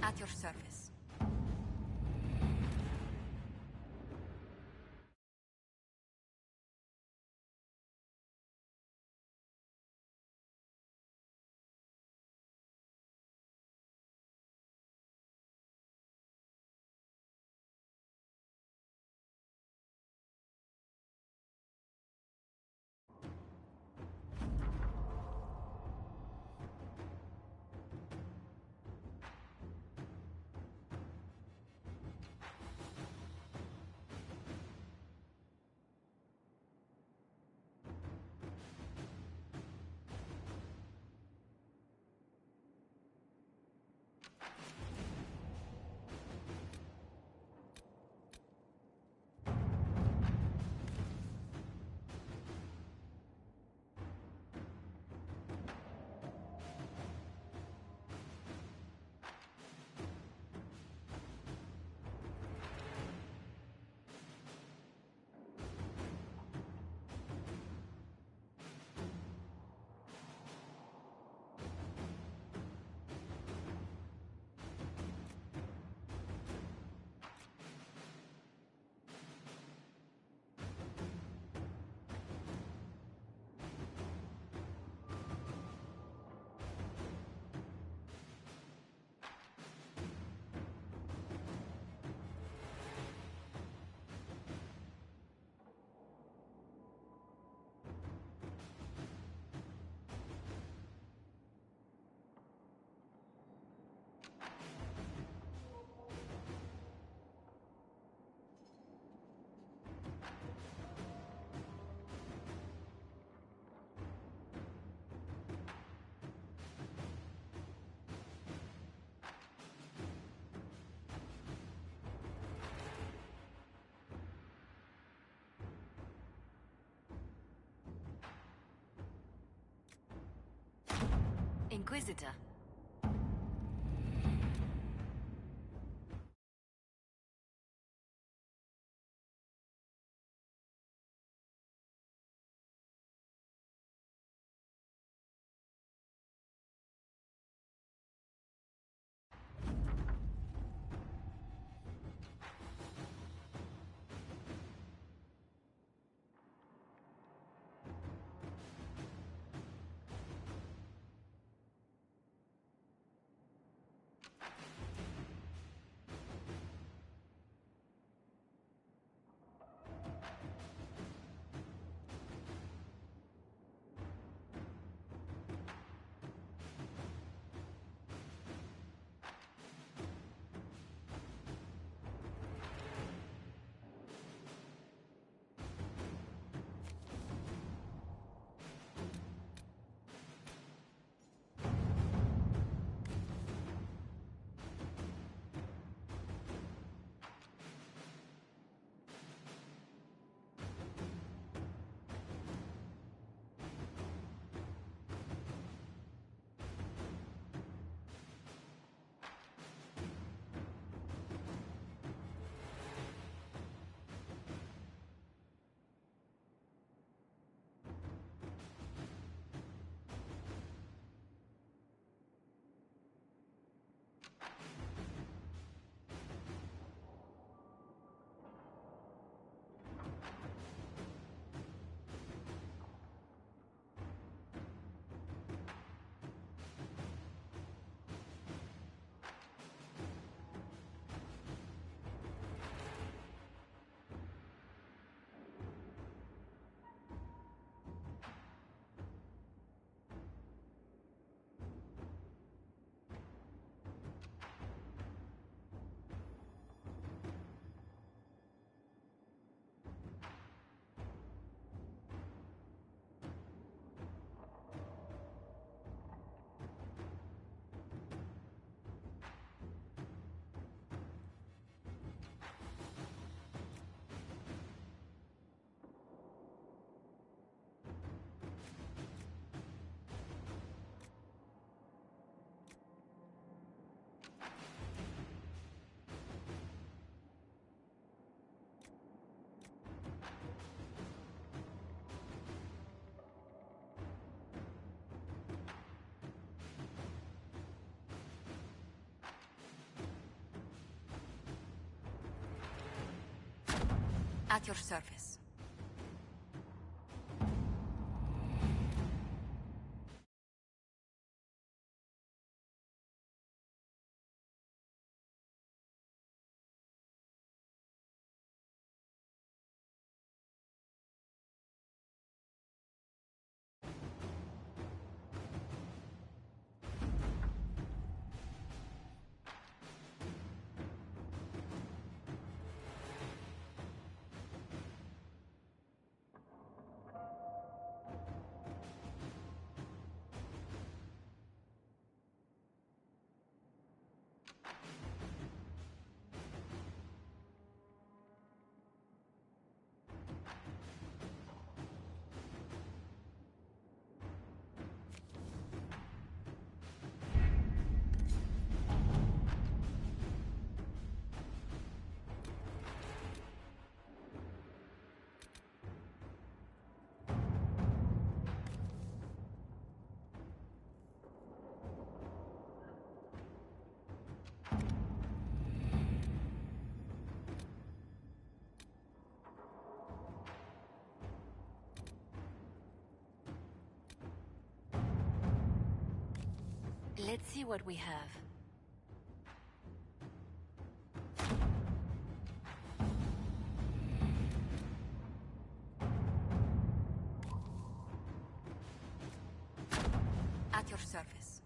At your service. Inquisitor. At your service. Let's see what we have. At your service.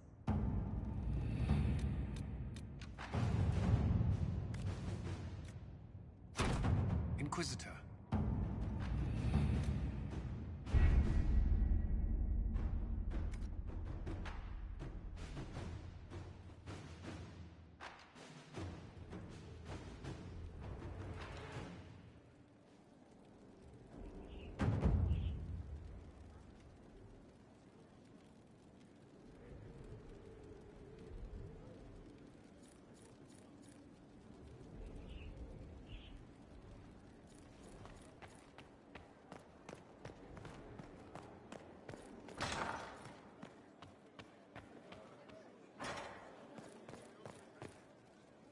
Inquisitor.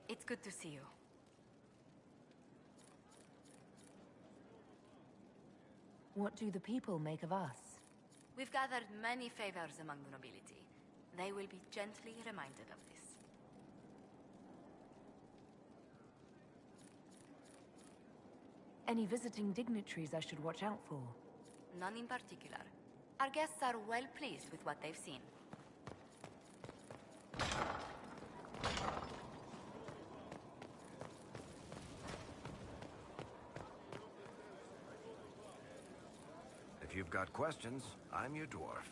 It's good to see you. What do the people make of us? We've gathered many favors among the nobility. They will be gently reminded of this. Any visiting dignitaries I should watch out for? None in particular. Our guests are well pleased with what they've seen. If you've got questions, I'm your dwarf.